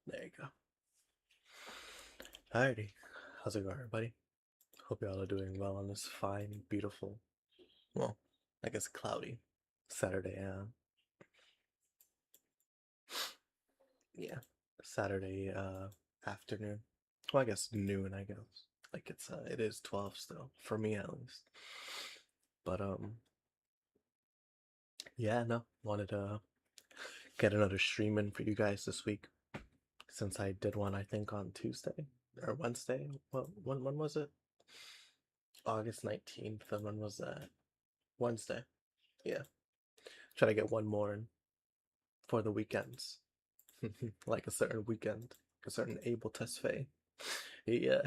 There you go. Alrighty. How's it going, everybody? Hope y'all are doing well on this fine, beautiful, well, I guess cloudy Saturday. Yeah, Saturday afternoon. Well, I guess noon. I guess it is 12 still for me at least. But yeah, no, wanted to get another stream in for you guys this week since I did one I think on Tuesday or Wednesday. Well, when was it? August 19th. And when was that? Wednesday. Yeah. Try to get one more in for the weekends. Like a certain weekend, a certain Abel Tesfaye. Yeah,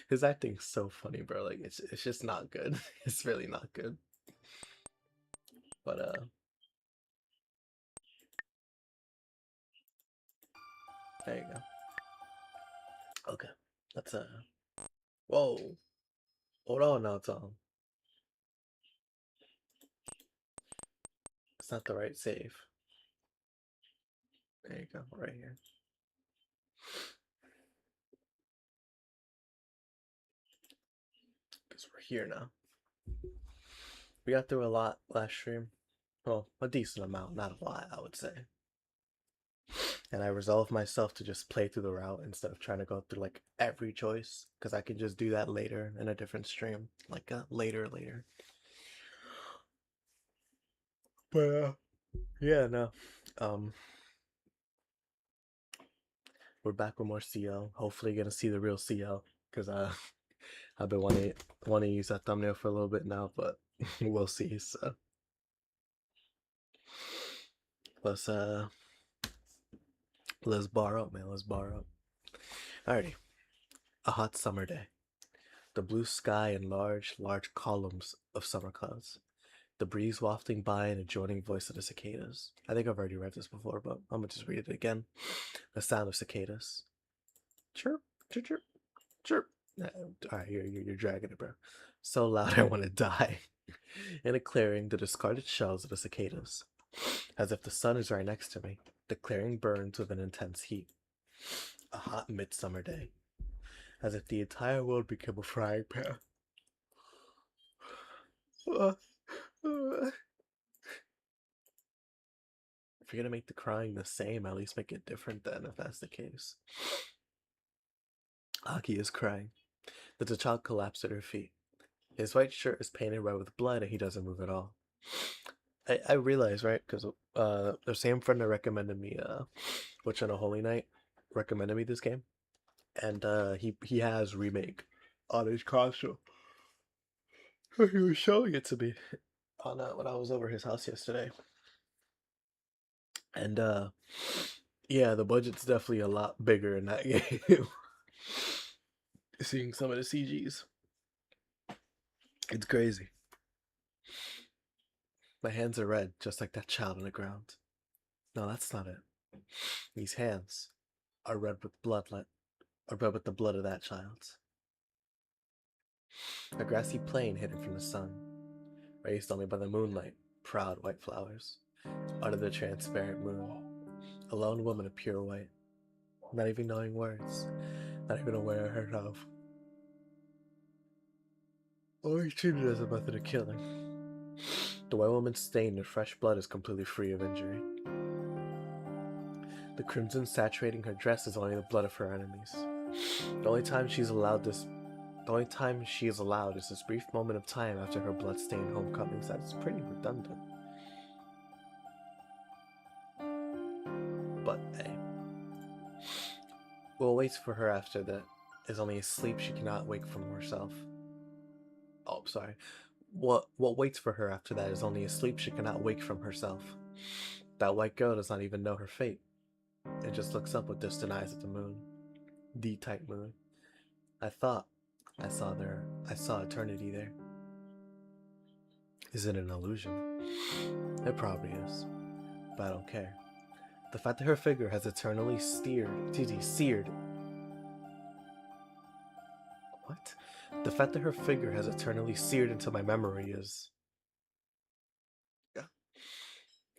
his acting's so funny, bro. Like it's just not good. It's really not good. But there you go. Okay, let's whoa, hold on now, Tom. It's not the right save. There you go, right here. Because we're here now. We got through a lot last stream. Well, a decent amount, not a lot, I would say. And I resolved myself to just play through the route instead of trying to go through like every choice, because I can just do that later in a different stream, like later. But yeah, no, um, we're back with more CL. Hopefully, gonna see the real CL, because I've been wanting to use that thumbnail for a little bit now, but we'll see. So let's uh let's bar up, man. Let's bar up. Alrighty, a hot summer day. The blue sky and large columns of summer clouds. The breeze wafting by and a droning voice of the cicadas. I think I've already read this before, but I'm gonna just read it again. The sound of cicadas. Chirp, chirp, chirp, chirp. Alright, you're dragging it, bro. So loud I want to die. In a clearing, the discarded shells of the cicadas. As if the sun is right next to me, the clearing burns with an intense heat. A hot midsummer day. As if the entire world became a frying pan. If you're gonna make the crying the same, at least make it different then, if that's the case. Aki is crying. The child collapsed at her feet. His white shirt is painted red with blood and he doesn't move at all. I realize, right, because the same friend that recommended me Witch on a Holy Night recommended me this game. And he has remake on his console. He was showing it to me on when I was over his house yesterday. And yeah, the budget's definitely a lot bigger in that game. Seeing some of the CGs, it's crazy. My hands are red, just like that child on the ground. No, that's not it. These hands are red with are red with the blood of that child. A grassy plain hidden from the sun, raised only by the moonlight, proud white flowers. Under the transparent moon, a lone woman of pure white, not even knowing words, not even aware of herself. Only treated as a method of killing. The white woman's stained in fresh blood is completely free of injury. The crimson saturating her dress is only the blood of her enemies. The only time she is allowed is this brief moment of time after her blood-stained homecomings. That's pretty redundant. But hey, what waits for her after that is only a sleep she cannot wake from herself. Oh, sorry. What waits for her after that is only a sleep she cannot wake from herself. That white girl does not even know her fate. It just looks up with distant eyes at the moon. The type moon. I thought I saw eternity there. Is it an illusion? It probably is. But I don't care. The fact that her figure has eternally seared. What? The fact that her figure has eternally seared into my memory is. Yeah.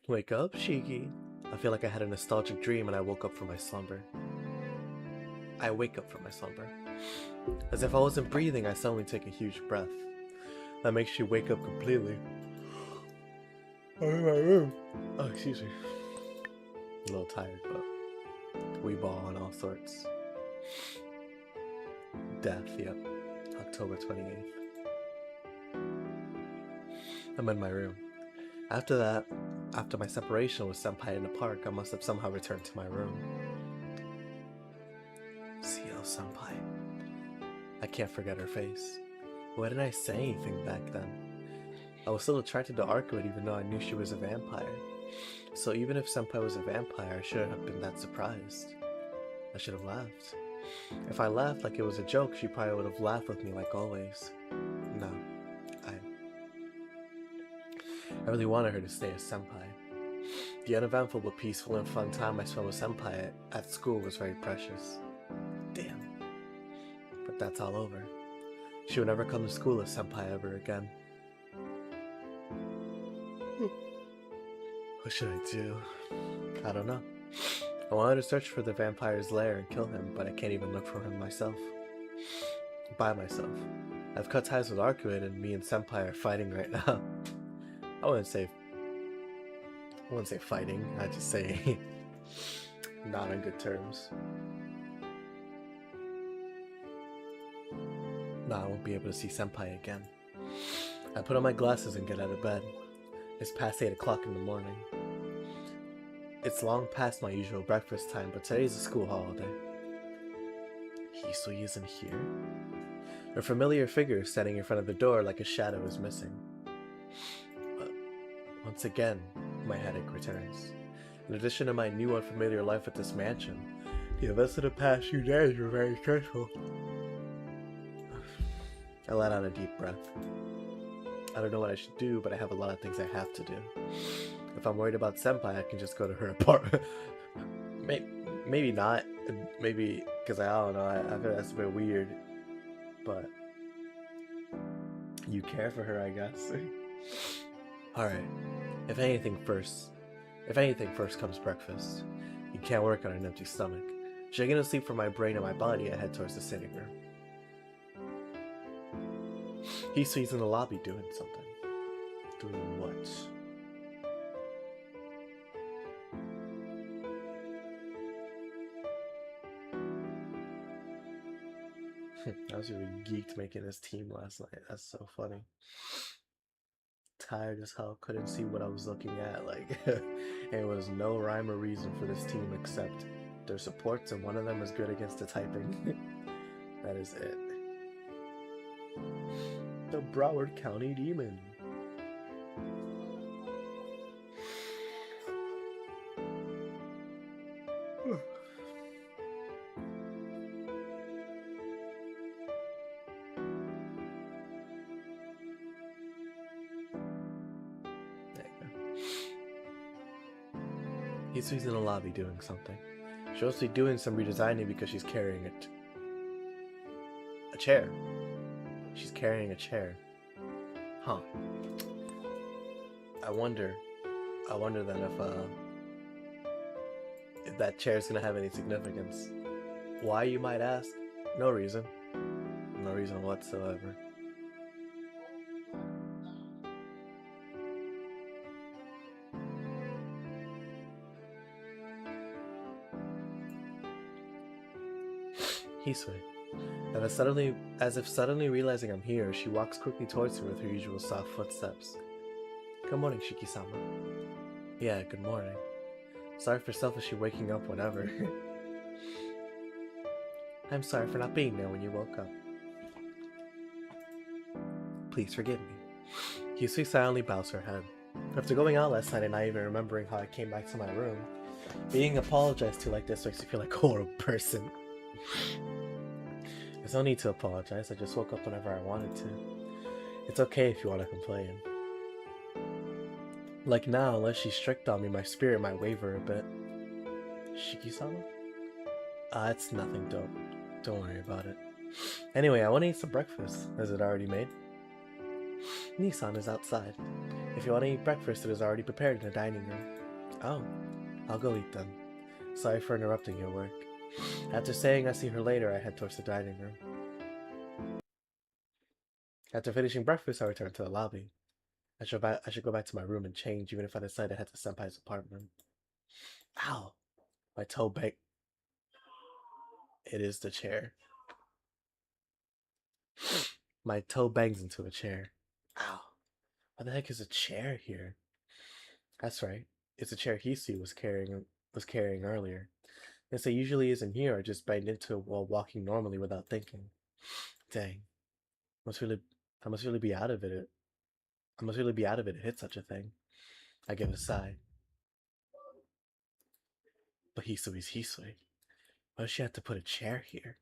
Wake up, Shiki. I feel like I had a nostalgic dream and I woke up from my slumber. I wake up from my slumber. As if I wasn't breathing, I suddenly take a huge breath. That makes you wake up completely. I'm in my room. Oh, excuse me. A little tired, but we ball on all sorts. Death, yep. October 28th. I'm in my room. After that, after my separation with Senpai in the park, I must have somehow returned to my room. CL Senpai. I can't forget her face. Why didn't I say anything back then? I was still attracted to Arcuate even though I knew she was a vampire. So even if Senpai was a vampire, I shouldn't have been that surprised. I should have laughed. If I laughed like it was a joke, she probably would have laughed with me like always. No, I really wanted her to stay as Senpai. The uneventful but peaceful and fun time I spent with Senpai at school was very precious. Damn. But that's all over. She would never come to school as Senpai ever again. What should I do? I don't know. I wanted to search for the vampire's lair and kill him, but I can't even look for him myself. By myself. I've cut ties with Arcuate and me and Senpai are fighting right now. I wouldn't say fighting, I'd just say not on good terms. No, I won't be able to see Senpai again. I put on my glasses and get out of bed. It's past 8 o'clock in the morning. It's long past my usual breakfast time, but today's a school holiday. Hisui isn't here? A familiar figure is standing in front of the door like a shadow is missing. But once again, my headache returns. In addition to my new unfamiliar life at this mansion, the events of the past few days were very stressful. I let out a deep breath. I don't know what I should do, but I have a lot of things I have to do. If I'm worried about Senpai, I can just go to her apartment. Maybe not. Maybe, because I don't know, I feel that's a bit weird. But you care for her, I guess. Alright. If anything first comes breakfast. You can't work on an empty stomach. Shaking a sleep from my brain and my body, I head towards the sitting room. Hisui's in the lobby doing something. Doing what? I was really geeked making this team last night. That's so funny. Tired as hell, couldn't see what I was looking at. Like, there was no rhyme or reason for this team except their supports, and one of them is good against the typing. That is it. The Broward County Demon. Hisui's in the lobby doing something. She's mostly doing some redesigning because she's carrying a chair. She's carrying a chair. Huh. I wonder then if that chair's gonna have any significance. Why, you might ask? No reason. No reason whatsoever. Hisui. As if suddenly realizing I'm here, she walks quickly towards me with her usual soft footsteps. Good morning, Shiki-sama. Yeah, good morning. Sorry for selfishly waking up whenever. I'm sorry for not being there when you woke up. Please forgive me. Hisui silently bows her head. After going out last night and not even remembering how I came back to my room, being apologized to like this makes me feel like a horrible person. There's no need to apologize, I just woke up whenever I wanted to. It's okay if you want to complain. Like now, unless she's strict on me, my spirit might waver a bit. Shiki-sama? It's nothing, don't worry about it. Anyway, I want to eat some breakfast. Is it already made? Nissan is outside. If you want to eat breakfast, it is already prepared in the dining room. Oh, I'll go eat then. Sorry for interrupting your work. After saying I see her later, I head towards the dining room. After finishing breakfast, I return to the lobby. I should go back to my room and change, even if I decide to head to Senpai's apartment. Ow! My toe bang. It is the chair. My toe bangs into a chair. Ow! Why the heck is a chair here? That's right. It's a chair Hisu was carrying earlier. Since it usually isn't here, I just banged into it while walking normally without thinking. Dang. Must really I must really be out of it. I must really be out of it to hit such a thing. I give a sigh. But Hisui's Hisui. Why does she have to put a chair here?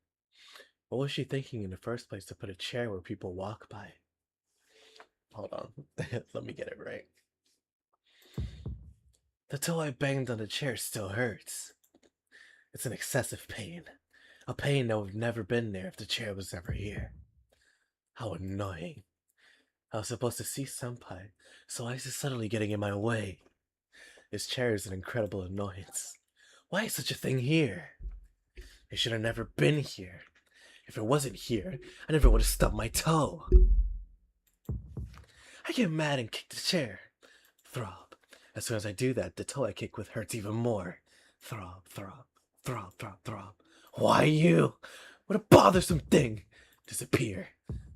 What was she thinking in the first place to put a chair where people walk by? Hold on. Let me get it right. The toe I banged on the chair still hurts. It's an excessive pain. A pain that would have never been there if the chair was never here. How annoying. I was supposed to see Senpai, so why is it suddenly getting in my way? This chair is an incredible annoyance. Why is such a thing here? It should have never been here. If it wasn't here, I never would have stubbed my toe. I get mad and kick the chair. Throb. As soon as I do that, the toe I kick with hurts even more. Throb, throb, throb, throb, throb. Why you? What a bothersome thing! Disappear.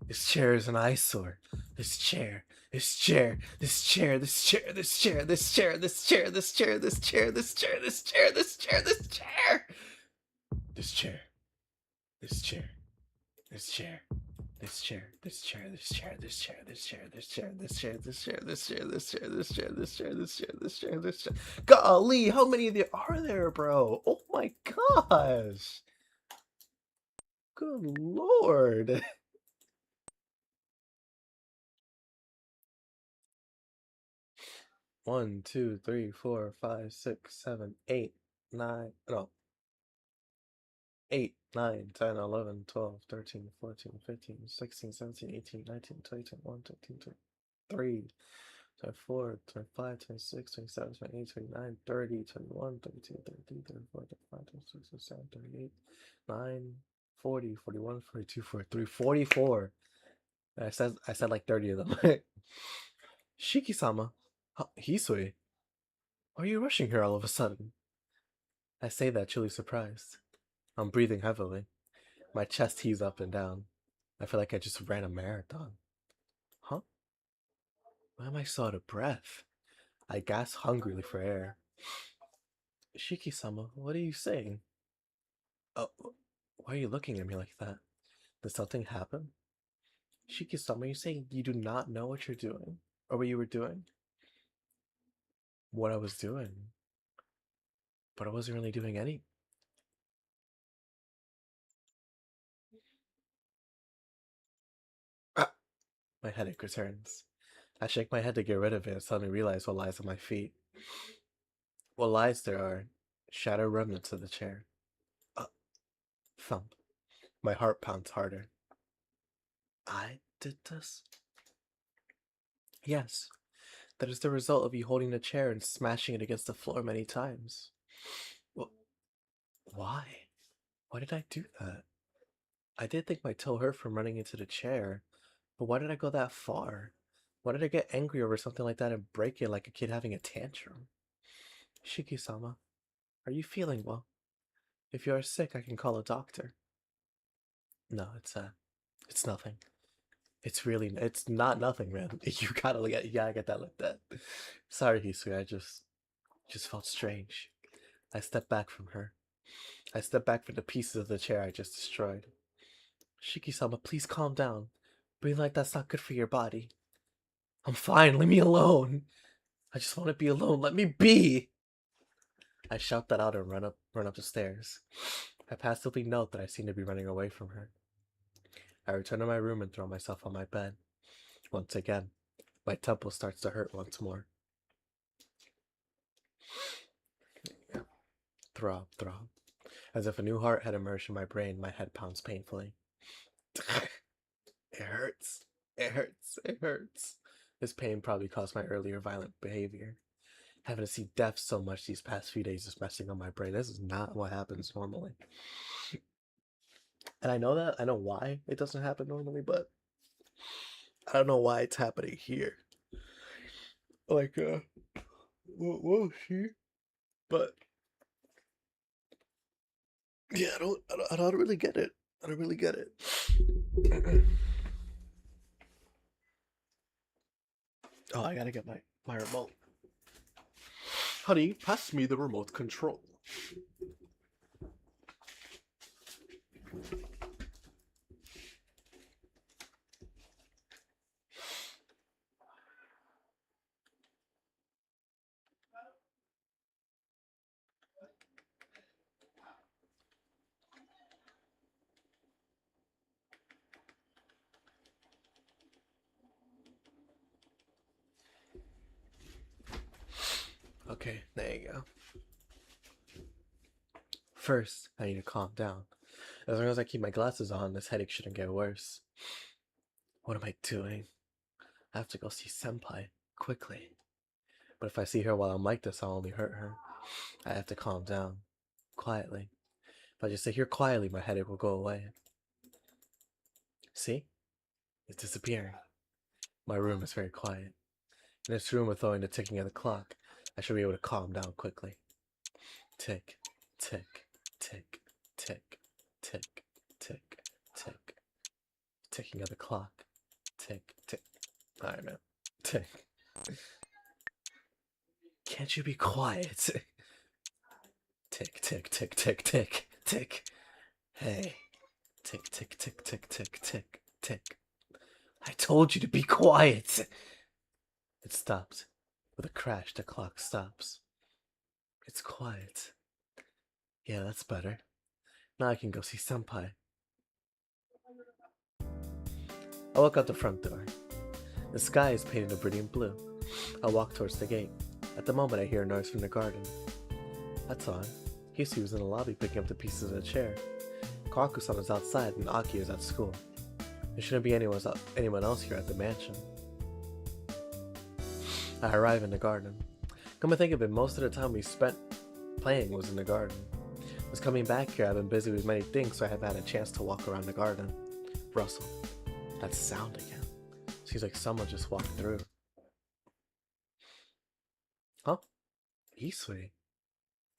This chair is an eyesore. This chair, this chair, this chair, this chair, this chair, this chair, this chair, this chair, this chair, this chair, this chair, this chair, this chair, this chair, this chair, this chair. This chair, this chair, this chair, this chair, this chair, this chair, this chair, this chair, this chair, this chair, this chair, this chair, this chair, this chair, this chair. Golly, how many of there are there, bro? Oh my gosh. Good lord. 1, 2, 3, 4, 5, 6, 7, 8, 9, no. 8, 9, 10, 11, 12, 13, 14, 15, 16, 17, 18, 19, 20, 21, 22, 23, 24, 25, 26, 27, 28, 29, 30, 31, 32, 33, 34, 35, 36, 37, 38, 9, 40, 41, 42, 43, 44. I said like 30 of them. Shiki-sama. Hisui. Why are you rushing here all of a sudden? I say that, truly surprised. I'm breathing heavily. My chest heaves up and down. I feel like I just ran a marathon. Huh? Why am I so out of breath? I gasp hungrily for air. Shiki-sama, what are you saying? Oh, why are you looking at me like that? Did something happen? Shiki-sama, you saying you do not know what you're doing? Or what you were doing? What I was doing? But I wasn't really doing any. Ah! My headache returns. I shake my head to get rid of it and suddenly realize what lies at my feet. What lies there are shattered remnants of the chair. Thump. My heart pounds harder. I did this? Yes. That is the result of you holding the chair and smashing it against the floor many times. Well, why? Why did I do that? I did think my toe hurt from running into the chair, but why did I go that far? Why did I get angry over something like that and break it like a kid having a tantrum? Shiki-sama, are you feeling well? If you are sick, I can call a doctor. No, it's nothing. It's not nothing, man. You gotta get that like that. Sorry, Hisui, I just felt strange. I stepped back from her. I stepped back from the pieces of the chair I just destroyed. Shiki-sama, please calm down. Breathing like that's not good for your body. I'm fine, leave me alone. I just want to be alone, let me be! I shout that out and run up the stairs. I passively note that I seem to be running away from her. I return to my room and throw myself on my bed. Once again, my temple starts to hurt once more. Throb, throb. As if a new heart had emerged in my brain, my head pounds painfully. It hurts. It hurts. It hurts. This pain probably caused my earlier violent behavior. Having to see death so much these past few days is messing up my brain. This is not what happens normally. And I know that. I know why it doesn't happen normally, but I don't know why it's happening here. Like, whoa, she. But yeah, I don't really get it. I don't really get it. Oh, I gotta get my remote. Honey, pass me the remote control. Okay, there you go. First, I need to calm down. As long as I keep my glasses on, this headache shouldn't get worse. What am I doing? I have to go see Senpai, quickly. But if I see her while I'm like this, I'll only hurt her. I have to calm down. Quietly. If I just sit here quietly, my headache will go away. See? It's disappearing. My room is very quiet. In this room with only the ticking of the clock, I should be able to calm down quickly. Tick, tick, tick, tick, tick, tick, tick. Ticking of the clock. Tick, tick. Alright, man. Tick. Can't you be quiet? Tick, tick, tick, tick, tick, tick. Hey. Tick, tick, tick, tick, tick, tick, tick. I told you to be quiet. It stopped. With a crash, the clock stops. It's quiet. Yeah, that's better. Now I can go see Senpai. I walk out the front door. The sky is painted a brilliant blue. I walk towards the gate. At the moment, I hear a noise from the garden. That's odd. Hisui was in the lobby picking up the pieces of the chair. Kawaku-san is outside and Aki is at school. There shouldn't be anyone else here at the mansion. I arrive in the garden. Come to think of it, most of the time we spent playing was in the garden. Since coming back here, I've been busy with many things, so I haven't had a chance to walk around the garden. Rustle. That sound again. Seems like someone just walked through. Huh? Hisui.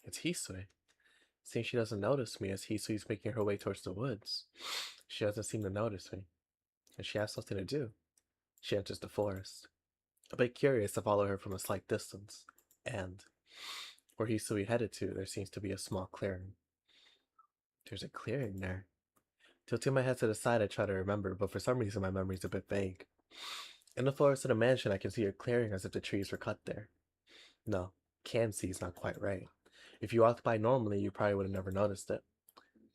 It's Hisui. Seems she doesn't notice me as Hisui's making her way towards the woods. She doesn't seem to notice me. And she has something to do. She enters the forest. A bit curious, I follow her from a slight distance. And where Hisui headed to, there seems to be a small clearing. There's a clearing there. Tilting my head to the side, I try to remember, but for some reason my memory's a bit vague. In the forest of the mansion, I can see a clearing as if the trees were cut there. No, can see is not quite right. If you walked by normally, you probably would have never noticed it.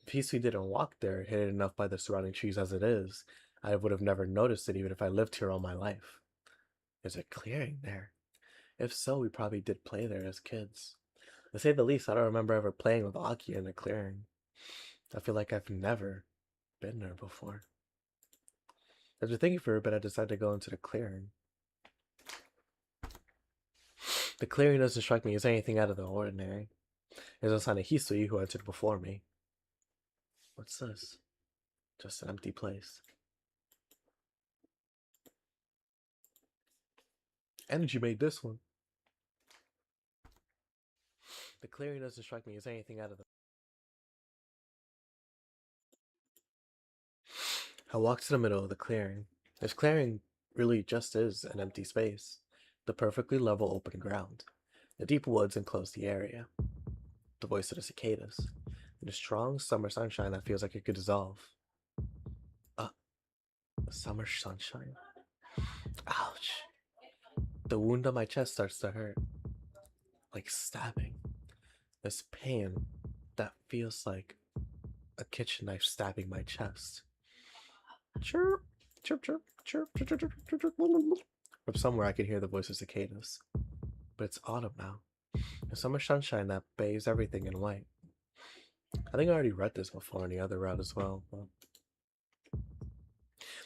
If Hisui didn't walk there, hidden enough by the surrounding trees as it is, I would have never noticed it even if I lived here all my life. There's a clearing there. If so, we probably did play there as kids. To say the least, I don't remember ever playing with Aki in a clearing. I feel like I've never been there before. After thinking for a bit, I decided to go into the clearing. The clearing doesn't strike me as anything out of the ordinary. There's no sign of Hisui who entered before me. What's this? Just an empty place. Energy made this one. The clearing doesn't strike me as anything out of the... I walk to the middle of the clearing. This clearing really just is an empty space. The perfectly level open ground. The deep woods enclose the area. The voice of the cicadas. And the strong summer sunshine that feels like it could dissolve. Summer sunshine. Ouch. The wound on my chest starts to hurt. Like stabbing. This pain that feels like a kitchen knife stabbing my chest. Chirp, chirp, chirp, chirp, chirp, chirp, chirp, chirp, chirp. From somewhere I can hear the voice of cicadas. But it's autumn now. The summer sunshine that bathes everything in white. I think I already read this before in the other route as well. But...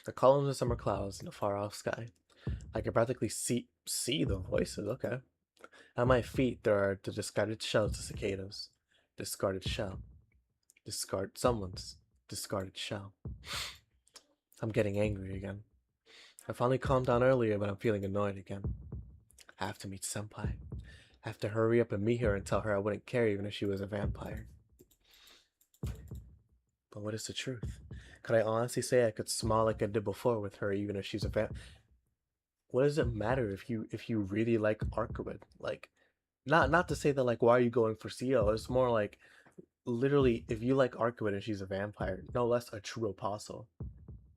the columns of summer clouds in the far off sky. I can practically see the voices, okay. At my feet, there are the discarded shells of cicadas. Discarded shell. Discard someone's discarded shell. I'm getting angry again. I finally calmed down earlier, but I'm feeling annoyed again. I have to meet Senpai. I have to hurry up and meet her and tell her I wouldn't care even if she was a vampire. But what is the truth? Could I honestly say I could smile like I did before with her even if she's a vampire? What does it matter if you really like Arkwood? Like, not to say that like why are you going for CO? It's more like literally if you like Arkwood and she's a vampire, no less a true apostle.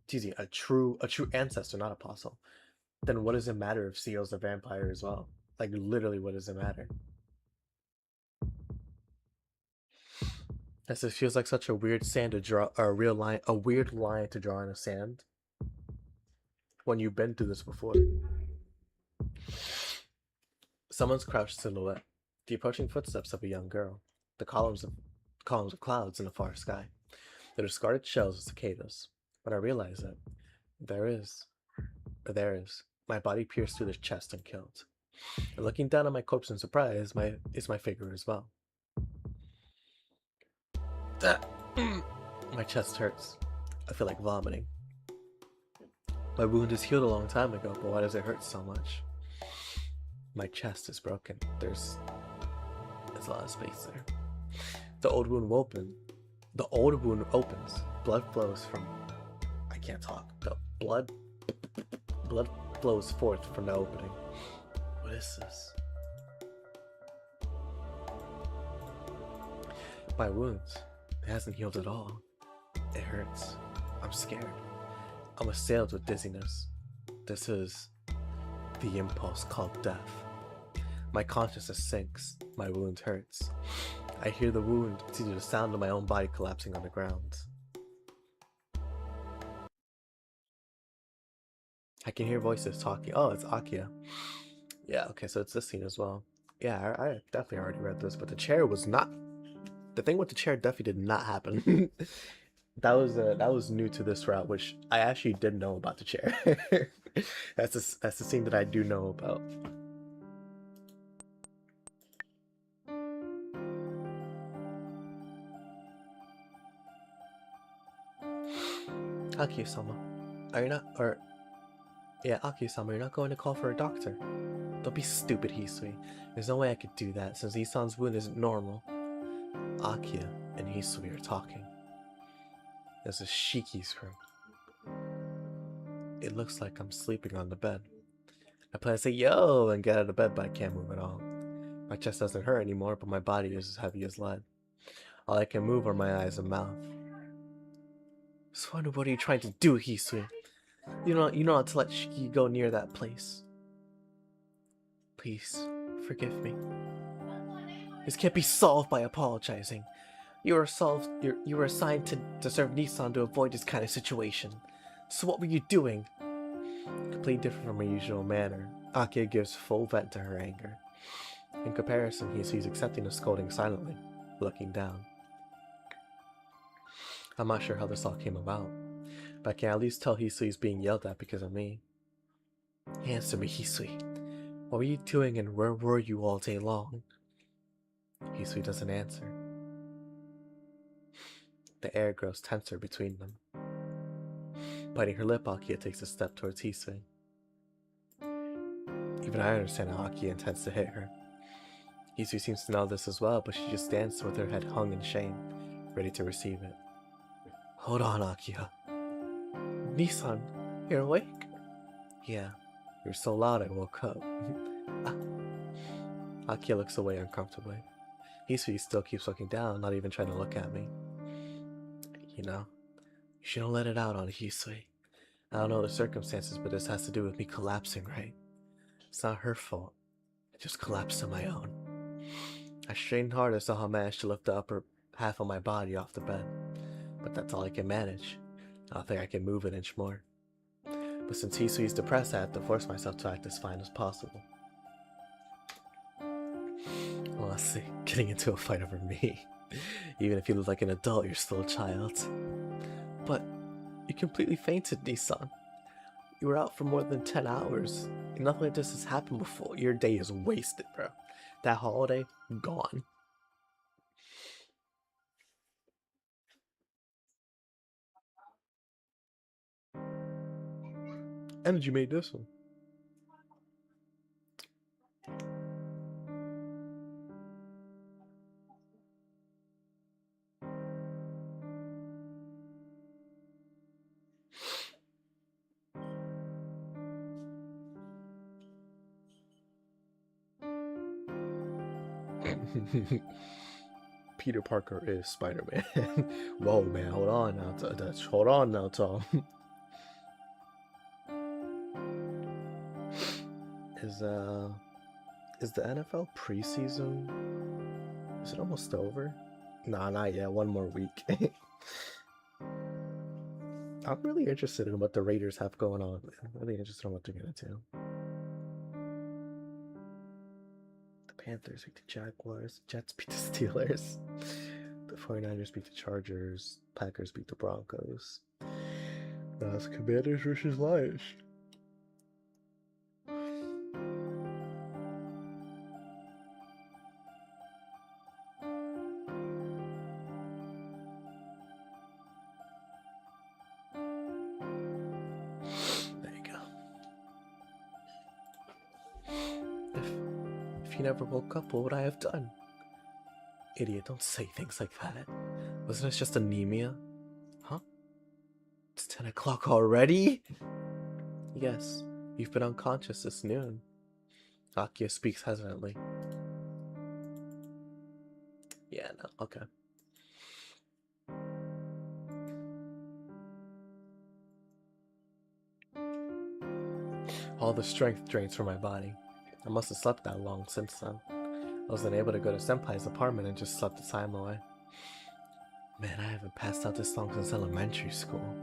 Excuse me, a true ancestor, not apostle. Then what does it matter if CO's a vampire as well? Like literally, what does it matter? This feels like such a weird sand to draw, or a weird line to draw in the sand. When you've been through this before. Someone's crouched silhouette. The approaching footsteps of a young girl. The columns of clouds in the far sky. The discarded shells of cicadas. When I realize it, there is, my body pierced through the chest and killed. And looking down at my corpse in surprise, is my figure as well. My chest hurts. I feel like vomiting. My wound is healed a long time ago, but why does it hurt so much? My chest is broken. There's a lot of space there. The old wound opens. Blood flows from... I can't talk. The blood flows forth from the opening. What is this? My wounds. It hasn't healed at all. It hurts. I'm scared. I'm assailed with dizziness. This is the impulse called death. My consciousness sinks. My wound hurts. I hear the wound. It's either the sound of my own body collapsing on the ground. I can hear voices talking. Oh, it's Akia. Yeah, okay, so it's this scene as well. Yeah, I definitely already read this, but the chair was not... The thing with the chair definitely did not happen. That was new to this route, which I actually did know about the chair. That's the scene that I do know about. Aki-sama, are you not, or, yeah, Aki-sama, you're not going to call for a doctor? Don't be stupid, Hisui. There's no way I could do that, since Isan's wound isn't normal. Akia and Hisui are talking. This is Shiki's room. It looks like I'm sleeping on the bed. I plan to say yo and get out of bed, but I can't move at all. My chest doesn't hurt anymore, but my body is as heavy as lead. All I can move are my eyes and mouth. So what are you trying to do, Hisui? You know not to let Shiki go near that place. Please, forgive me. This can't be solved by apologizing. You were assigned to serve Nissan to avoid this kind of situation. So what were you doing? Completely different from her usual manner, Akia gives full vent to her anger. In comparison, he's accepting the scolding silently, looking down. I'm not sure how this all came about, but I can at least tell Hisui's being yelled at because of me. Answer me, Hisui. What were you doing and where were you all day long? Hisui doesn't answer. The air grows tenser between them. Biting her lip, Akia takes a step towards Hisui. Even I understand how Akia intends to hit her. Hisui seems to know this as well, but she just stands with her head hung in shame, ready to receive it. Hold on, Akia. Nissan, you're awake? Yeah, you're so loud I woke up. Akia looks away uncomfortably. Hisui still keeps looking down, not even trying to look at me. You know, you shouldn't let it out on Hisui. I don't know the circumstances, but this has to do with me collapsing, right? It's not her fault. I just collapsed on my own. I strained hard and somehow managed to lift the upper half of my body off the bed. But that's all I can manage. I don't think I can move an inch more. But since Hisui's depressed, I have to force myself to act as fine as possible. Well, let's see, getting into a fight over me. Even if you look like an adult, you're still a child. But you completely fainted, Nissan. You were out for more than 10 hours. Nothing like this has happened before. Your day is wasted, bro. That holiday, gone. And you made this one. Peter Parker is Spider-Man. Whoa, man, hold on now. Hold on now, Tom. Is the NFL preseason? Is it almost over? Nah, not yet. One more week. I'm really interested in what the Raiders have going on. I'm really interested in what they're gonna do. The Panthers beat the Jaguars. Jets beat the Steelers. The 49ers beat the Chargers. Packers beat the Broncos. Now it's Commanders versus Lions. There you go. If you never woke up, what would I have done? Idiot, don't say things like that. Wasn't it just anemia? Huh? It's 10 o'clock already? Yes, you've been unconscious since noon. Akia speaks hesitantly. Yeah, no, okay. All the strength drains from my body. I must have slept that long since then. I wasn't able to go to Senpai's apartment and just slept the time away. Man, I haven't passed out this long since elementary school.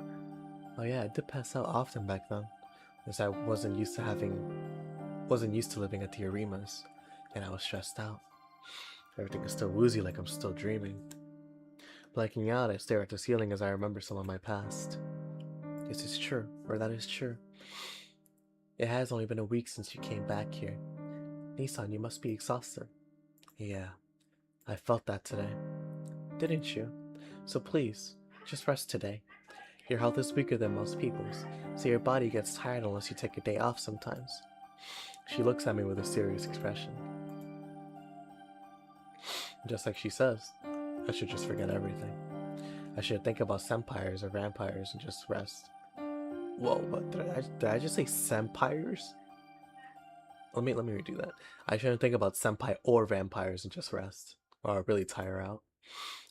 Oh yeah, I did pass out often back then, as I wasn't used to living at the Arimas, and I was stressed out. Everything is still woozy, like I'm still dreaming. Blanking out, I stare at the ceiling as I remember some of my past. This is true, or that is true. It has only been a week since you came back here. Nissan, you must be exhausted. Yeah, I felt that today. Didn't you? So please, just rest today. Your health is weaker than most people's, so your body gets tired unless you take a day off sometimes. She looks at me with a serious expression. Just like she says, I should just forget everything. I should think about senpires or vampires and just rest. Whoa, what? Did I just say senpires? Let me redo that. I shouldn't think about senpai or vampires and just rest. Or really tire out.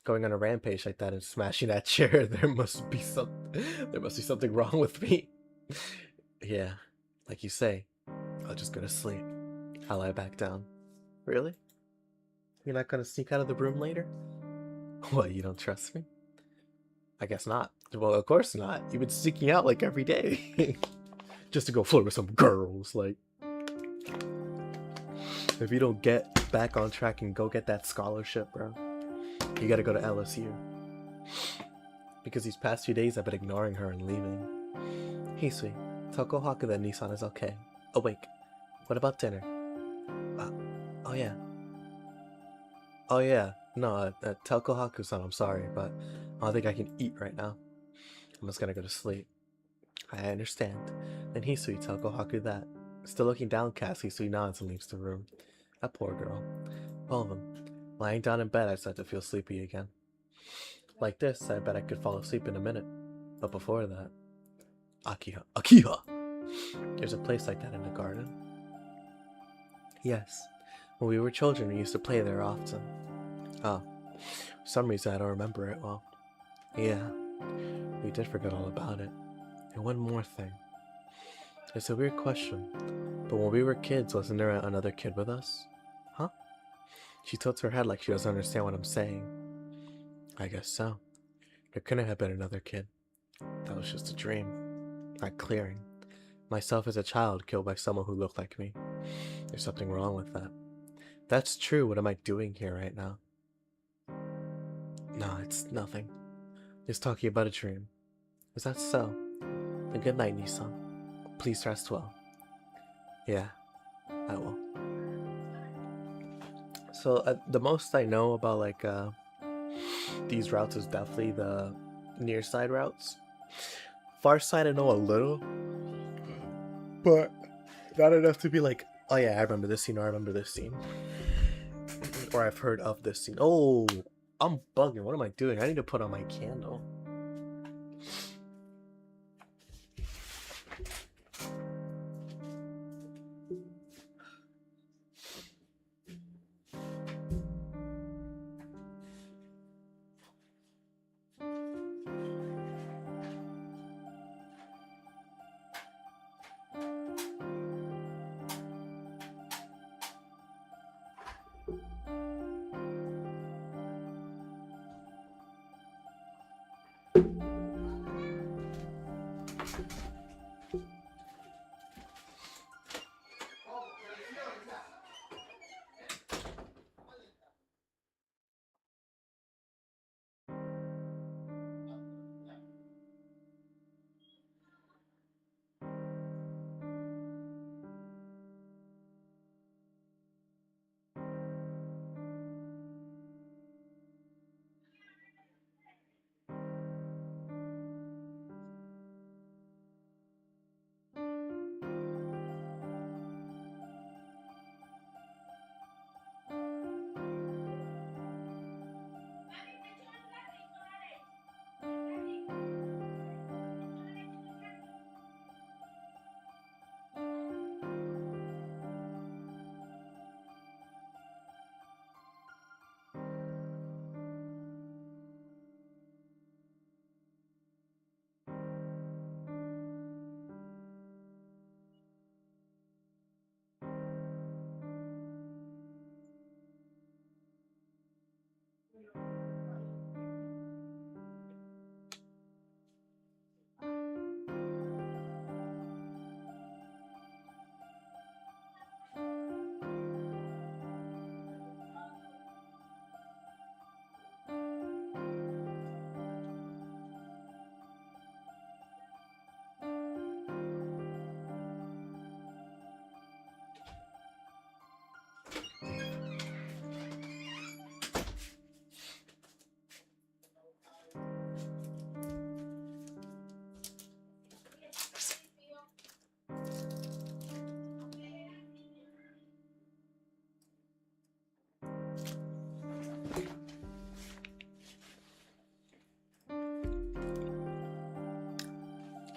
Going on a rampage like that and smashing that chair, there must be something wrong with me. Yeah, like you say, I'll just go to sleep. I'll lie back down. Really? You're not gonna sneak out of the room later? What, you don't trust me? I guess not. Well, of course not. You've been sneaking out like every day. Just to go flirt with some girls, like. If you don't get back on track and go get that scholarship, bro, you gotta go to LSU. Because these past few days I've been ignoring her and leaving. Hisui, tell Kohaku that Nissan is okay. Awake. What about dinner? Oh yeah. Oh yeah. No, tell Kohaku-san I'm sorry, but I don't think I can eat right now. I'm just gonna go to sleep. I understand. Then Hisui, tell Kohaku that. Still looking downcast, Hisui nods and leaves the room. That poor girl. All of them. Lying down in bed, I start to feel sleepy again. Like this, I bet I could fall asleep in a minute. But before that... Akiha! There's a place like that in the garden? Yes. When we were children, we used to play there often. Oh. For some reason, I don't remember it well. Yeah. We did forget all about it. And one more thing. It's a weird question, but when we were kids, wasn't there another kid with us? Huh? She tilts her head like she doesn't understand what I'm saying. I guess so. There couldn't have been another kid. That was just a dream. Not clearing. Myself as a child killed by someone who looked like me. There's something wrong with that. If that's true, what am I doing here right now? No, it's nothing. Just talking about a dream. Is that so? Then good night, Nissan. Please rest well. Yeah, I will. So the most I know about like these routes is definitely the near side routes. Far side I know a little, but not enough to be like, oh yeah, I remember this scene or I remember this scene. Or I've heard of this scene. Oh, I'm bugging. What am I doing? I need to put on my candle.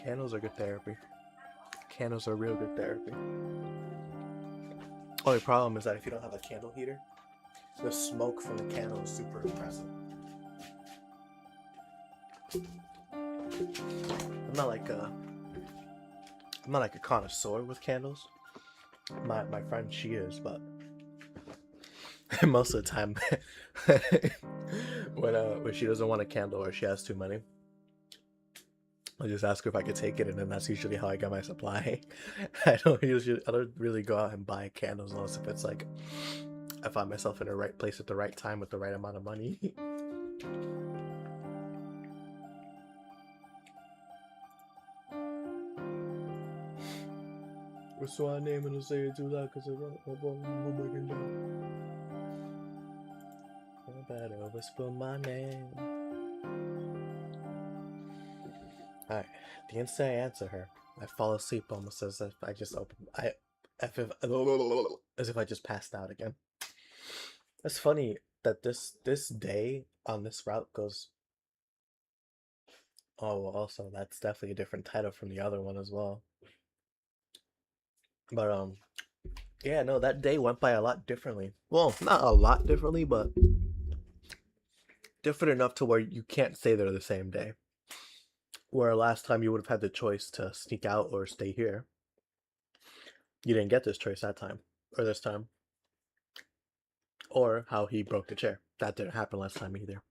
Candles are good therapy. Candles are real good therapy. Only problem is that if you don't have a candle heater, the smoke from the candle is super impressive. I'm not like a connoisseur with candles. My friend she is, but most of the time when she doesn't want a candle or she has too many, I just ask her if I could take it, and then that's usually how I get my supply. I don't really go out and buy candles unless if it's like I find myself in the right place at the right time with the right amount of money. What's my name and say it too loud because I better whisper my name. Alright, the instant I answer her, I fall asleep almost as if I just as if I just passed out again. It's funny that this day on this route goes. Oh, well, also that's definitely a different title from the other one as well. But yeah, no, that day went by a lot differently. Well, not a lot differently, but different enough to where you can't say they're the same day. Where last time you would have had the choice to sneak out or stay here. You didn't get this choice that time, or this time. Or how he broke the chair. That didn't happen last time either.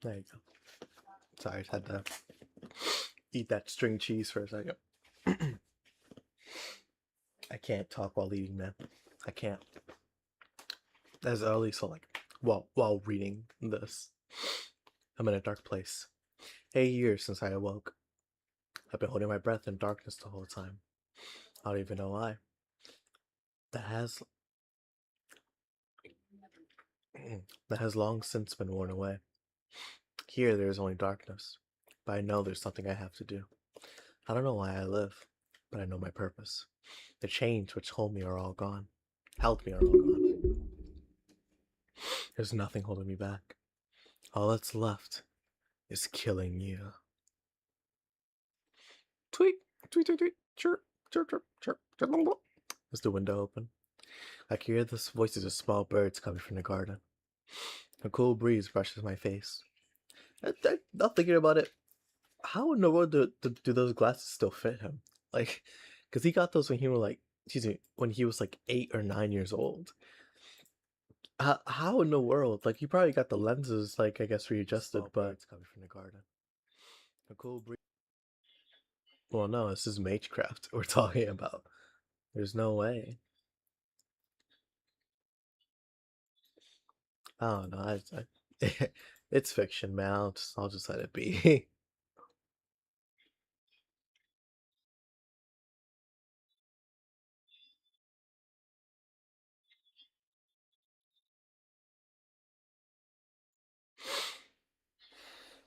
There you go. Sorry, I had to eat that string cheese for a second. I can't talk while eating, man. I can't. As early, so like, while reading this, I'm in a dark place. 8 years since I awoke. I've been holding my breath in darkness the whole time. I don't even know why. That has that has long since been worn away. Here there is only darkness, but I know there's something I have to do. I don't know why I live, but I know my purpose. The chains which hold me are all gone. Held me are all gone. There's nothing holding me back. All that's left is killing you. Tweet, tweet, tweet, tweet, chirp, chirp, chirp, chirp, chirp. Is the window open? I can hear the voices of small birds coming from the garden. A cool breeze brushes my face. Not thinking about it, how in the world do those glasses still fit him? Like, because he got those when he was like, excuse me, when he was like 8 or 9 years old. How in the world? Like, he probably got the lenses, like, I guess readjusted, but it's coming from the garden. A cool breeze. Well, no, this is Magecraft we're talking about. There's no way. I don't know. It's fiction, man. I'll just let it be.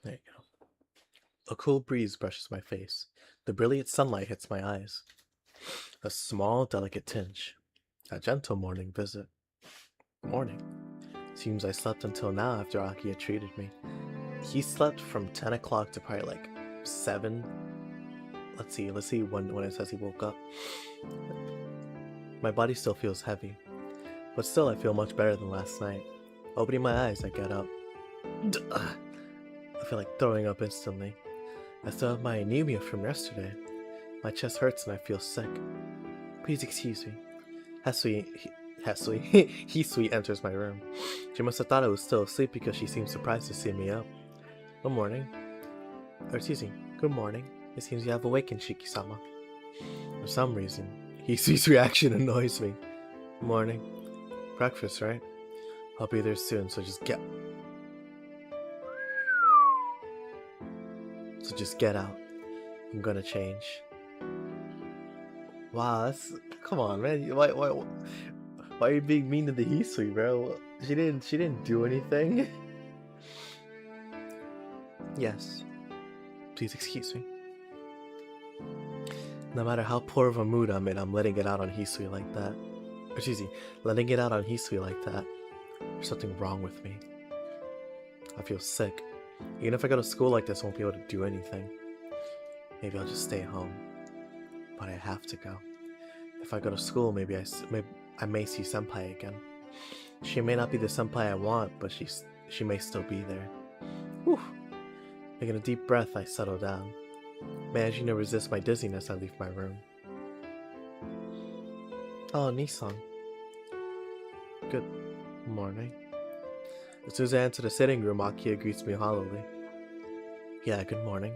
There you go. A cool breeze brushes my face. The brilliant sunlight hits my eyes. A small, delicate tinge. A gentle morning visit. Morning. Seems I slept until now after Aki had treated me. He slept from 10 o'clock to probably like 7. Let's see when it says he woke up. My body still feels heavy, but still I feel much better than last night. Opening my eyes, I get up. I feel like throwing up instantly. I still have my anemia from yesterday. My chest hurts and I feel sick. Please excuse me. Hisui enters my room. She must have thought I was still asleep because she seemed surprised to see me up. Good morning. Or excuse me, good morning. It seems you have awakened, Shiki-sama. For some reason, Hisui's reaction annoys me. Morning. Breakfast, right? I'll be there soon, so just get out. I'm gonna change. Wow, come on, man. Why are you being mean to the Hisui, bro? She didn't do anything. Yes. Please excuse me. No matter how poor of a mood I'm in, I'm letting it out on Hisui like that. Excuse me, letting it out on Hisui like that. There's something wrong with me. I feel sick. Even if I go to school like this, I won't be able to do anything. Maybe I'll just stay home. But I have to go. If I go to school, maybe I may see Senpai again. She may not be the Senpai I want, but she may still be there. Whew. Taking a deep breath, I settle down. Managing to resist my dizziness, I leave my room. Oh, Nissan. Good morning. As soon as I enter the sitting room, Akia greets me hollowly. Yeah, good morning.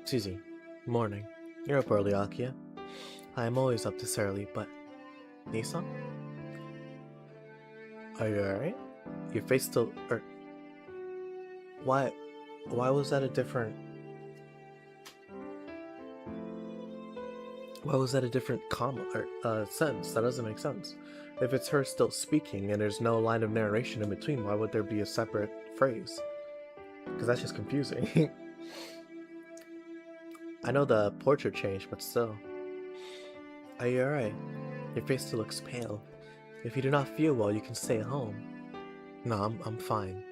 Excuse me. Morning. You're up early, Akia. I'm always up this early, but... Nissan? Are you alright? Your face still... Why was that a different... Why was that a different sentence? That doesn't make sense. If it's her still speaking and there's no line of narration in between, why would there be a separate phrase? Because that's just confusing. I know the portrait changed, but still. Are you alright? Your face still looks pale. If you do not feel well, you can stay at home. No, I'm fine.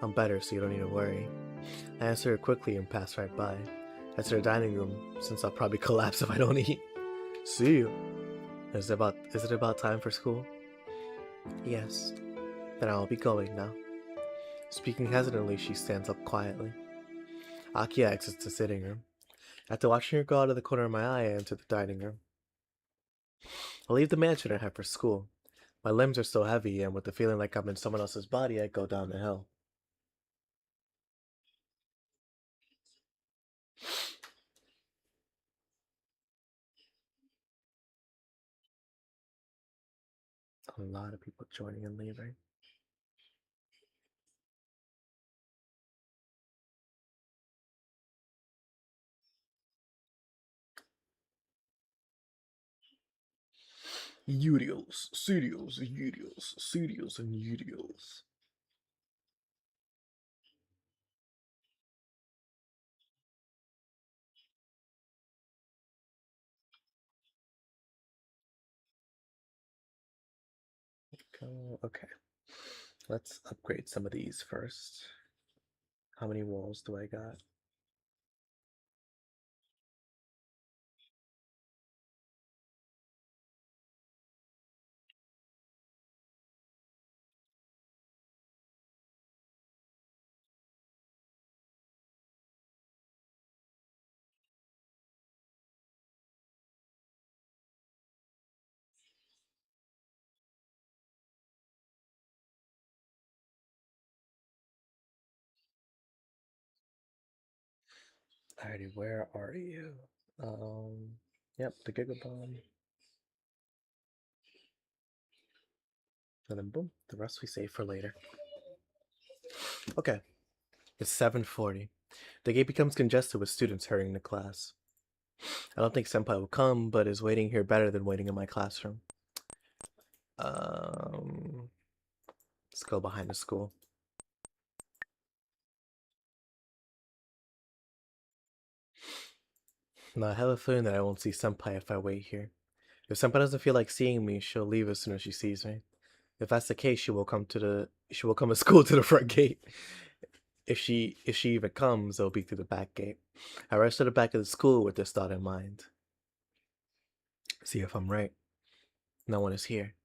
I'm better, so you don't need to worry. I answer her quickly and pass right by. I enter the dining room, since I'll probably collapse if I don't eat. See you. Is it about time for school? Yes. Then I'll be going now. Speaking hesitantly, she stands up quietly. Akia exits the sitting room. After watching her go out of the corner of my eye, I enter the dining room. I leave the mansion and head for school. My limbs are still heavy, and with the feeling like I'm in someone else's body, I go down the hill. A lot of people joining and leaving. Uriels, Studios, Uriels, Studios, and Uriels. Okay, let's upgrade some of these first. How many walls do I got? Alrighty, where are you? Yep, the Gigabomb. And then boom, the rest we save for later. Okay, it's 7:40. The gate becomes congested with students hurrying to class. I don't think Senpai will come, but is waiting here better than waiting in my classroom. Let's go behind the school. Now, I have a feeling that I won't see Senpai if I wait here. If Senpai doesn't feel like seeing me, she'll leave as soon as she sees me. If that's the case, she will come to school to the front gate. If she even comes, it'll be through the back gate. I rush to the back of the school with this thought in mind. See if I'm right. No one is here.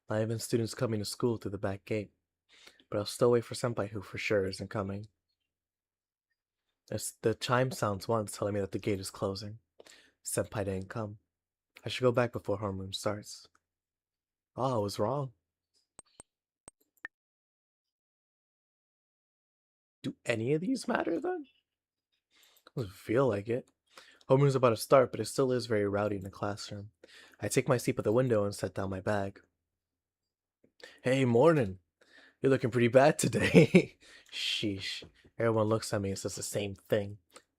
Not even students coming to school through the back gate. But I'll still wait for Senpai, who for sure isn't coming. As the chime sounds once, telling me that the gate is closing. Senpai didn't come. I should go back before homeroom starts. Oh, I was wrong. Do any of these matter then? Doesn't feel like it. Homeroom's about to start, but it still is very rowdy in the classroom. I take my seat by the window and set down my bag. Hey, morning. You're looking pretty bad today. Sheesh. Everyone looks at me and says the same thing.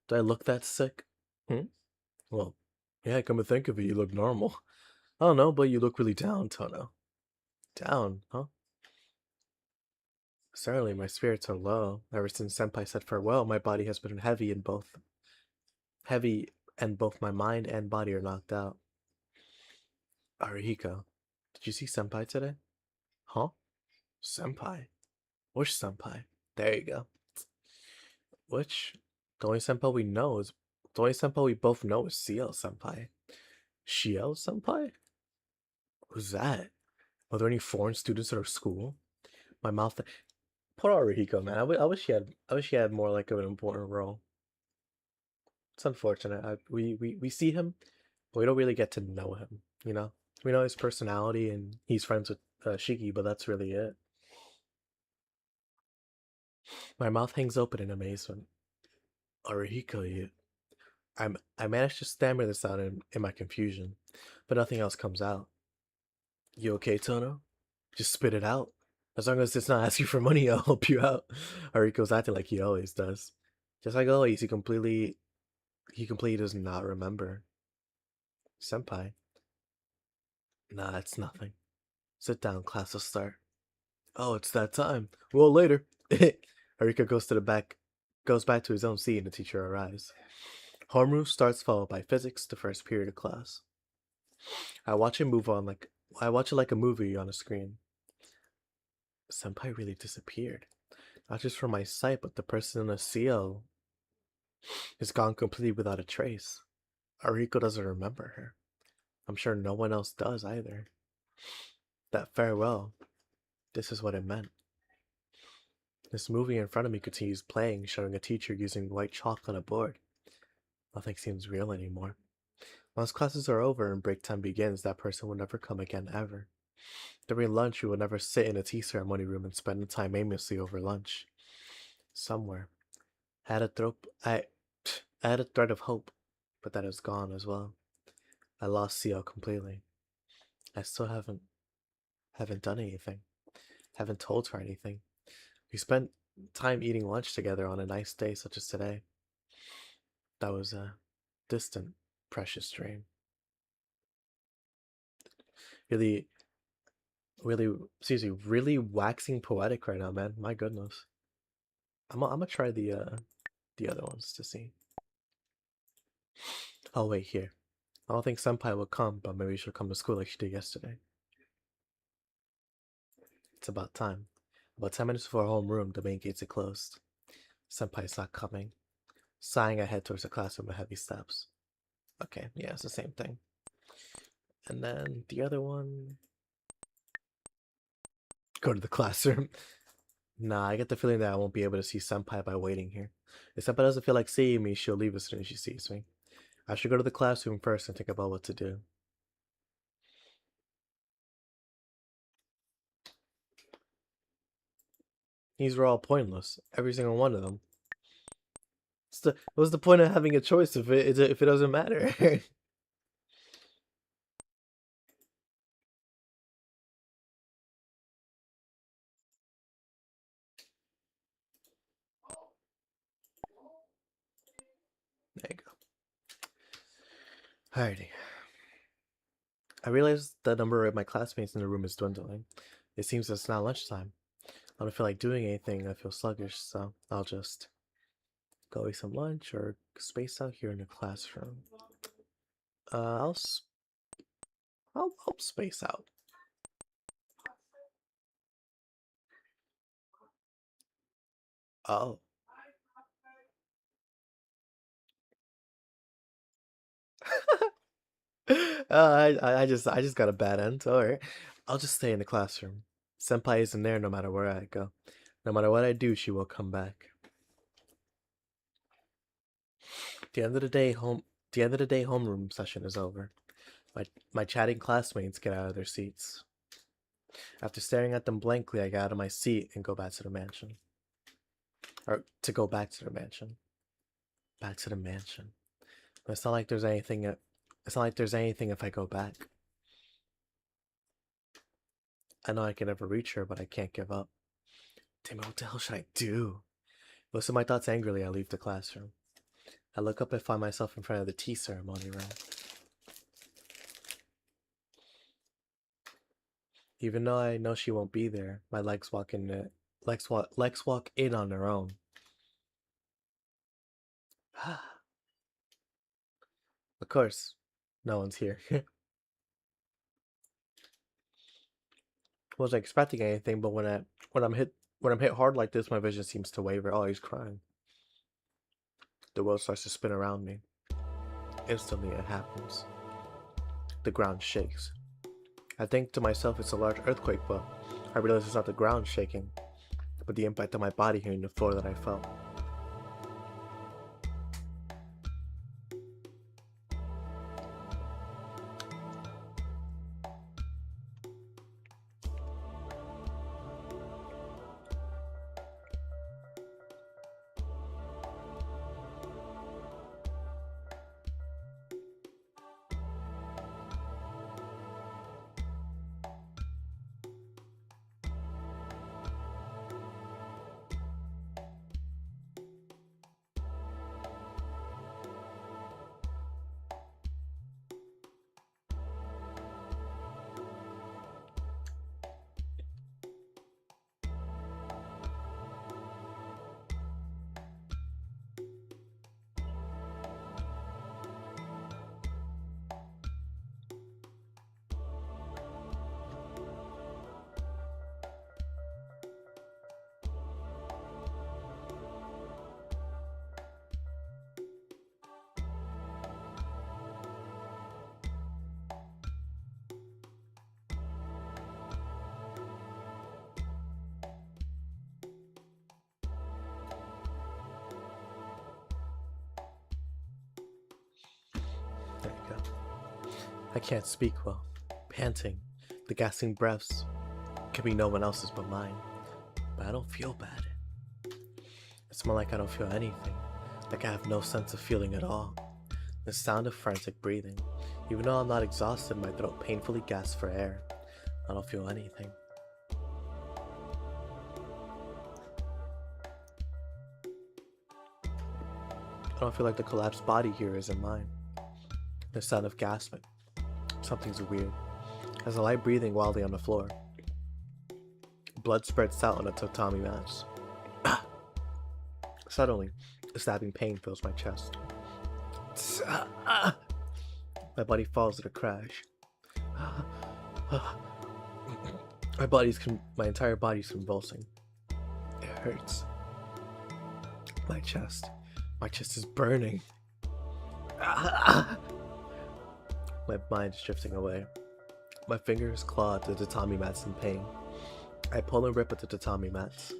Do I look that sick? Well, yeah, come to think of it, you look normal. I don't know, but you look really down, Tono. Down, huh? Certainly, my spirits are low. Ever since Senpai said farewell, my body has been heavy, and both my mind and body are knocked out. Arihiko, did you see Senpai today? Huh? Senpai? Which Senpai? There you go. Which? The only Senpai we know is the only Senpai we both know is CL Senpai. Shiel Senpai? Who's that? Are there any foreign students at our school? My mouth. Poor Arihiko, man. I wish he had. I wish he had more like of an important role. It's unfortunate. We see him, but we don't really get to know him. You know, we know his personality and he's friends with Shiki, but that's really it. My mouth hangs open in amazement. Arihiko, you. I managed to stammer this out in my confusion, but nothing else comes out. You okay, Tono? Just spit it out. As long as it's not asking for money, I'll help you out. Ariko's acting like he always does. Just like always, he completely does not remember. Senpai. Nah, it's nothing. Sit down, class will start. Oh, it's that time. Well, later. Harika goes back to his own seat and the teacher arrives. Homeroom starts followed by physics, the first period of class. I watch it like a movie on a screen. Senpai really disappeared. Not just from my sight, but the person in the CL is gone completely without a trace. Ariko doesn't remember her. I'm sure no one else does either. That farewell, this is what it meant. This movie in front of me continues playing, showing a teacher using white chalk on a board. Nothing seems real anymore. Once classes are over and break time begins, that person will never come again ever. During lunch, we will never sit in a tea ceremony room and spend the time aimlessly over lunch. Somewhere. I had a trope I had a thread of hope, but that is gone as well. I lost CL completely. I still haven't done anything. Haven't told her anything. We spent time eating lunch together on a nice day such as today. That was a distant, precious dream. Really, seriously, really waxing poetic right now, man. My goodness. I'm gonna try the other ones to see. Oh wait, here. I don't think Senpai will come, but maybe she'll come to school like she did yesterday. It's about time. About 10 minutes before homeroom, the main gates are closed. Senpai's not coming. Sighing, I head towards the classroom with heavy steps. Okay, yeah, it's the same thing. And then the other one. Go to the classroom. Nah, I get the feeling that I won't be able to see Senpai by waiting here. If Senpai doesn't feel like seeing me, she'll leave as soon as she sees me. I should go to the classroom first and think about what to do. These were all pointless. Every single one of them. What's the point of having a choice if it doesn't matter? There you go. Alrighty. I realize the number of my classmates in the room is dwindling. It seems it's now lunchtime. I don't feel like doing anything. I feel sluggish, so I'll just go eat some lunch or space out here in the classroom. Uh, I'll I'll space out. Oh. I just got a bad end. Alright. I'll just stay in the classroom. Senpai isn't there no matter where I go. No matter what I do, she will come back. The end of the day, homeroom session is over. My chatting classmates get out of their seats. After staring at them blankly, I get out of my seat and go back to the mansion. Or to go back to the mansion. Back to the mansion. It's not like there's anything. It's not like there's anything if I go back. I know I can never reach her, but I can't give up. Damn it, what the hell should I do? Most of my thoughts angrily, I leave the classroom. I look up and find myself in front of the tea ceremony room. Even though I know she won't be there, my legs Let's walk in on their own. Of course, no one's here. Wasn't expecting anything, but when I'm hit hard like this, my vision seems to waver. Oh, he's crying. The world starts to spin around me. Instantly, it happens. The ground shakes. I think to myself it's a large earthquake, but I realize it's not the ground shaking, but the impact of my body hitting the floor that I felt. There you go. I can't speak well. Panting, the gasping breaths can be no one else's but mine. But I don't feel bad. It's more like I don't feel anything. Like I have no sense of feeling at all. The sound of frantic breathing. Even though I'm not exhausted, my throat painfully gasps for air. I don't feel anything. I don't feel like the collapsed body here isn't mine. The sound of gasping. Something's weird. As I lie breathing wildly on the floor, blood spreads out on the tatami mats. Suddenly, a stabbing pain fills my chest. My body falls at a crash. My entire body's convulsing. It hurts. My chest is burning. My mind is drifting away. My fingers claw at the tatami mats in pain. I pull and rip at the tatami mats,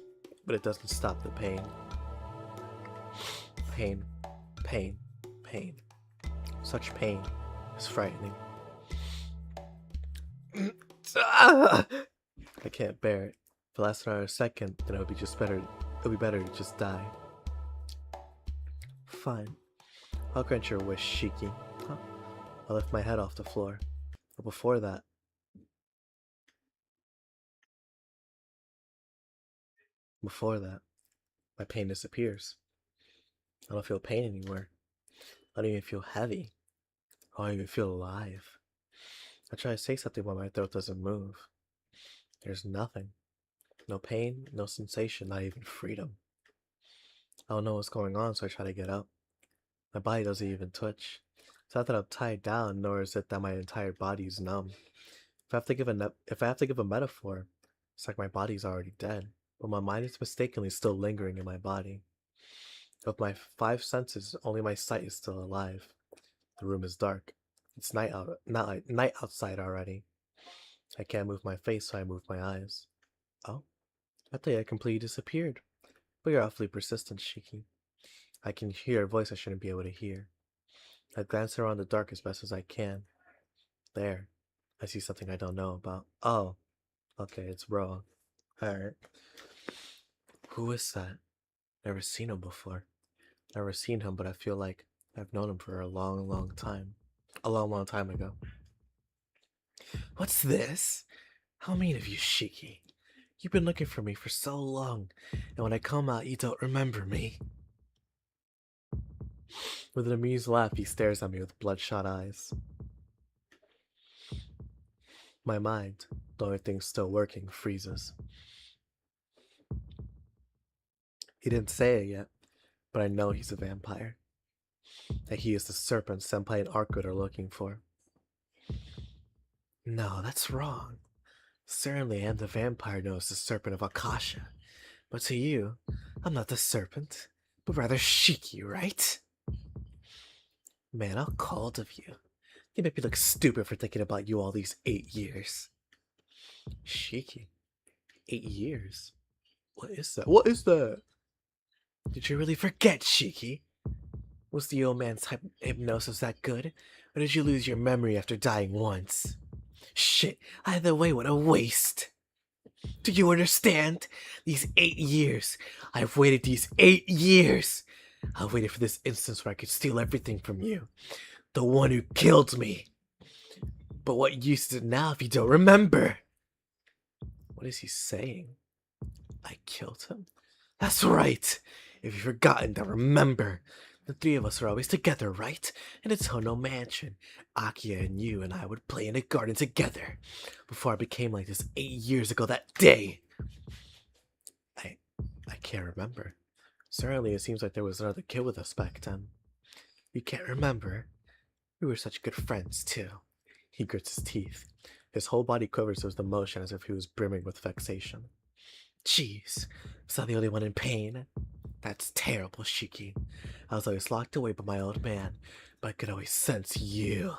but it doesn't stop the pain. Pain, pain, pain. Such pain is frightening. I can't bear it. If it lasted another second, then it would be better to just die. Fine. I'll grant your wish, Shiki. Huh? I lift my head off the floor. But before that, my pain disappears. I don't feel pain anymore. I don't even feel heavy. I don't even feel alive. I try to say something but my throat doesn't move. There's nothing. No pain, no sensation, not even freedom. I don't know what's going on, so I try to get up. My body doesn't even twitch. It's not that I'm tied down, nor is it that my entire body is numb. If I have to give a metaphor, it's like my body's already dead, but my mind is mistakenly still lingering in my body. Of my 5 senses, only my sight is still alive. The room is dark. It's night outside already. I can't move my face, so I move my eyes. Oh, I thought you had completely disappeared. But you're awfully persistent, Shiki. I can hear a voice I shouldn't be able to hear. I glance around the dark as best as I can. There. I see something I don't know about. Oh. Okay, it's wrong. Alright. Who is that? Never seen him before. Never seen him, but I feel like I've known him for a long, long time. A long, long time ago. What's this? How mean of you, Shiki. You've been looking for me for so long, and when I come out, you don't remember me. With an amused laugh, he stares at me with bloodshot eyes. My mind, the only thing still working, freezes. He didn't say it yet, but I know he's a vampire. That he is the serpent Senpai and Arkut are looking for. No, that's wrong. Certainly I am the vampire known as the serpent of Akasha. But to you, I'm not the serpent, but rather Shiki, right? Man, how cold of you. You make me look stupid for thinking about you all these 8 years. Shiki? 8 years? What is that? What is that? Did you really forget, Shiki? Was the old man's hypnosis that good? Or did you lose your memory after dying once? Shit, either way, what a waste. Do you understand? These 8 years. I've waited these 8 years. I waited for this instance where I could steal everything from you. The one who killed me. But what use is it now if you don't remember? What is he saying? I killed him? That's right. If you've forgotten, then remember. The 3 of us are always together, right? In a Tono mansion. Akia and you and I would play in a garden together. Before I became like this 8 years ago that day. I can't remember. Certainly it seems like there was another kid with us back then. You can't remember? We were such good friends, too. He grits his teeth. His whole body quivers with emotion as if he was brimming with vexation. Jeez, was I the only one in pain? That's terrible, Shiki. I was always locked away by my old man, but I could always sense you.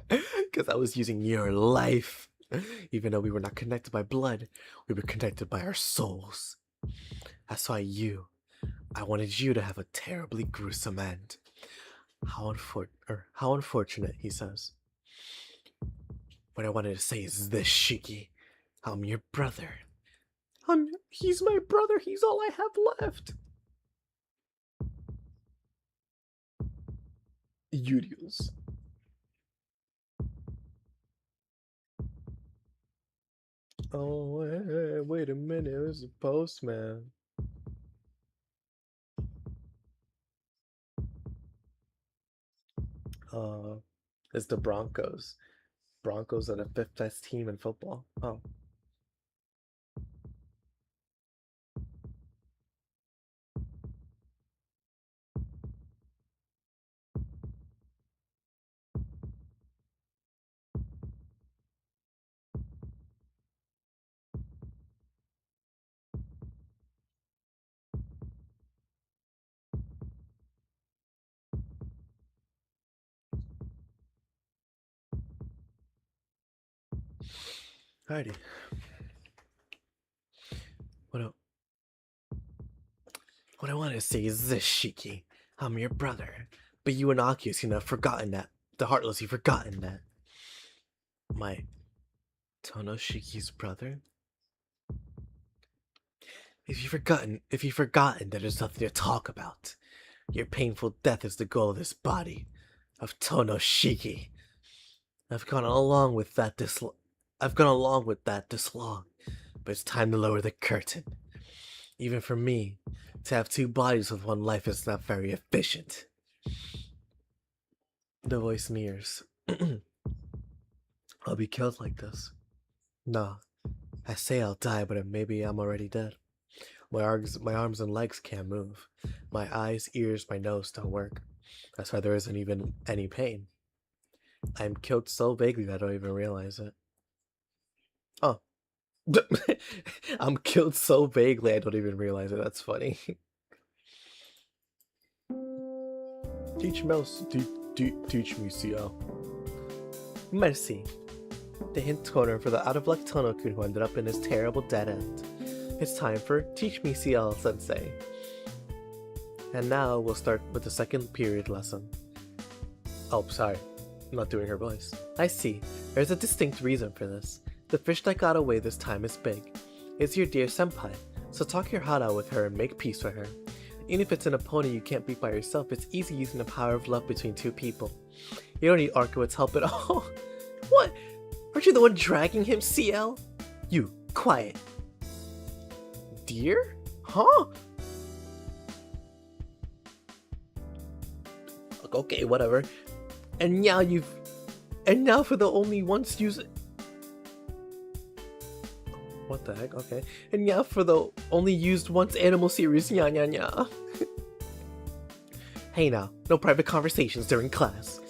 Because I was using your life. Even though we were not connected by blood, we were connected by our souls. That's why I wanted you to have a terribly gruesome end. How unfortunate, he says. What I wanted to say is this, Shiki. I'm your brother. He's my brother. He's all I have left. Uriels. Oh, hey, wait a minute. It was the postman. It's the Broncos. Broncos are the 5th best team in football. Oh. Alrighty. What I want to say is this, Shiki. I'm your brother. But you and Aki seem to have forgotten that. The Heartless, you've forgotten that. My Tonoshiki's brother? If you've forgotten that there's nothing to talk about. Your painful death is the goal of this body. Of Tonoshiki. I've gone along with that this long. But it's time to lower the curtain. Even for me, to have 2 bodies with 1 life is not very efficient. The voice nears. I'll be killed like this. No, I say I'll die, but maybe I'm already dead. My arms and legs can't move. My eyes, ears, my nose don't work. That's why there isn't even any pain. I'm killed so vaguely that I don't even realize it. Oh. I'm killed so vaguely I don't even realize it. That's funny. Teach me, CL. Merci. The hint corner for the out-of-luck Tono-kun who ended up in his terrible dead end. It's time for Teach Me CL Sensei. And now we'll start with the 2nd period lesson. Oh, sorry. I'm not doing her voice. I see. There's a distinct reason for this. The fish that got away this time is big. It's your dear senpai, so talk your heart out with her and make peace with her. Even if it's an opponent you can't beat by yourself, it's easy using the power of love between 2 people. You don't need Arkowit's help at all. What? Aren't you the one dragging him, CL? You, quiet. Dear? Huh? Okay, whatever. And now for the only once use it. What the heck? Okay. And yeah, for the only used once animal series, nya nya nya. Hey now, no private conversations during class.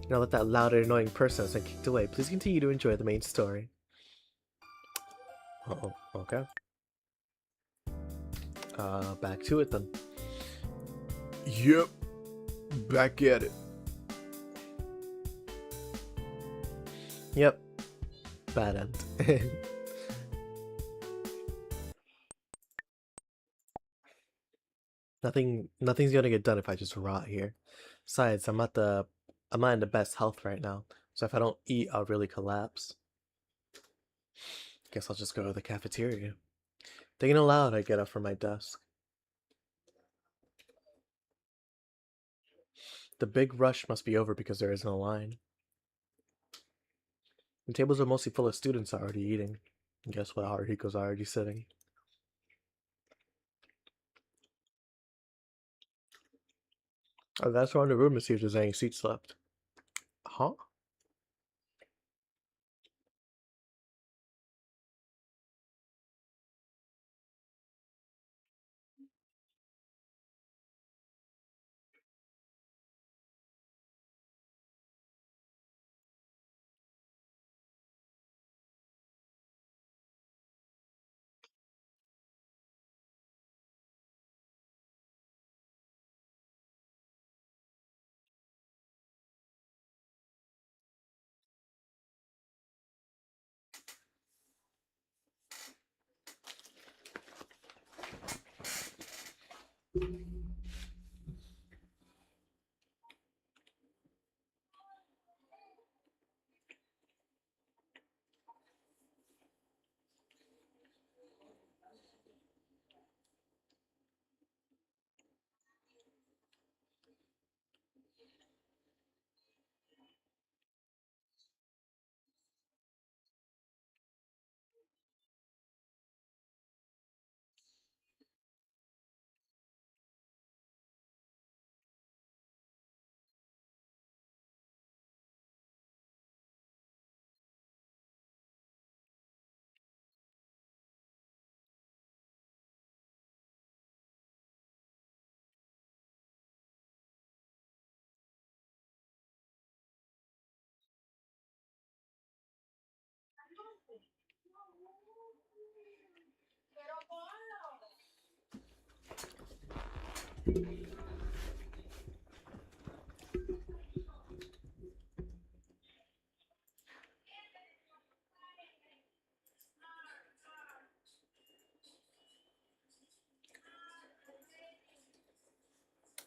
Now that that loud and annoying person has been kicked away, please continue to enjoy the main story. Oh, okay. Back to it then. Yep, back at it. Yep. Bad end. Nothing's gonna get done if I just rot here. Besides, I'm not in the best health right now, so if I don't eat, I'll really collapse. Guess I'll just go to the cafeteria. Thinking aloud, I get up from my desk. The big rush must be over because there isn't a line. The tables are mostly full of students already eating. And guess what? Haruhiko's already sitting. I gotta around the room to see if there's any seats left. Huh?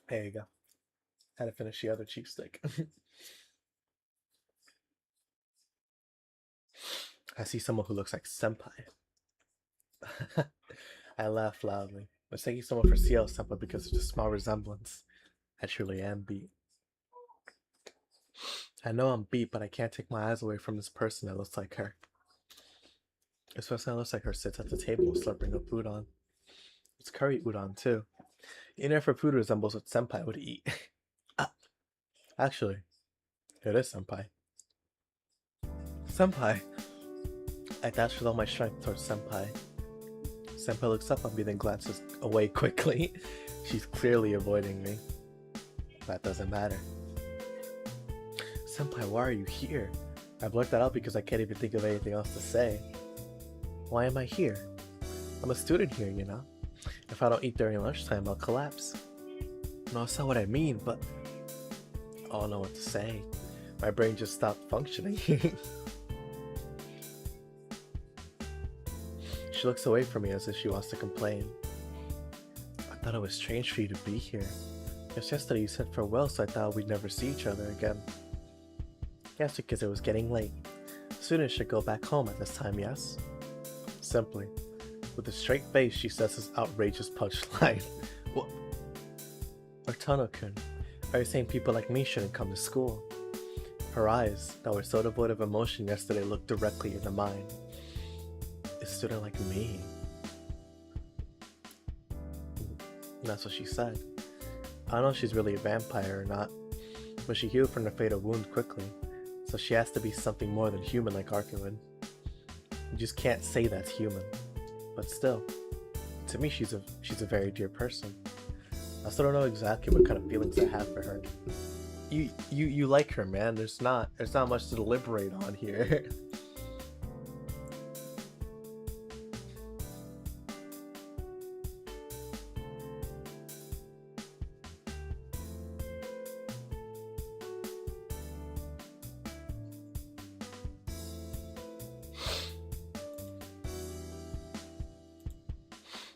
There you go. Had to finish the other cheap stick. I see someone who looks like Senpai. I laugh loudly, mistaking someone for CL Senpai because of the small resemblance. I truly am beat. I know I'm beat, but I can't take my eyes away from this person that looks like her. This person that looks like her sits at the table slurping up udon. It's curry udon too. Even if her food resembles what Senpai would eat. Actually, it is Senpai. Senpai! I dash with all my strength towards Senpai. Senpai looks up at me, then glances away quickly. She's clearly avoiding me. That doesn't matter. Senpai, why are you here? I blurt that out because I can't even think of anything else to say. Why am I here? I'm a student here, you know? If I don't eat during lunchtime, I'll collapse. No, that's not what I mean, but I don't know what to say. My brain just stopped functioning. She looks away from me as if she wants to complain. I thought it was strange for you to be here. Just yesterday you said farewell, so I thought we'd never see each other again. Yes, because it was getting late. Students should go back home at this time, yes? Simply. With a straight face, she says this outrageous punchline. What? Artano-kun, are you saying people like me shouldn't come to school? Her eyes, that were so devoid of emotion yesterday, looked directly into mine. A student like me? That's what she said. I don't know if she's really a vampire or not, but she healed from the fatal wound quickly, so she has to be something more than human like Arkuin. You just can't say that's human. But still, to me, she's a very dear person. I still don't know exactly what kind of feelings I have for her. You like her, man. There's not much to deliberate on here.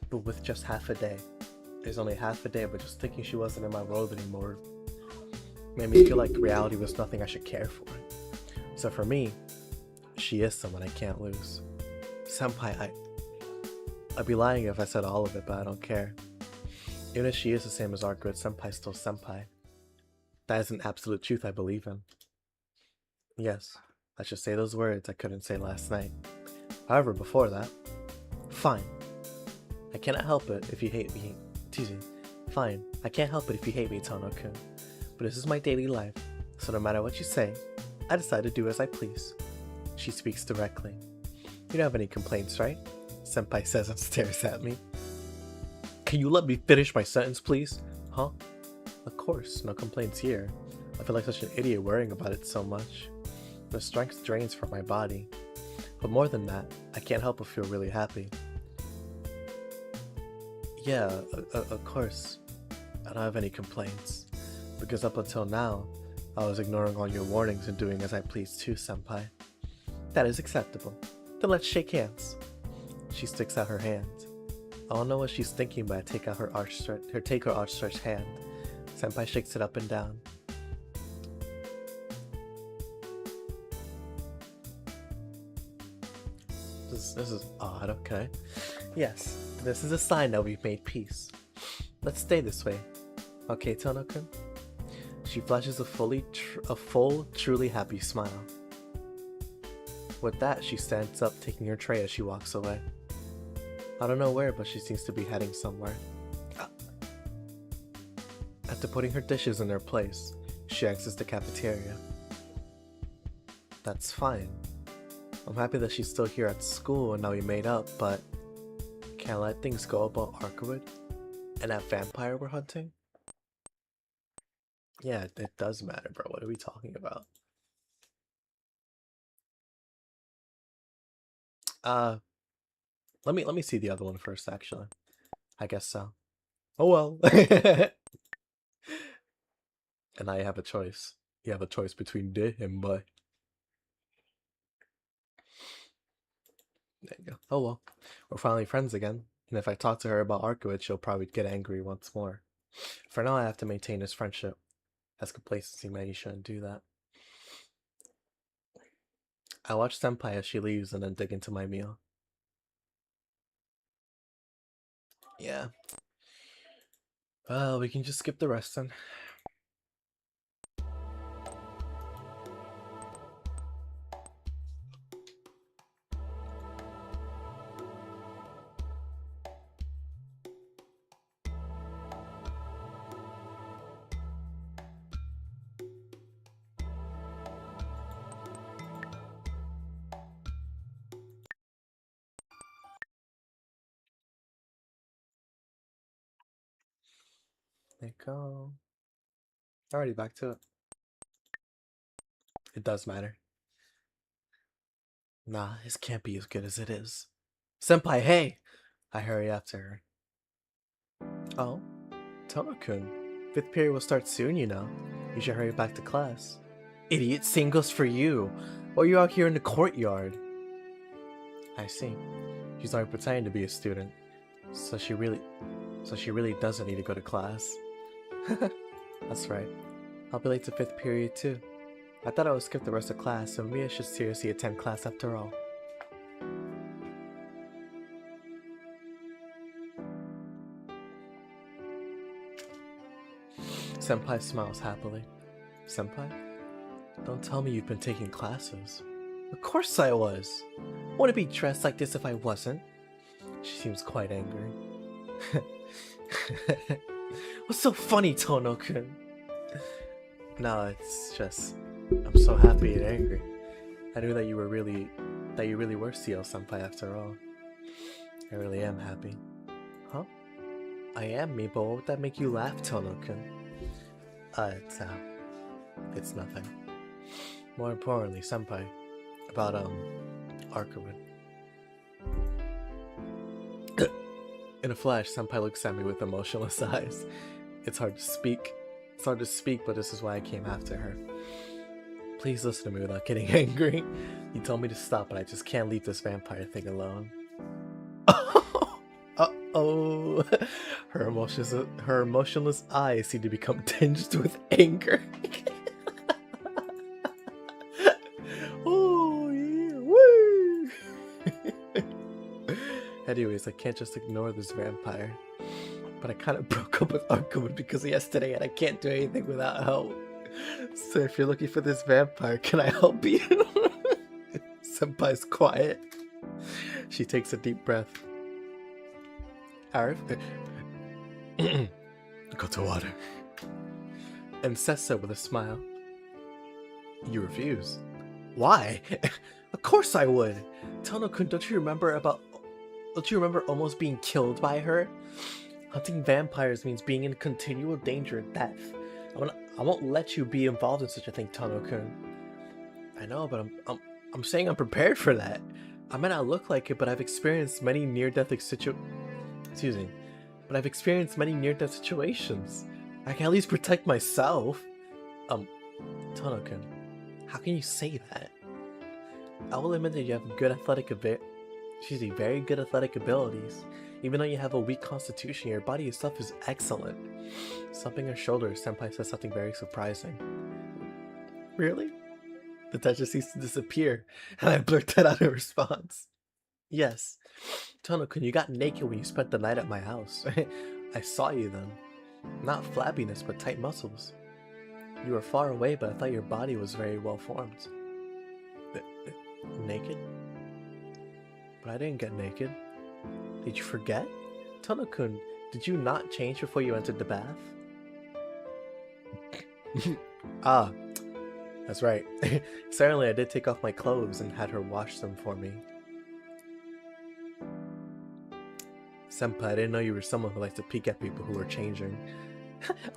But with just half a day. There's only half a day, but just thinking she wasn't in my world anymore made me feel like reality was nothing I should care for. So for me, she is someone I can't lose. Senpai, I'd be lying if I said all of it, but I don't care. Even if she is the same as our good senpai, still senpai. That is an absolute truth I believe in. Yes, I should say those words I couldn't say last night. However, before that, fine. I cannot help it if you hate me. Fine, I can't help it if you hate me, Tono-kun. But this is my daily life, so no matter what you say, I decide to do as I please. She speaks directly. You don't have any complaints, right? Senpai says and stares at me. Can you let me finish my sentence, please? Huh? Of course, no complaints here. I feel like such an idiot worrying about it so much. The strength drains from my body. But more than that, I can't help but feel really happy. Yeah, of course. I don't have any complaints. Because up until now, I was ignoring all your warnings and doing as I pleased too, senpai. That is acceptable. Then let's shake hands. She sticks out her hand. I don't know what she's thinking, but I take out her outstretched hand. Senpai shakes it up and down. This is odd, okay. Yes, this is a sign that we've made peace. Let's stay this way. Okay, Tono-kun? She flashes a full, truly happy smile. With that, she stands up, taking her tray as she walks away. I don't know where, but she seems to be heading somewhere. After putting her dishes in their place, she exits the cafeteria. That's fine. I'm happy that she's still here at school and now we made up, but can't I let things go about Arkwood and that vampire we're hunting? Yeah, it does matter, bro. What are we talking about? Let me see the other one first, actually. I guess so. Oh well. And now you have a choice. You have a choice between de and boy. There you go. Oh well. We're finally friends again. And if I talk to her about Arkwood, she'll probably get angry once more. For now, I have to maintain this friendship. As complacency, man, you shouldn't do that. I watch Senpai as she leaves and then dig into my meal. Yeah. Well, we can just skip the rest then. There you go. Alrighty, back to it. It does matter. Nah, this can't be as good as it is. Senpai, hey! I hurry after her. Oh, Tono-kun. 5th period will start soon, you know. You should hurry back to class. Idiot, same goes for you. Or you out here in the courtyard? I see. She's only pretending to be a student. So she really doesn't need to go to class. That's right. I'll be late to 5th period too. I thought I would skip the rest of class, so maybe I should seriously attend class after all. Senpai smiles happily. Senpai? Don't tell me you've been taking classes. Of course I was! Wouldn't be dressed like this if I wasn't. She seems quite angry. What's so funny, Tono-kun? No, it's just... I'm so happy and angry. I knew that you that you really were Seo-senpai after all. I really am happy. Huh? I am me, but what would that make you laugh, Tono-kun? It's nothing. More importantly, senpai, about, Arkuin. In a flash, senpai looks at me with emotionless eyes. It's hard to speak. But this is why I came after her. Please listen to me without getting angry. You told me to stop, but I just can't leave this vampire thing alone. Uh-oh. Her emotionless eyes seem to become tinged with anger. Oh, yeah, woo! Anyways, I can't just ignore this vampire. But I kind of broke up with Arkuin because of yesterday and I can't do anything without help. So if you're looking for this vampire, can I help you? Senpai's quiet. She takes a deep breath. Arif, go to water. And says so with a smile. You refuse. Why? Of course I would. Tono-kun, don't you remember almost being killed by her? Hunting vampires means being in continual danger of death. I won't let you be involved in such a thing, Tono-kun. I know, but I'm saying I'm prepared for that. I might not look like it, but I've experienced many near-death situations. I can at least protect myself. Tono-kun, how can you say that? I will admit that you have very good athletic abilities. Even though you have a weak constitution, your body itself is excellent. Slumping her shoulders, Senpai says something very surprising. Really? The tension seems to disappear, and I blurt that out in response. Yes. Tono-kun, you got naked when you spent the night at my house. I saw you then. Not flabbiness, but tight muscles. You were far away, but I thought your body was very well formed. Naked? But I didn't get naked. Did you forget? Tono-kun, did you not change before you entered the bath? Ah, that's right. Certainly I did take off my clothes and had her wash them for me. Senpai, I didn't know you were someone who likes to peek at people who are changing.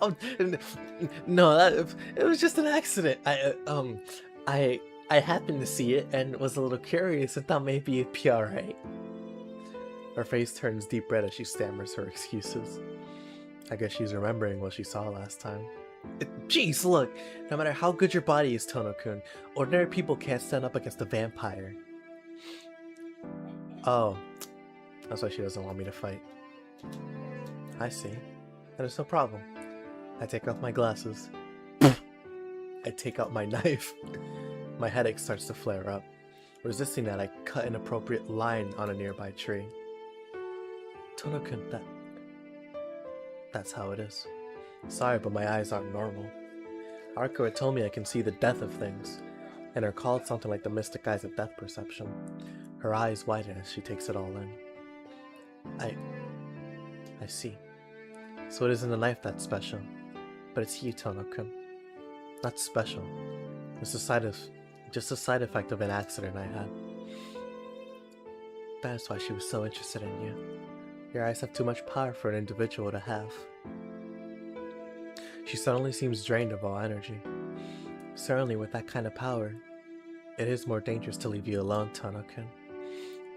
Oh, no, it was just an accident. I happened to see it and was a little curious and thought maybe it'd be alright. Her face turns deep red as she stammers her excuses. I guess she's remembering what she saw last time. Jeez, look! No matter how good your body is, Tono-kun, ordinary people can't stand up against a vampire. Oh, that's why she doesn't want me to fight. I see. Then it's no problem. I take off my glasses. I take out my knife. My headache starts to flare up. Resisting that, I cut an appropriate line on a nearby tree. Tono-kun, that's how it is. Sorry, but my eyes aren't normal. Arko had told me I can see the death of things, and her called something like the mystic eyes of death perception. Her eyes widen as she takes it all in. I see. So it isn't the knife that's special, but it's you, Tono-kun. Not special. It's just a side effect of an accident I had. That's why she was so interested in you. Your eyes have too much power for an individual to have. She suddenly seems drained of all energy. Certainly with that kind of power, it is more dangerous to leave you alone, Tono-kun.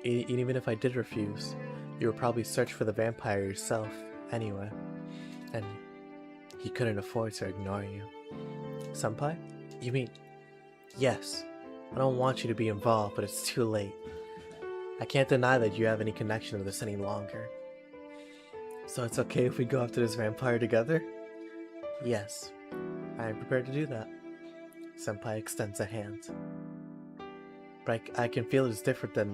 Even if I did refuse, you would probably search for the vampire yourself, anyway. And he couldn't afford to ignore you. Senpai? You mean... Yes. I don't want you to be involved, but it's too late. I can't deny that you have any connection to this any longer. So it's okay if we go after this vampire together? Yes. I am prepared to do that. Senpai extends a hand. But I can feel it's different than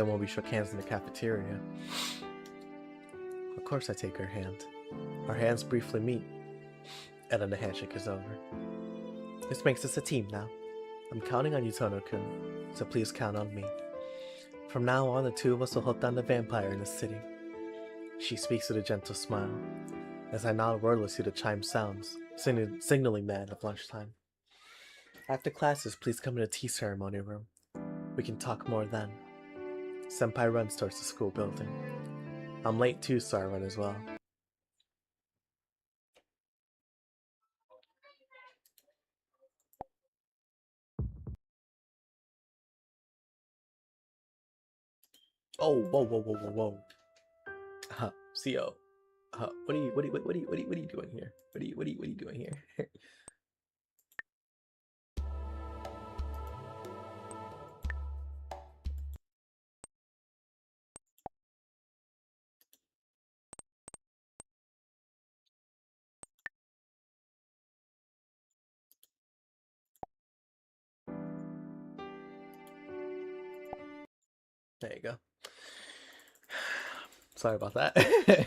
when we shook hands in the cafeteria. Of course I take her hand. Our hands briefly meet, and then the handshake is over. This makes us a team now. I'm counting on you, Tono-kun, so please count on me. From now on, the two of us will hunt down the vampire in the city. She speaks with a gentle smile. As I nod wordlessly, the chime sounds, signaling the end of lunchtime. After classes, please come in the tea ceremony room. We can talk more then. Senpai runs towards the school building. I'm late too, so I run as well. Oh, whoa, whoa, whoa, whoa, whoa. CO. What are you doing here? What are you doing here? There you go. Sorry about that.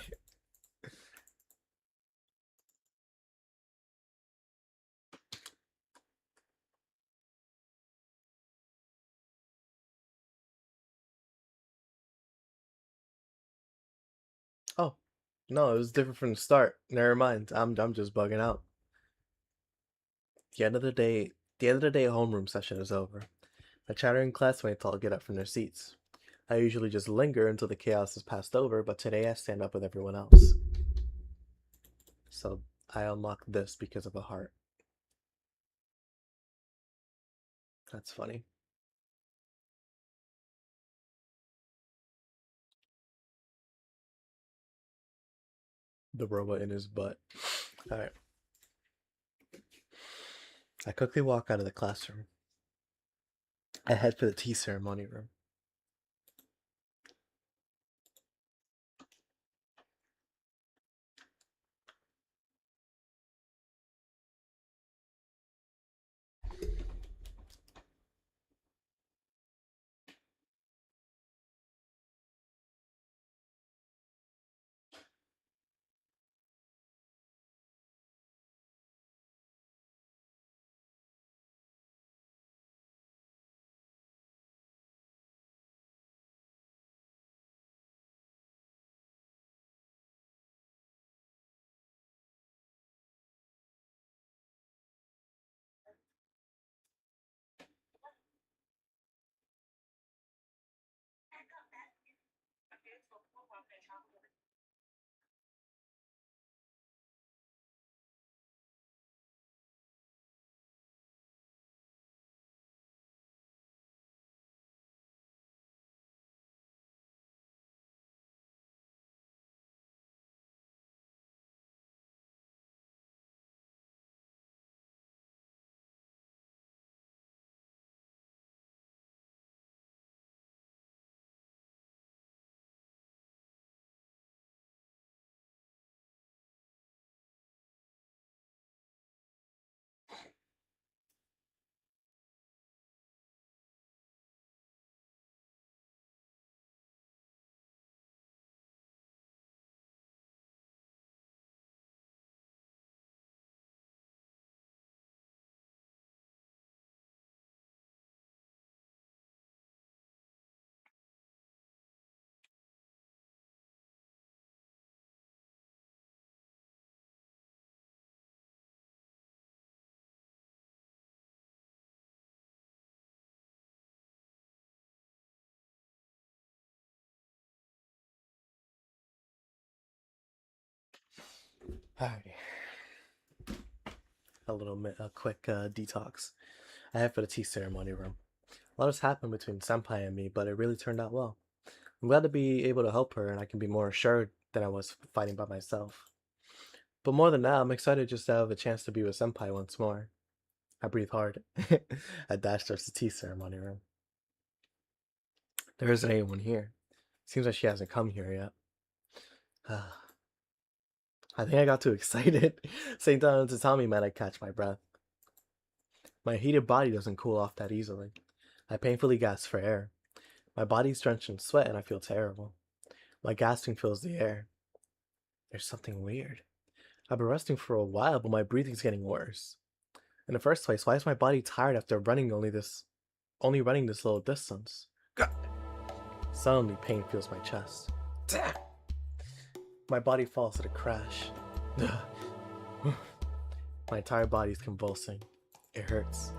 Oh, no, it was different from the start. Never mind. I'm just bugging out. The end of the day, homeroom session is over. My chattering classmates all get up from their seats. I usually just linger until the chaos is passed over, but today I stand up with everyone else. So I unlocked this because of a heart. That's funny. The robot in his butt. Alright. I quickly walk out of the classroom. I head for the tea ceremony room. Alright. A quick detox. I head for the tea ceremony room. A lot has happened between Senpai and me, but it really turned out well. I'm glad to be able to help her, and I can be more assured than I was fighting by myself. But more than that, I'm excited just to have a chance to be with Senpai once more. I breathe hard. I dash towards the tea ceremony room. There isn't anyone here. Seems like she hasn't come here yet. I think I got too excited. Same time to Tommy man, I catch my breath. My heated body doesn't cool off that easily. I painfully gasp for air. My body's drenched in sweat and I feel terrible. My gasping fills the air. There's something weird. I've been resting for a while, but my breathing's getting worse. In the first place, why is my body tired after only running this little distance? Suddenly, pain fills my chest. My body falls at a crash. My entire body is convulsing. It hurts.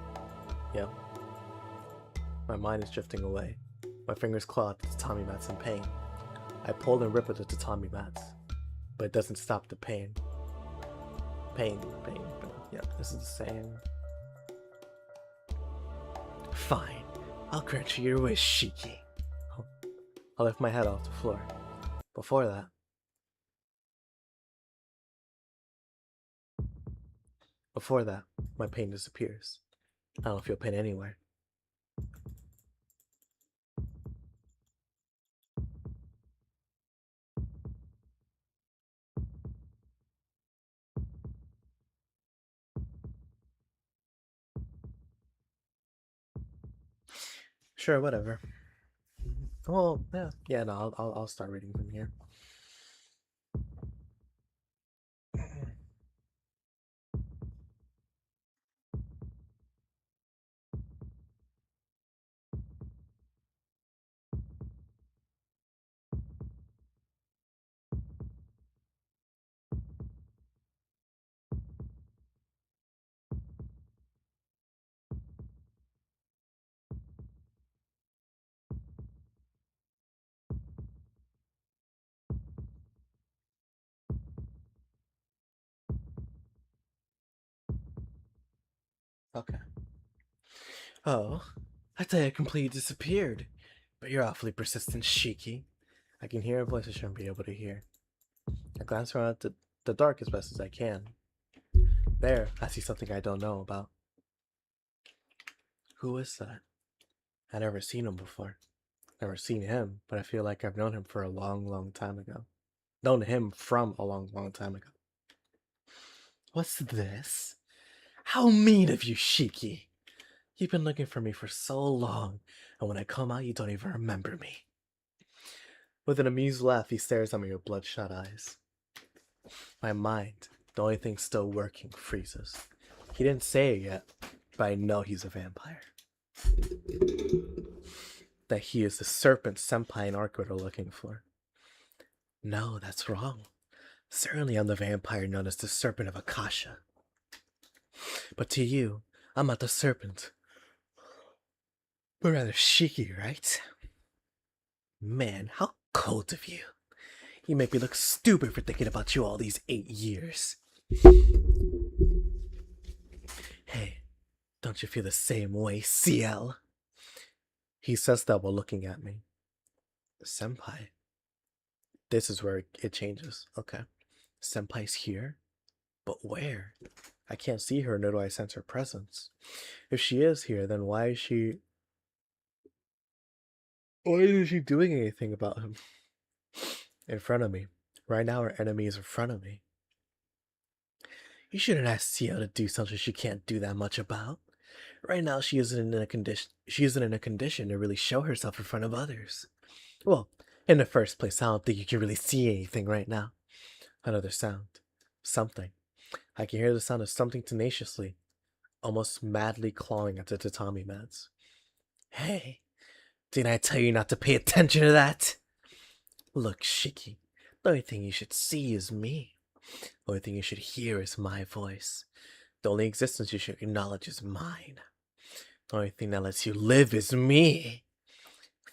Yep. My mind is drifting away. My fingers claw at the tatami mats in pain. I pull and rip at the tatami mats, but it doesn't stop the pain. Pain. Yep, this is the same. Fine. I'll grant you your wish, Shiki. I'll lift my head off the floor. Before that, my pain disappears. I don't feel pain anywhere. Sure, whatever. Well, yeah. No, I'll start reading from here. Okay. Oh, I thought I completely disappeared. But you're awfully persistent, Shiki. I can hear a voice I shouldn't be able to hear. I glance around at the dark as best as I can. There, I see something I don't know about. Who is that? I've never seen him before. Never seen him, but I feel like I've known him for a long, long time ago. Known him from a long, long time ago. What's this? How mean of you, Shiki! You've been looking for me for so long, and when I come out, you don't even remember me. With an amused laugh, he stares at me with bloodshot eyes. My mind, the only thing still working, freezes. He didn't say it yet, but I know he's a vampire. That he is the serpent Senpai and Arkward are looking for. No, that's wrong. Certainly I'm the vampire known as the Serpent of Akasha. But to you, I'm not the serpent, but rather Shiki, right? Man, how cold of you. You make me look stupid for thinking about you all these 8 years. Hey, don't you feel the same way, CL? He says that while looking at me. Senpai. This is where it changes. Okay. Senpai's here? But where? I can't see her, nor do I sense her presence. If she is here, then why is she doing anything about him? In front of me. Right now our enemy is in front of me. You shouldn't ask CL to do something she can't do that much about. Right now she isn't in a condition to really show herself in front of others. Well, in the first place, I don't think you can really see anything right now. Another sound. Something. I can hear the sound of something tenaciously, almost madly clawing at the tatami mats. Hey, didn't I tell you not to pay attention to that? Look, Shiki, the only thing you should see is me. The only thing you should hear is my voice. The only existence you should acknowledge is mine. The only thing that lets you live is me.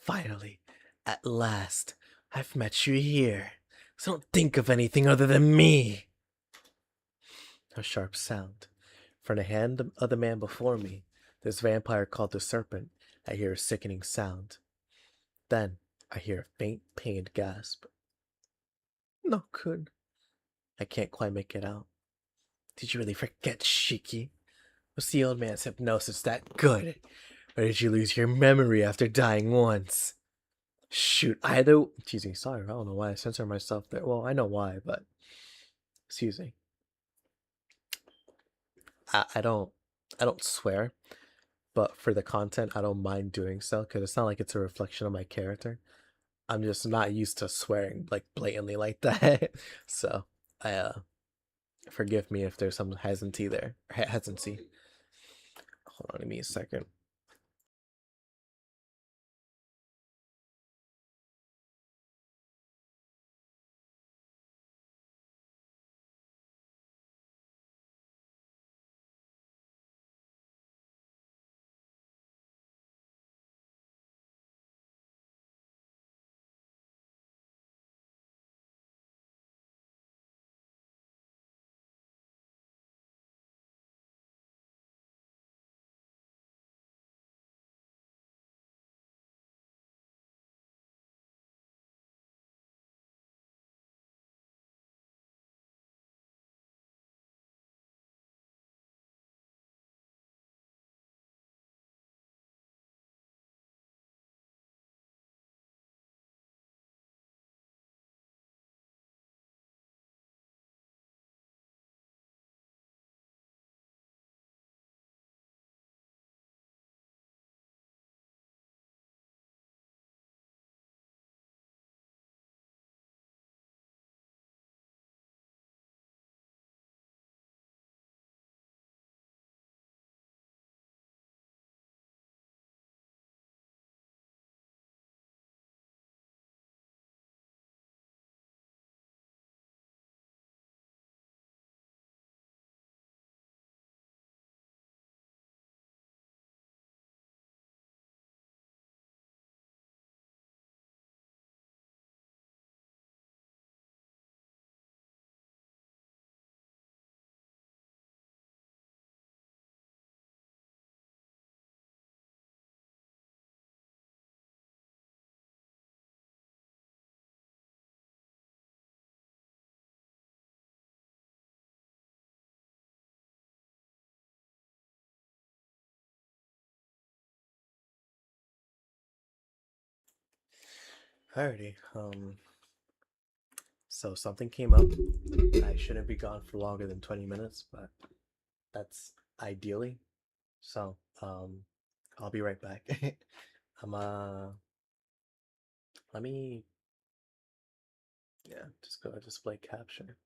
Finally, at last, I've met you here. So don't think of anything other than me. A sharp sound. From the hand of the man before me, this vampire called the serpent, I hear a sickening sound. Then I hear a faint, pained gasp. No good. I can't quite make it out. Did you really forget, Shiki? Was the old man's hypnosis that good? Or did you lose your memory after dying once? Shoot, either... Excuse me, sorry, I don't know why I censor myself there. Well, I know why, but... Excuse me. I don't swear, but for the content, I don't mind doing so, because it's not like it's a reflection of my character. I'm just not used to swearing, like, blatantly like that. So, forgive me if there's some hesitancy there. Hesitancy. Hold on, give me a second. Alrighty. So something came up. I shouldn't be gone for longer than 20 minutes, but that's ideally. So, I'll be right back. I'm let me yeah, just go to display capture.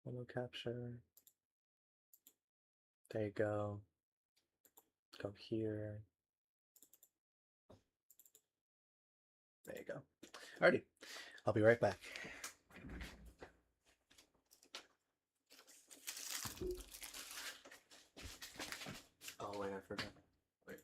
Window capture. There you go. Go here. There you go. Alrighty. I'll be right back. Oh wait, I forgot. Wait.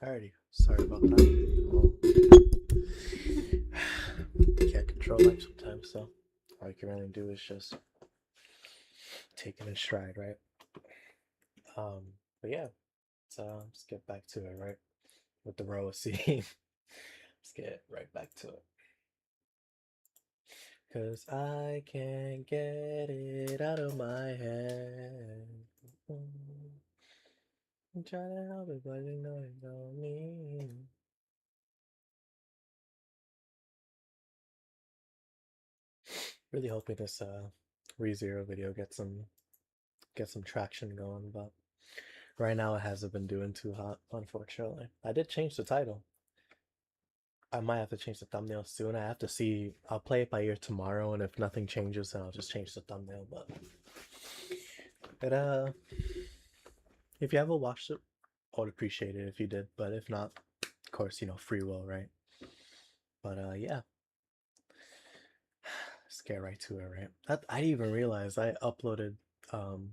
Alrighty, sorry about that. Can't control life sometimes, so all you can really do is just take it in stride, right? But yeah, so let's get back to it, right? With the row scene. Let's get right back to it. Cause I can't get it out of my head. I'm trying to help it, but you know it don't mean. Really hoping this ReZero video gets some traction going, but right now it hasn't been doing too hot, unfortunately. I did change the title. I might have to change the thumbnail soon. I have to see. I'll play it by ear tomorrow, and if nothing changes, then I'll just change the thumbnail. But if you haven't watched it, I would appreciate it if you did. But if not, of course, free will, right? But yeah, let's get right to it, right? I didn't even realize I uploaded the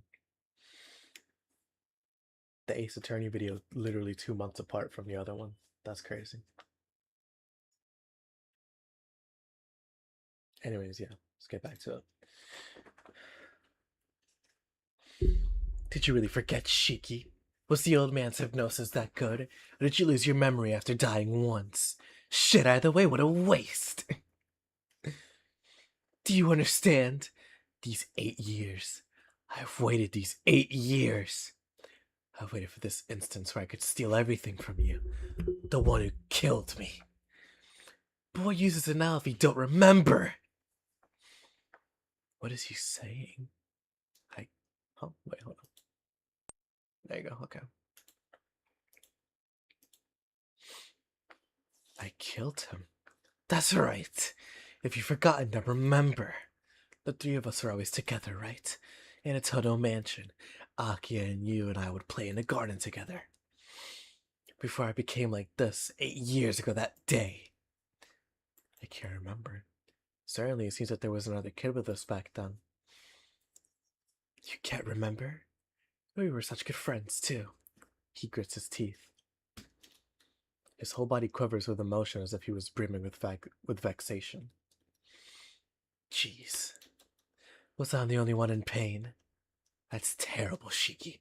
Ace Attorney video literally 2 months apart from the other one. That's crazy. Anyways, yeah, let's get back to it. Did you really forget Shiki? Was the old man's hypnosis that good? Or did you lose your memory after dying once? Shit, either way, what a waste! Do you understand? These 8 years. I've waited these 8 years. I've waited for this instance where I could steal everything from you. The one who killed me. But what use is it now if you don't remember? What is he saying? Oh, wait, hold on. There you go, okay. I killed him. That's right. If you've forgotten, now remember. The three of us were always together, right? In a Todo mansion. Akia and you and I would play in the garden together. Before I became like this 8 years ago that day. I can't remember. Certainly, it seems that there was another kid with us back then. You can't remember? We were such good friends, too. He grits his teeth. His whole body quivers with emotion as if he was brimming with vexation. Jeez. Was I the only one in pain? That's terrible, Shiki.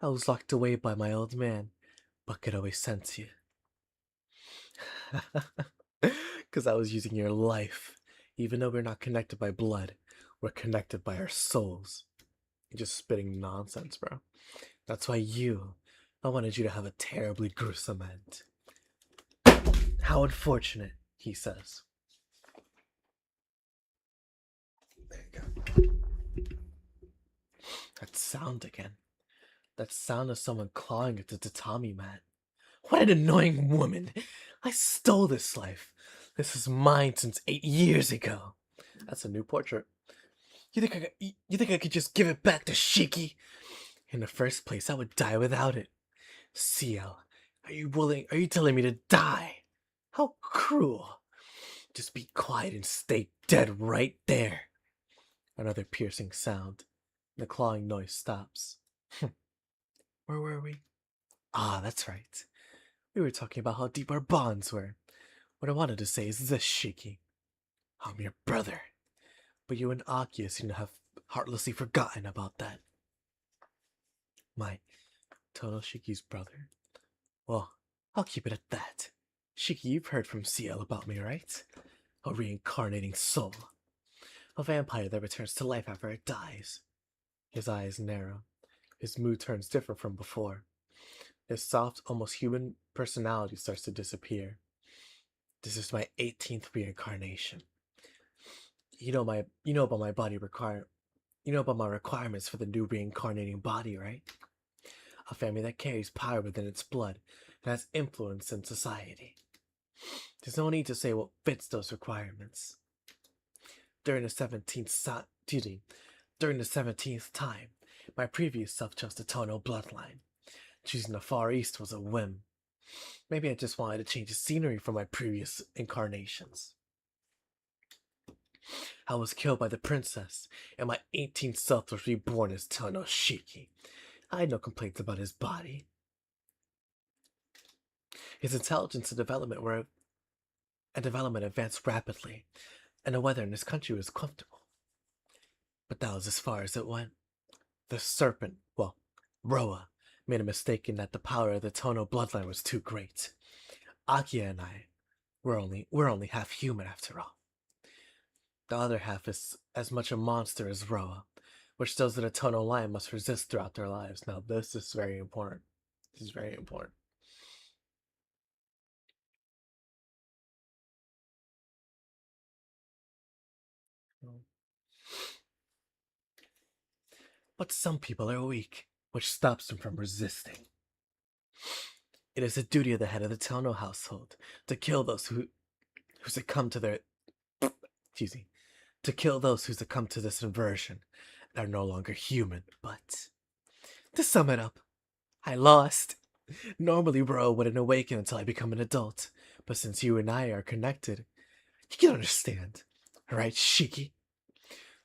I was locked away by my old man, but could always sense you. Because I was using your life. Even though we're not connected by blood, we're connected by our souls. You're just spitting nonsense, bro. That's why I wanted you to have a terribly gruesome end. How unfortunate, he says. There you go. That sound again. That sound of someone clawing at the tatami mat. What an annoying woman! I stole this life. This is mine since 8 years ago. That's a new portrait. You think I could just give it back to Shiki? In the first place, I would die without it. CL, are you telling me to die? How cruel. Just be quiet and stay dead right there. Another piercing sound. The clawing noise stops. Where were we? Ah, that's right. We were talking about how deep our bonds were. What I wanted to say is this, Shiki. I'm your brother. But you and Akia seem to have heartlessly forgotten about that. My Shiki's brother? Well, I'll keep it at that. Shiki, you've heard from CL about me, right? A reincarnating soul. A vampire that returns to life after it dies. His eyes narrow. His mood turns different from before. His soft, almost human personality starts to disappear. This is my 18th reincarnation. You know about my requirements for the new reincarnating body, right? A family that carries power within its blood and has influence in society. There's no need to say what fits those requirements. During the 17th time, my previous self chose the Tono bloodline. Choosing the Far East was a whim. Maybe I just wanted to change the scenery from my previous incarnations. I was killed by the princess, and my 18th self was reborn as Tono Shiki. I had no complaints about his body. His intelligence and development advanced rapidly, and the weather in his country was comfortable. But that was as far as it went. The serpent, well, Roa, made a mistake in that the power of the Tono bloodline was too great. Akia and I, we're only half human after all. The other half is as much a monster as Roa, which those in a Tono line must resist throughout their lives. Now this is very important. This is very important. But some people are weak, which stops them from resisting. It is the duty of the head of the Tono household to kill those who succumb to their excuse me, to kill those who succumb to this inversion and are no longer human. But to sum it up, I lost. Normally, Bro wouldn't awaken until I become an adult, but since you and I are connected, you can understand, right, Shiki?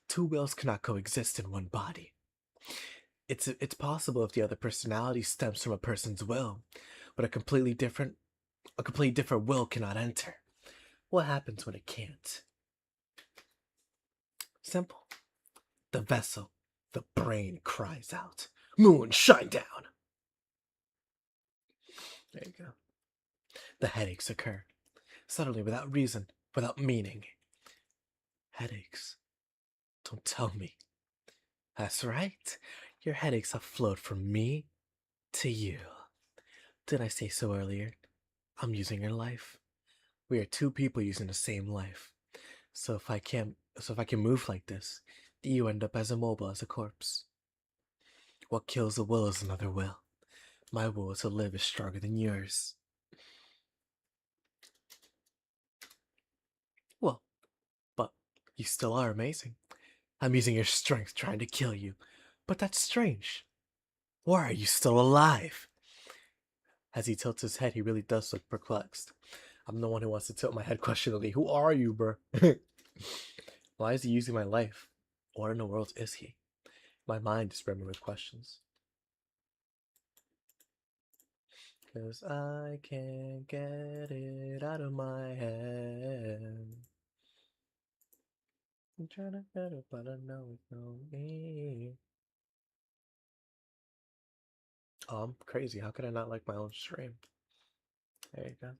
Two wills cannot coexist in one body. It's possible if the other personality stems from a person's will, but a completely different will cannot enter. What happens when it can't? Simple. The vessel, the brain cries out, "Moon, shine down!" There you go. The headaches occur, suddenly without reason, without meaning. Headaches? Don't tell me. That's right. Your headaches have flowed from me to you. Did I say so earlier? I'm using your life. We are two people using the same life. So if I can move like this, you end up as immobile as a corpse. What kills a will is another will. My will to live is stronger than yours. Well, but you still are amazing. I'm using your strength trying to kill you. But that's strange. Why are you still alive? As he tilts his head, he really does look perplexed. I'm the one who wants to tilt my head questioningly. Who are you, bro? Why is he using my life? What in the world is he? My mind is brimming with questions. 'Cause I can't get it out of my head. I'm trying to get it, but I know it's no me. Oh, I'm crazy. How could I not like my own stream? There you go.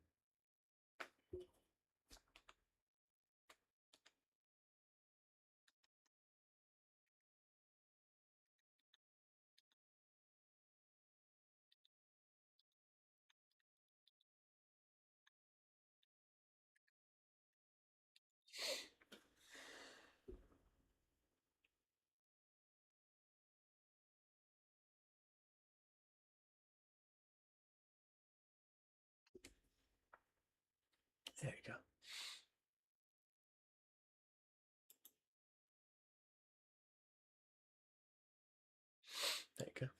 There you go. There you go.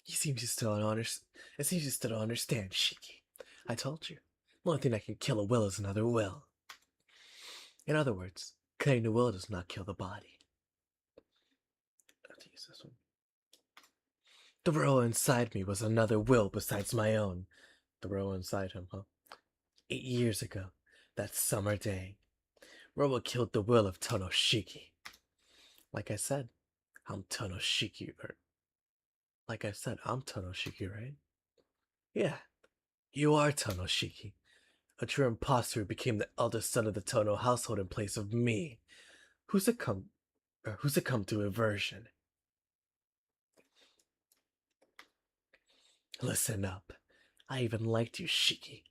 He seems to still don't understand. It seems you still don't understand, Shiki. I told you. The only thing that can kill a will is another will. In other words, killing the will does not kill the body. I have to use this one. The row inside me was another will besides my own. The row inside him, huh? 8 years ago, that summer day, Roa killed the will of Tonoshiki. Like I said, I'm Tonoshiki, I'm Tonoshiki, right? Yeah, you are Tonoshiki. A true imposter who became the eldest son of the Tono household in place of me, who succumbed, who succumbed to aversion. Listen up. I even liked you, Shiki.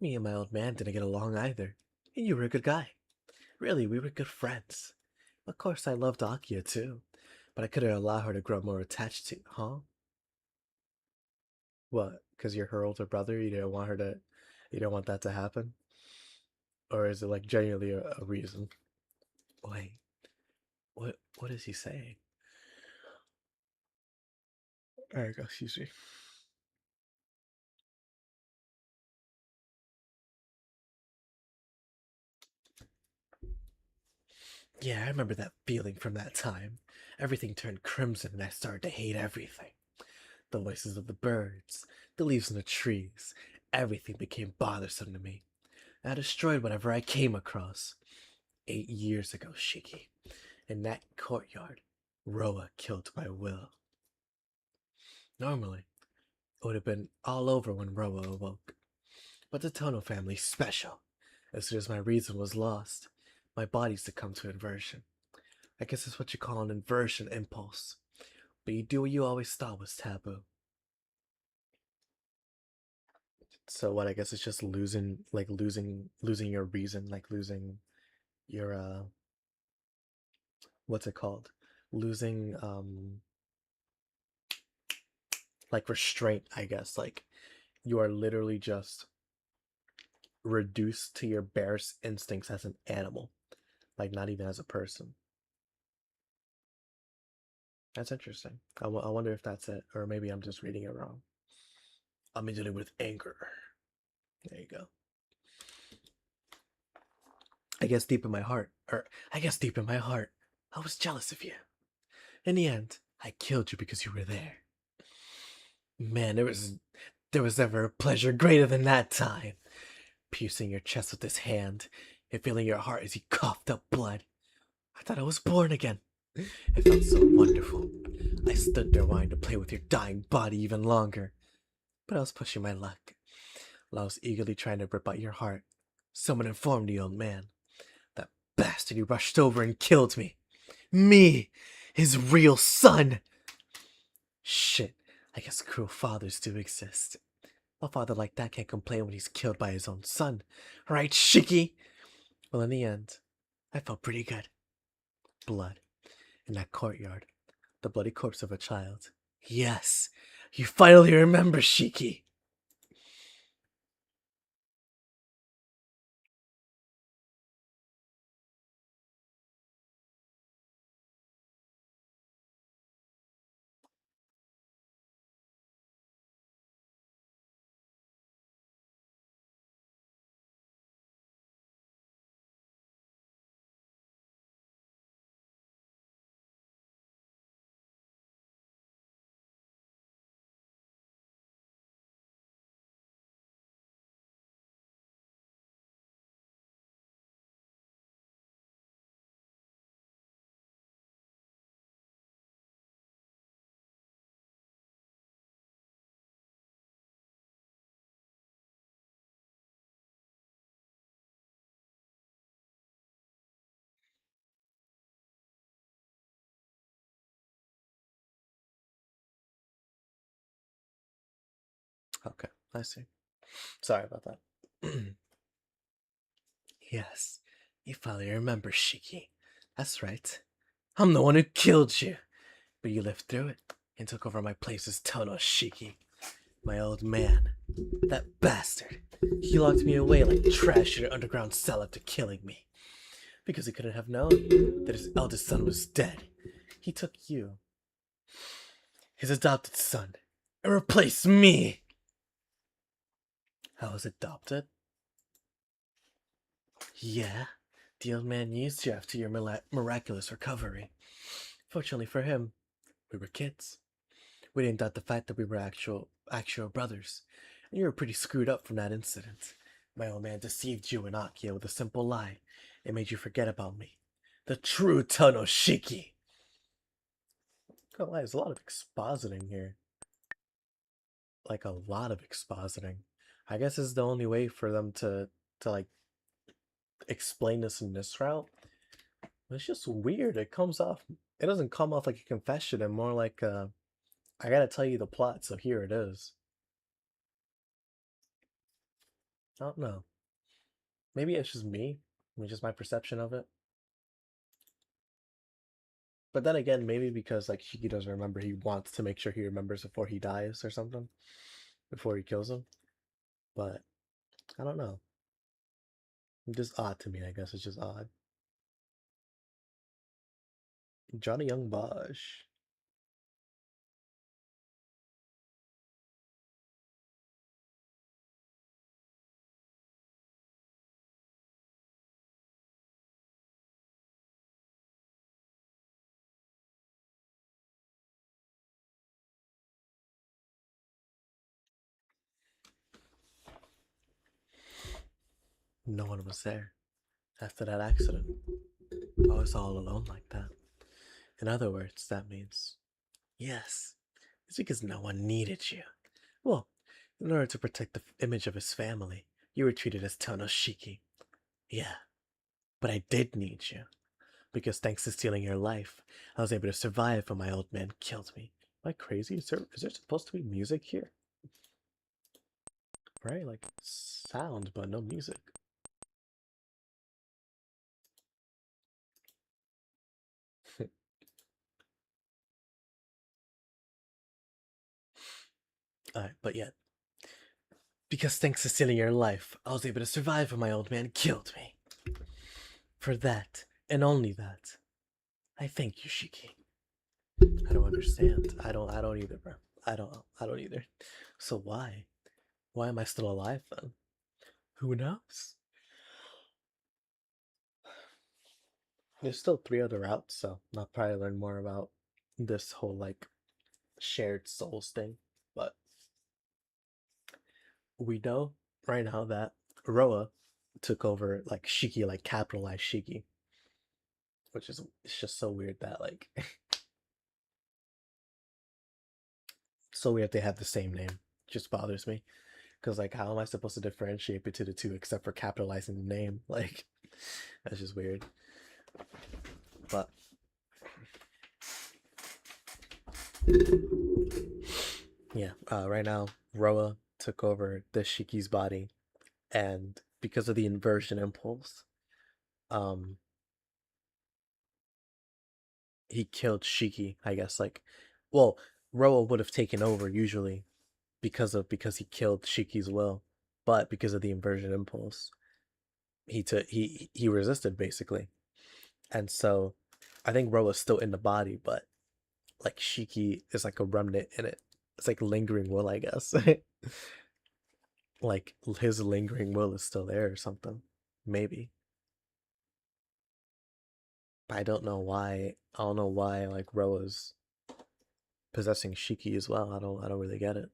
Me and my old man didn't get along either. And you were a good guy. Really, we were good friends. Of course, I loved Akia too, but I couldn't allow her to grow more attached to, huh? What? Because you're her older brother, you don't want that to happen? Or is it like genuinely a reason? Wait, what is he saying? There you go, excuse me. Yeah, I remember that feeling from that time. Everything turned crimson and I started to hate everything. The voices of the birds, the leaves in the trees, everything became bothersome to me. I destroyed whatever I came across. 8 years ago, Shiki, in that courtyard, Roa killed my will. Normally, it would have been all over when Roa awoke. But the Tono family's special. As soon as my reason was lost, my body succumbed to inversion. I guess that's what you call an inversion impulse. But you do what you always thought was taboo. So what? I guess it's just losing your reason, like losing your what's it called? Losing like restraint, I guess. Like you are literally just reduced to your barest instincts as an animal, like not even as a person. That's interesting. I wonder if that's it, or maybe I'm just reading it wrong. I'm dealing with anger. There you go. I guess deep in my heart, I was jealous of you. In the end, I killed you because you were there. Man, there was never a pleasure greater than that time. Piercing your chest with this hand and feeling your heart as you coughed up blood. I thought I was born again. It felt so wonderful. I stood there wanting to play with your dying body even longer. But I was pushing my luck. While I was eagerly trying to rip out your heart, someone informed the old man. That bastard, he rushed over and killed me. Me! His real son! Shit, I guess cruel fathers do exist. A father like that can't complain when he's killed by his own son. Right, Shiki? Well, in the end, I felt pretty good. Blood. In that courtyard. The bloody corpse of a child. Yes, you finally remember, Shiki. Okay, I see. Sorry about that. Yes, you finally remember, Shiki. That's right. I'm the one who killed you. But you lived through it and took over my place as Tono Shiki. My old man. That bastard. He locked me away like trash in an underground cell after killing me. Because he couldn't have known that his eldest son was dead. He took you, his adopted son, and replaced me. I was adopted? Yeah. The old man used you after your miraculous recovery. Fortunately for him, we were kids. We didn't doubt the fact that we were actual brothers, and you were pretty screwed up from that incident. My old man deceived you and Akia with a simple lie. It made you forget about me. The true Tonoshiki. Can't lie, there's a lot of expositing here. Like a lot of expositing. I guess this is the only way for them to like explain this in this route. It's just weird. It doesn't come off like a confession and more like I gotta tell you the plot, so here it is. I don't know. Maybe it's just me. Maybe just my perception of it. But then again, maybe because like Shiki doesn't remember, he wants to make sure he remembers before he dies or something. Before he kills him. But I don't know. It's just odd to me, I guess. It's just odd. Johnny Young Bosch. no one was there after that accident. I was all alone like that. In other words, that means yes, it's because no one needed you. Well, in order to protect the image of his family, you were treated as Tonoshiki. Yeah, but I did need you. Because thanks to stealing your life, I was able to survive when my old man killed me. Am I crazy? Is there supposed to be music here? Right? Like sound, but no music. Alright, but yet. Because thanks to stealing your life, I was able to survive when my old man killed me. For that, and only that, I thank you, Shiki. I don't understand. I don't either, bro. I don't either. So why? Why am I still alive then? Who knows? There's still 3 other routes, so I'll probably learn more about this whole like shared souls thing. But we know right now that Roa took over like Shiki, like capitalized Shiki, which is it's just so weird that like so weird they have the same name. It just bothers me because like how am I supposed to differentiate between the two except for capitalizing the name? Like that's just weird. But yeah, right now Roa took over the Shiki's body, and because of the inversion impulse, um, he killed Shiki. I guess like, well, Roa would have taken over usually because he killed Shiki's will, but because of the inversion impulse, he resisted basically, and so I think Roa's still in the body, but like Shiki is like a remnant in it. It's like lingering will, I guess. Like his lingering will is still there or something, maybe. But I don't know why. I don't know why like Roa's possessing Shiki as well. I don't really get it.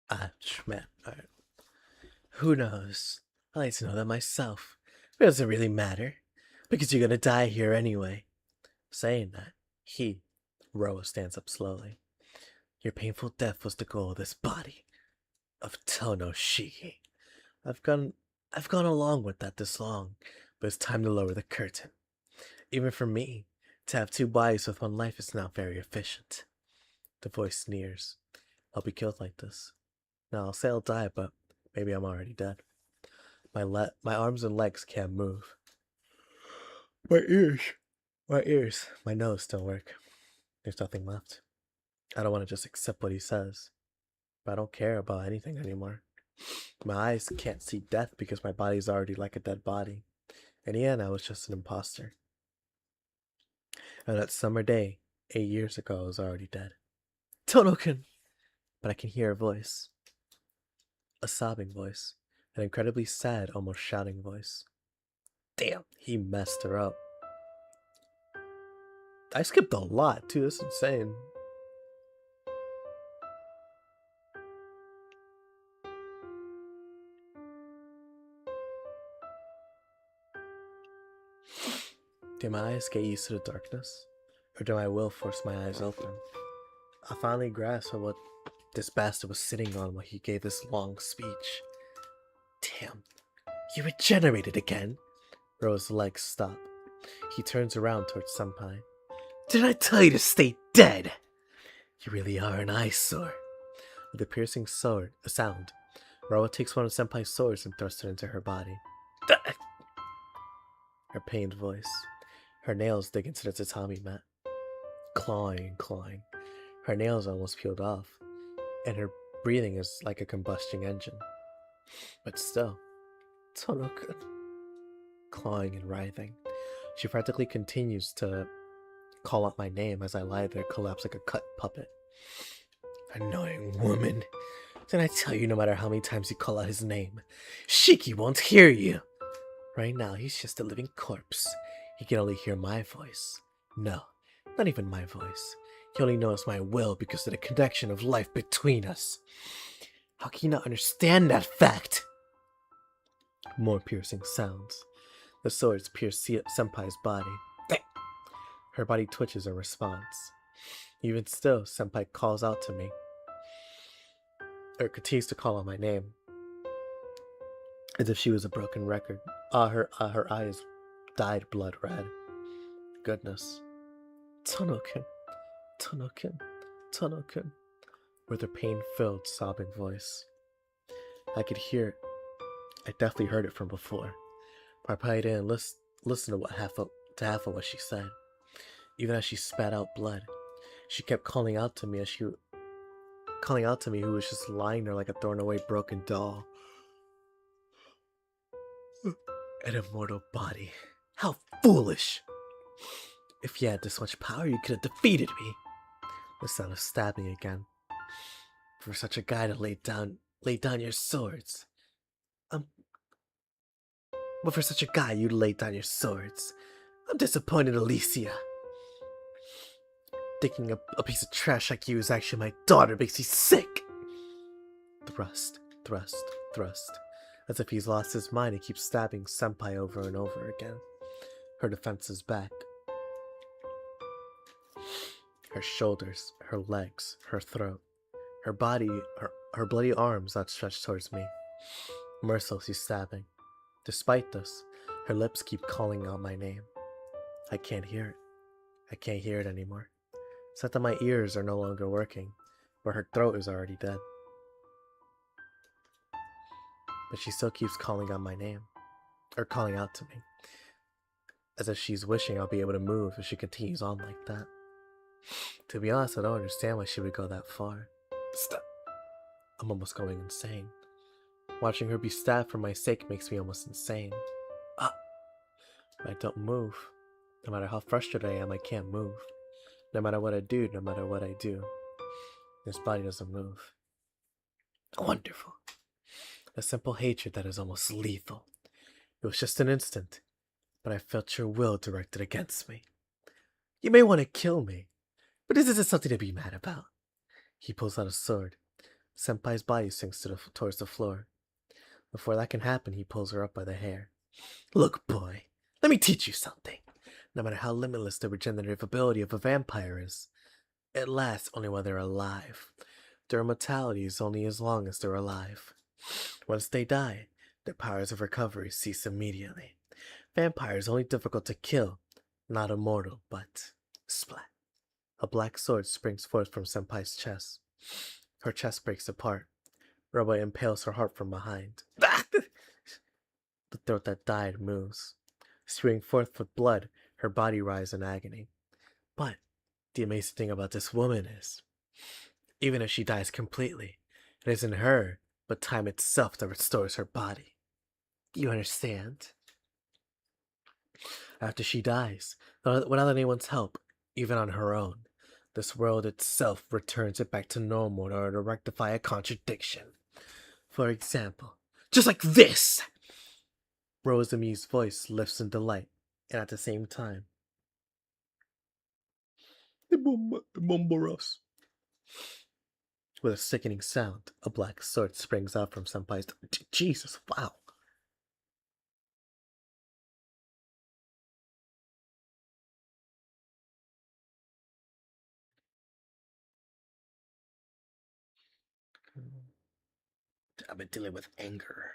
Ah, man. All right. Who knows? I like to know that myself. But it doesn't really matter because you're gonna die here anyway. Saying that, Roa, stands up slowly. Your painful death was the goal of this body of Tonoshiki. I've gone, I've gone along with that this long, but it's time to lower the curtain. Even for me, to have 2 bodies with 1 life is not very efficient. The voice sneers. I'll be killed like this. Now I'll say I'll die, but maybe I'm already dead. My arms and legs can't move. My ears, my nose still work. There's nothing left. I don't want to just accept what he says, but I don't care about anything anymore. My eyes can't see death because my body's already like a dead body. In the end, I was just an imposter. And that summer day, 8 years ago, I was already dead. Tonoken! But I can hear a voice. A sobbing voice. An incredibly sad, almost shouting voice. Damn, he messed her up. I skipped a lot, too. This is insane. Did my eyes get used to the darkness? Or did my will force my eyes open? I finally grasped what this bastard was sitting on while he gave this long speech. Damn, you regenerated again? Ro's legs stop. He turns around towards Senpai. Did I tell you to stay dead? You really are an eyesore. With a piercing sound, Roa takes one of Senpai's swords and thrusts it into her body. Her pained voice. Her nails dig into the tatami mat. clawing and clawing. Her nails almost peeled off, and her breathing is like a combustion engine. But still, Tonoku, clawing and writhing. She practically continues to call out my name as I lie there collapsed like a cut puppet. Annoying woman. Didn't I tell you no matter how many times you call out his name, Shiki won't hear you? Right now, he's just a living corpse. He can only hear my voice. No, not even my voice. He only knows my will because of the connection of life between us. How can you not understand that fact? More piercing sounds. The swords pierce Senpai's body. Her body twitches in response. Even still, Senpai calls out to me, or continues to call out my name, as if she was a broken record. Her eyes dyed blood red. Goodness. Tonokin, Tonokin, Tonokin, with her pain-filled, sobbing voice. I could hear it. I definitely heard it from before. But I probably didn't listen to half of what she said. Even as she spat out blood, she kept calling out to me who was just lying there like a thrown away broken doll. An immortal body. How foolish! If you had this much power, you could have defeated me. The sound of stabbing again. For such a guy to lay down your swords. But for such a guy, you'd lay down your swords. I'm disappointed, Alicia. Thinking a piece of trash like you is actually my daughter makes me sick. Thrust, thrust, thrust. As if he's lost his mind and keeps stabbing Senpai over and over again. Her defense is back. Her shoulders, her legs, her throat, her body, her bloody arms outstretched towards me. Mercilessly stabbing. Despite this, her lips keep calling out my name. I can't hear it. I can't hear it anymore. It's not that my ears are no longer working, but her throat is already dead. But she still keeps calling out my name, or calling out to me, as if she's wishing I'll be able to move if she continues on like that. To be honest, I don't understand why she would go that far. Stop. I'm almost going insane. Watching her be stabbed for my sake makes me almost insane. But I don't move. No matter how frustrated I am, I can't move. No matter what I do, this body doesn't move. Wonderful. A simple hatred that is almost lethal. It was just an instant, but I felt your will directed against me. You may want to kill me, but this isn't something to be mad about. He pulls out a sword. Senpai's body sinks towards the floor. Before that can happen, he pulls her up by the hair. Look, boy, let me teach you something. No matter how limitless the regenerative ability of a vampire is, it lasts only while they're alive. Their immortality is only as long as they're alive. Once they die, their powers of recovery cease immediately. Vampires are only difficult to kill, not immortal, but splat. A black sword springs forth from Senpai's chest. Her chest breaks apart. Robot impales her heart from behind. The throat that died moves. Spewing forth with blood, her body writhes in agony. But the amazing thing about this woman is, even if she dies completely, it isn't her, but time itself that restores her body. You understand? After she dies, without anyone's help, even on her own, this world itself returns it back to normal in order to rectify a contradiction. For example, just like this! Rosami's voice lifts in delight, and at the same time, with a sickening sound, a black sword springs out from Senpai's. Jesus, wow! I've been dealing with anger.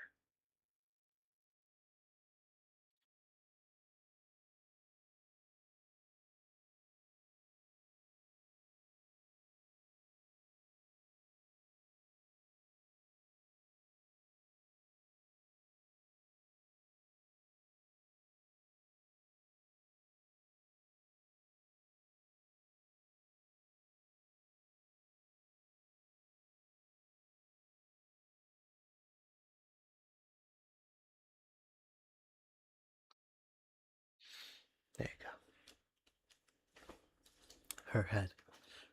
her head,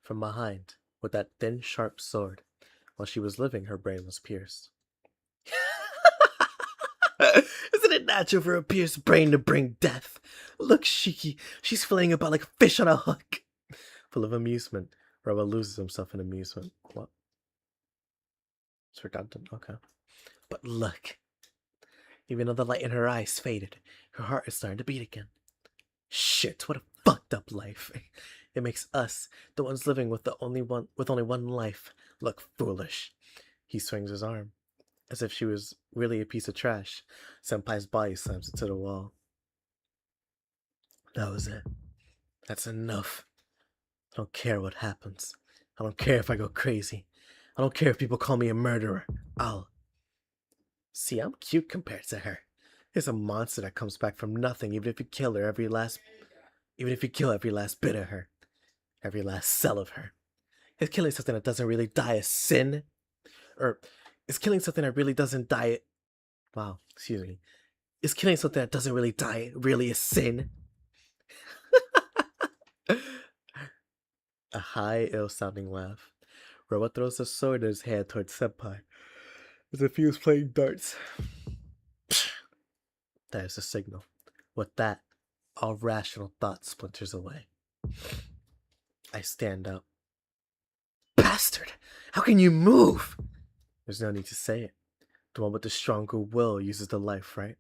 from behind, with that thin, sharp sword. While she was living, her brain was pierced. Isn't it natural for a pierced brain to bring death? Look, Shiki, she's flailing about like a fish on a hook. Full of amusement, Roa loses himself in amusement. What? It's redundant, okay. But look, even though the light in her eyes faded, her heart is starting to beat again. Shit, what a fucked up life. It makes us, the ones living with only one life, look foolish. He swings his arm, as if she was really a piece of trash. Senpai's body slams into the wall. That was it. That's enough. I don't care what happens. I don't care if I go crazy. I don't care if people call me a murderer. See, I'm cute compared to her. There's a monster that comes back from nothing, even if you kill every last bit of her, every last cell of her. Is killing something that doesn't really die a sin? Or is killing something that really doesn't die? Wow, excuse me. Is killing something that doesn't really die really a sin? A high, ill-sounding laugh. Roa throws a sword in his hand towards Senpai, as if he was playing darts. That is a signal. With that, all rational thought splinters away. I stand up. Bastard! How can you move? There's no need to say it. The one with the stronger will uses the life, right?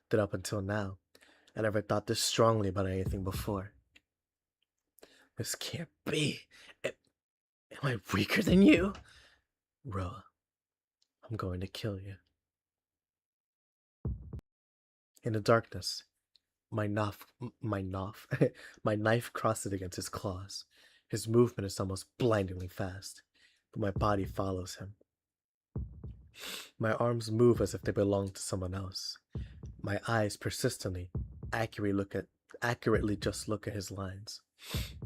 That up until now, I never thought this strongly about anything before. This can't be. Am I weaker than you? Roa, I'm going to kill you. In the darkness, my my knife crosses against his claws. His movement is almost blindingly fast, but my body follows him. My arms move as if they belong to someone else. My eyes persistently, accurately just look at his lines.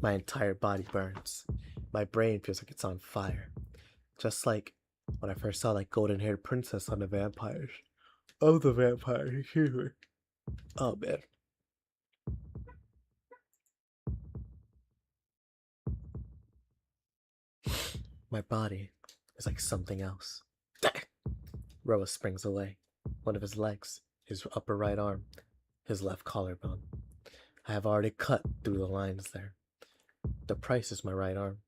My entire body burns. My brain feels like it's on fire. Just like when I first saw that golden-haired princess on the vampires. Oh, the vampire, excuse me. Oh, man. My body is like something else. Roa springs away. One of his legs, his upper right arm, his left collarbone. I have already cut through the lines there. The price is my right arm.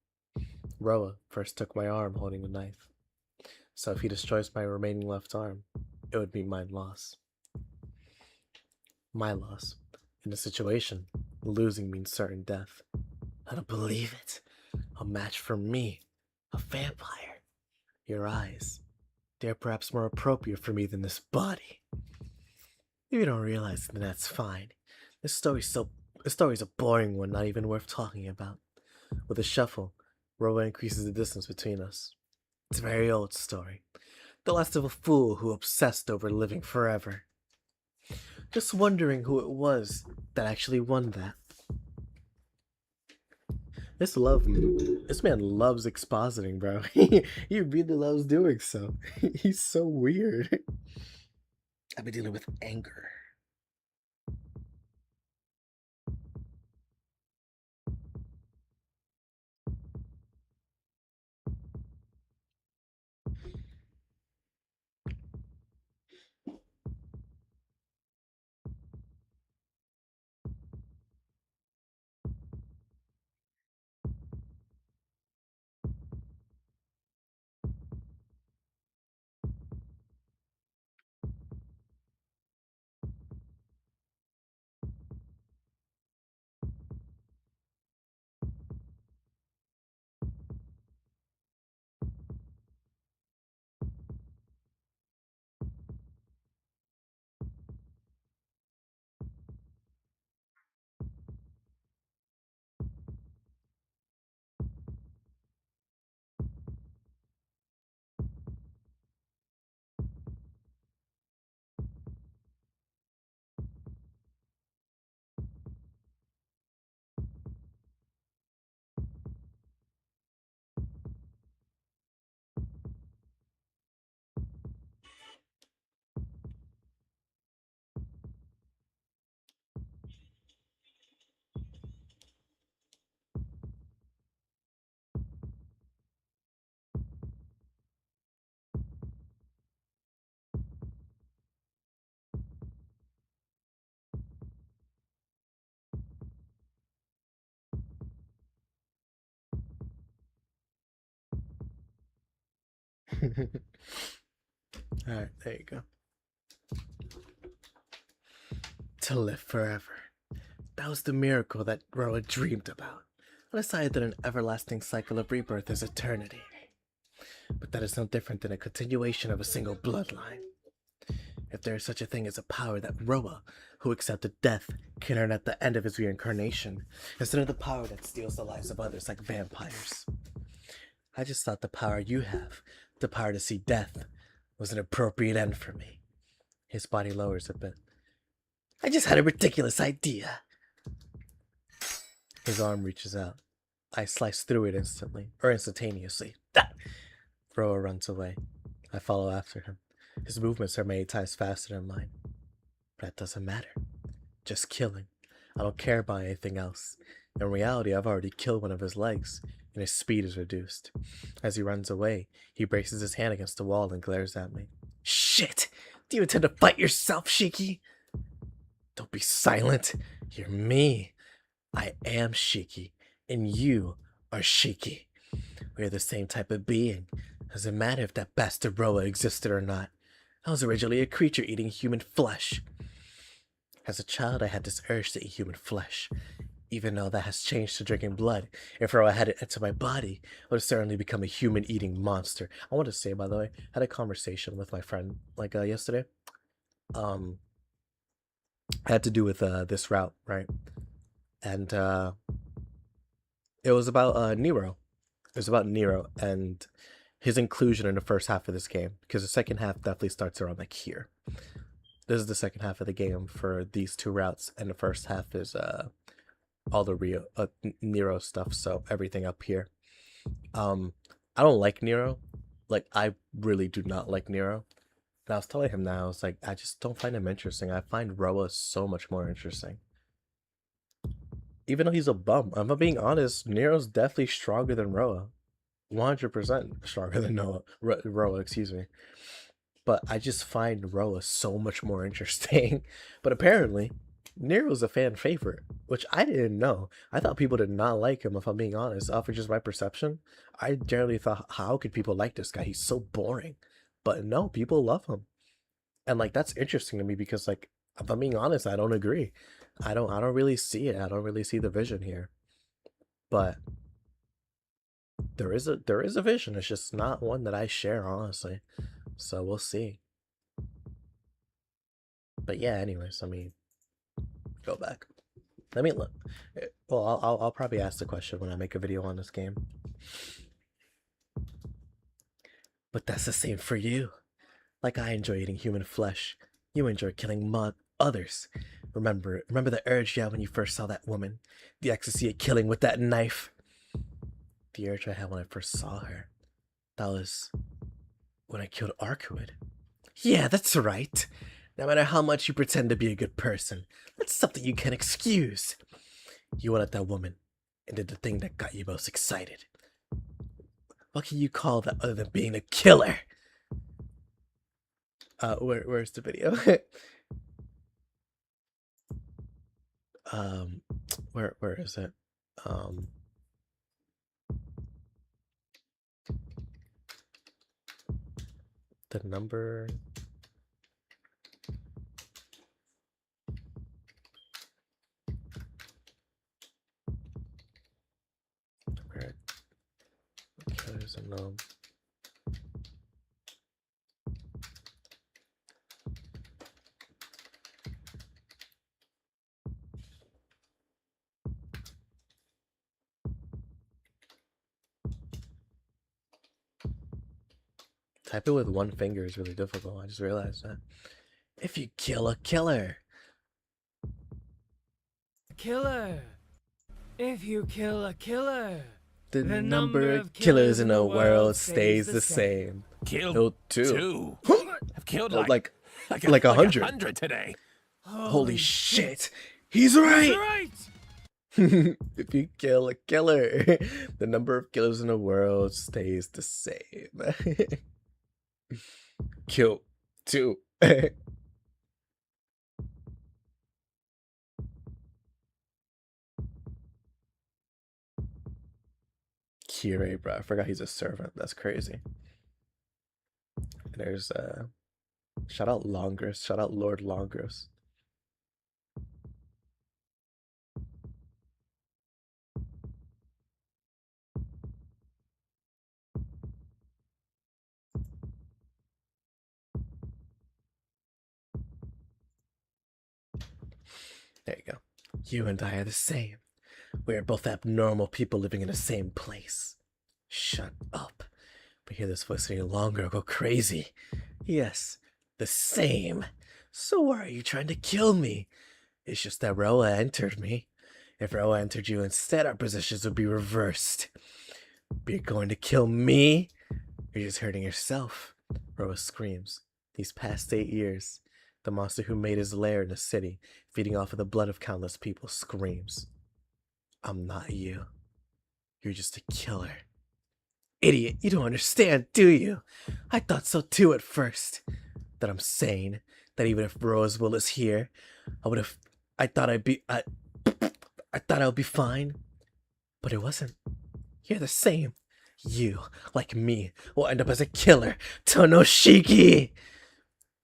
Roa first took my arm holding the knife. So if he destroys my remaining left arm, it would be my loss. My loss. In this situation, losing means certain death. I don't believe it. A match for me. A vampire. Your eyes. They're perhaps more appropriate for me than this body. If you don't realize, then that's fine. This story's a boring one, not even worth talking about. With a shuffle, Roa increases the distance between us. It's a very old story. The last of a fool who obsessed over living forever. Just wondering who it was that actually won that. This man loves expositing, bro. He really loves doing so. He's so weird. I've been dealing with anger. Alright, there you go. To live forever. That was the miracle that Roa dreamed about. I decided that an everlasting cycle of rebirth is eternity. But that is no different than a continuation of a single bloodline. If there is such a thing as a power that Roa, who accepted death, can earn at the end of his reincarnation, instead of the power that steals the lives of others like vampires. I just thought the power you have, the power to see death, was an appropriate end for me. His body lowers a bit. I just had a ridiculous idea. His arm reaches out. I slice through it instantaneously. Roa runs away. I follow after him. His movements are many times faster than mine. But that doesn't matter. Just killing. I don't care about anything else. In reality, I've already killed one of his legs, and his speed is reduced. As he runs away, he braces his hand against the wall and glares at me. Shit! Do you intend to fight yourself, Shiki? Don't be silent. You're me. I am Shiki, and you are Shiki. We're the same type of being. Doesn't matter if that bastard Roa existed or not. I was originally a creature eating human flesh. As a child, I had this urge to eat human flesh. Even though that has changed to drinking blood, if Roa had it into my body, I would have certainly become a human-eating monster. I want to say, by the way, I had a conversation with my friend, yesterday. Had to do with this route, right? And it was about Nero. It was about Nero and his inclusion in the first half of this game, because the second half definitely starts around here. This is the second half of the game for these two routes, and the first half is all the Nero stuff, so everything up here. I don't like Nero. I really do not like Nero. And I was telling him now, I was like, I just don't find him interesting. I find Roa so much more interesting. Even though he's a bum, if I'm being honest, Nero's definitely stronger than Roa. 100% stronger than Roa, excuse me. But I just find Roa so much more interesting. But apparently, Nero's a fan favorite, which I didn't know. I thought people did not like him, if I'm being honest, off of just my perception. I generally thought, how could people like this guy? He's so boring. But no, people love him. And that's interesting to me because if I'm being honest, I don't agree. I don't really see it. I don't really see the vision here. But there is a vision. It's just not one that I share, honestly. So we'll see. But yeah, anyways, let me go back. Let me look. Well, I'll probably ask the question when I make a video on this game. But that's the same for you. Like I enjoy eating human flesh, you enjoy killing others. Remember the urge you had when you first saw that woman? The ecstasy of killing with that knife? The urge I had when I first saw her. That was when I killed Arcuid. Yeah, that's right. No matter how much you pretend to be a good person, that's something you can't excuse. You went at that woman and did the thing that got you most excited. What can you call that other than being a killer? Where's the video? Where is it? The number. Where? Killers unknown. Type it with one finger is really difficult. I just realized that. If you kill a killer. Killer. If you kill a killer, The number of killers in the world stays the same. Killed two. I've killed like 100 today. Holy shit. He's right. If you kill a killer, the number of killers in the world stays the same. Kill 2. Kirei, bro. I forgot he's a servant. That's crazy. There's shout out Longros, shout out Lord Longros. There you go. You and I are the same. We are both abnormal people living in the same place. Shut up. If I hear this voice any longer, I'll go crazy. Yes, the same. So why are you trying to kill me? It's just that Roa entered me. If Roa entered you instead, our positions would be reversed. But you're going to kill me? You're just hurting yourself. Roa screams. These past 8 years, the monster who made his lair in the city, feeding off of the blood of countless people, screams. I'm not you. You're just a killer. Idiot, you don't understand, do you? I thought so too at first. That I'm sane. That even if Roa's will is here, I thought I would be fine. But it wasn't. You're the same. You, like me, will end up as a killer. Tonoshiki!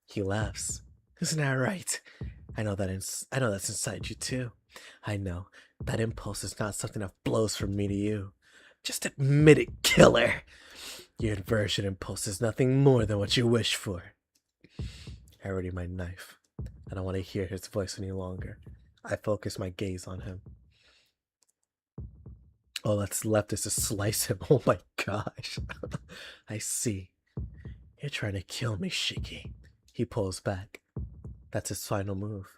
He laughs. Isn't that right? I know that's inside you too. I know that impulse is not something that blows from me to you. Just admit it, killer. Your inversion impulse is nothing more than what you wish for. I ready my knife. I don't want to hear his voice any longer. I focus my gaze on him. All that's left is to slice him. Oh my gosh. I see. You're trying to kill me, Shiki. He pulls back. That's his final move.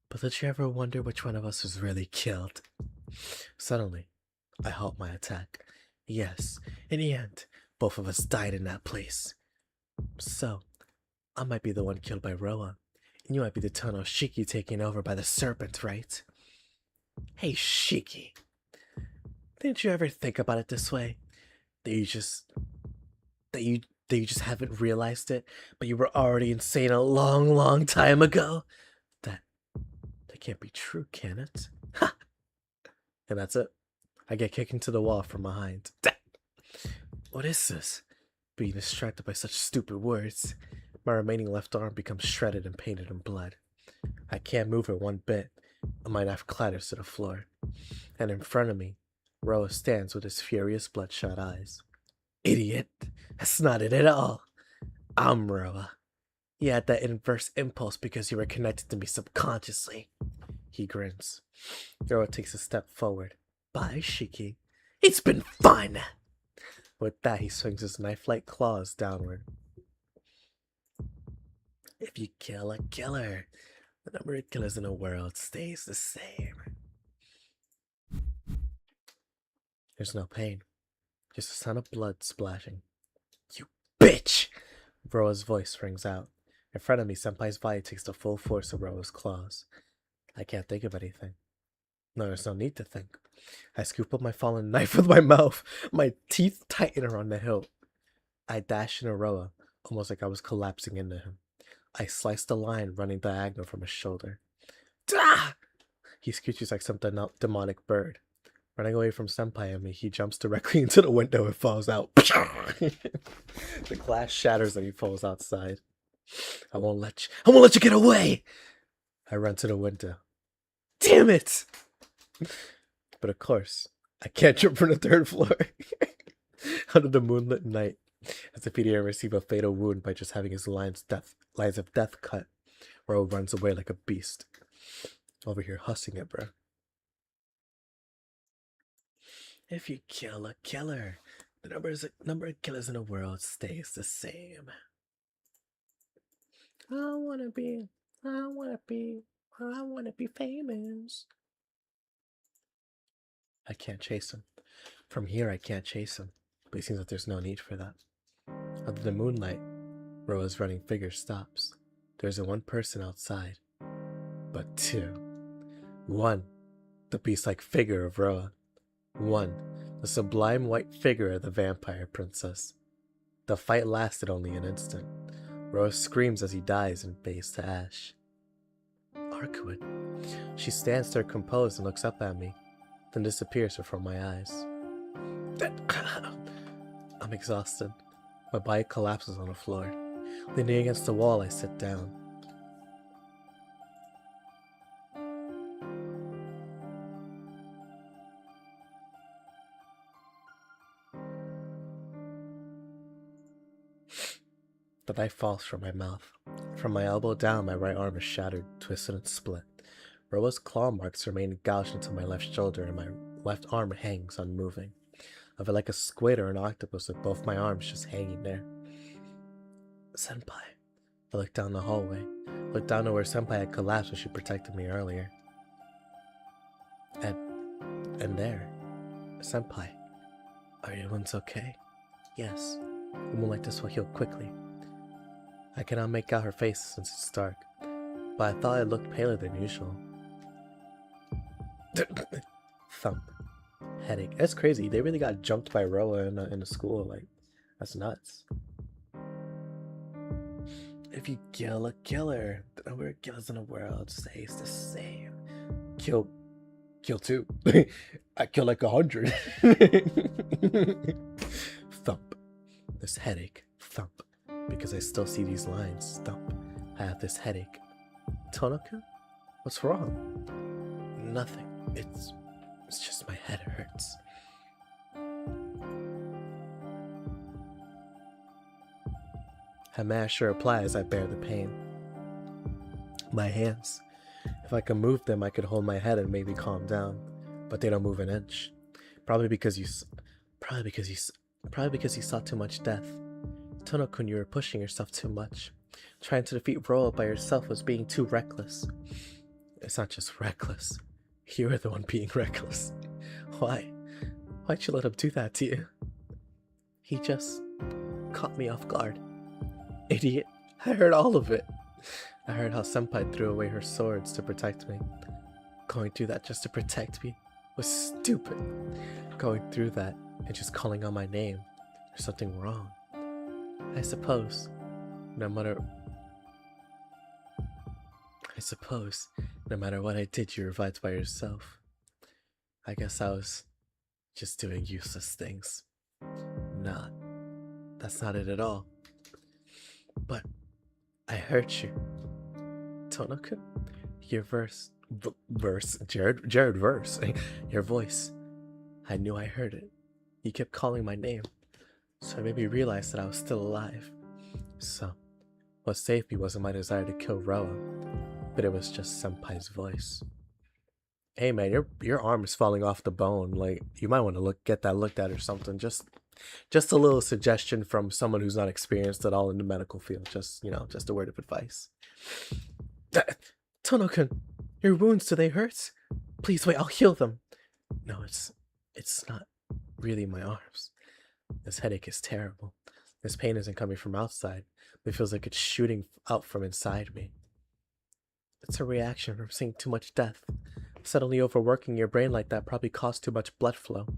But did you ever wonder which one of us was really killed? Suddenly, I halt my attack. Yes, in the end, both of us died in that place. So, I might be the one killed by Roa, and you might be the Tonoshiki taken over by the serpent, right? Hey, Shiki. Didn't you ever think about it this way? That you just haven't realized it, but you were already insane a long, long time ago? That can't be true, can it? Ha! And that's it. I get kicked into the wall from behind. What is this? Being distracted by such stupid words. My remaining left arm becomes shredded and painted in blood. I can't move it one bit. My knife clatters to the floor. And in front of me, Roa stands with his furious bloodshot eyes. Idiot! That's not it at all. I'm Roa. You had that inverse impulse because you were connected to me subconsciously. He grins. Roa takes a step forward. Bye, Shiki. It's been fun! With that, he swings his knife-like claws downward. If you kill a killer, the number of killers in the world stays the same. There's no pain. Just a sound of blood splashing. You bitch! Roa's voice rings out. In front of me, Senpai's body takes the full force of Roa's claws. I can't think of anything. No, there's no need to think. I scoop up my fallen knife with my mouth. My teeth tighten around the hilt. I dash into Roa, almost like I was collapsing into him. I slice the line running diagonal from his shoulder. Dah! He screeches like some demonic bird. Running away from Senpai and me, he jumps directly into the window and falls out. The glass shatters and he falls outside. I won't let you get away! I run to the window. Damn it! But of course, I can't jump from the 3rd floor. Under the moonlit night, as if he didn't receive a fatal wound by just having his lines of death cut, Ro runs away like a beast. Over here hussing it, bro. If you kill a killer, the number of killers in the world stays the same. I wanna be famous. I can't chase him. From here, I can't chase him, but it seems like there's no need for that. Under the moonlight, Roa's running figure stops. There's one person outside, but 2. 1, the beast-like figure of Roa. 1, the sublime white figure of the vampire princess. The fight lasted only an instant. Roa screams as he dies and fades to ash. Arkwood. She stands there composed and looks up at me, then disappears before my eyes. I'm exhausted. My body collapses on the floor. Leaning against the wall, I sit down. The knife falls from my mouth. From my elbow down, my right arm is shattered, twisted, and split. Roa's claw marks remain gouged into my left shoulder, and my left arm hangs unmoving. I feel like a squid or an octopus with both my arms just hanging there. Senpai. I look down the hallway. Look down to where Senpai had collapsed when she protected me earlier. And there. Senpai. Are your wounds okay? Yes. The moonlight this will heal quickly. I cannot make out her face since it's dark, but I thought it looked paler than usual. Thump. Headache. That's crazy. They really got jumped by Roa in the school. Like, that's nuts. If you kill a killer, the number of killers in the world stays the same. Kill two. I kill like 100. Thump. This headache. Thump. Because I still see these lines. Thump. I have this headache. Tonoku? What's wrong? Nothing. It's just my head hurts. I manage to reply as I bear the pain. My hands. If I could move them, I could hold my head and maybe calm down. But they don't move an inch. Probably because you saw too much death. Tonokun, you were pushing yourself too much. Trying to defeat Roa by yourself was being too reckless. It's not just reckless. You were the one being reckless. Why? Why'd you let him do that to you? He just caught me off guard. Idiot. I heard all of it. I heard how Senpai threw away her swords to protect me. Going through that just to protect me was stupid. Going through that and just calling on my name. There's something wrong. I suppose no matter what I did, you revived by yourself. I guess I was just doing useless things. Nah, that's not it at all. But I hurt you. Tonoku? Your Jared verse. Your voice. I knew I heard it. You kept calling my name. So it made me realize that I was still alive. So, what saved me wasn't my desire to kill Roa, but it was just Senpai's voice. Hey man, your arm is falling off the bone. Like, you might want to get that looked at or something. Just a little suggestion from someone who's not experienced at all in the medical field. Just a word of advice. Tono-kun, your wounds, do they hurt? Please wait, I'll heal them. No, it's not really my arms. This headache is terrible. This pain isn't coming from outside. It feels like it's shooting out from inside me. It's a reaction from seeing too much death. Suddenly overworking your brain like that probably caused too much blood flow.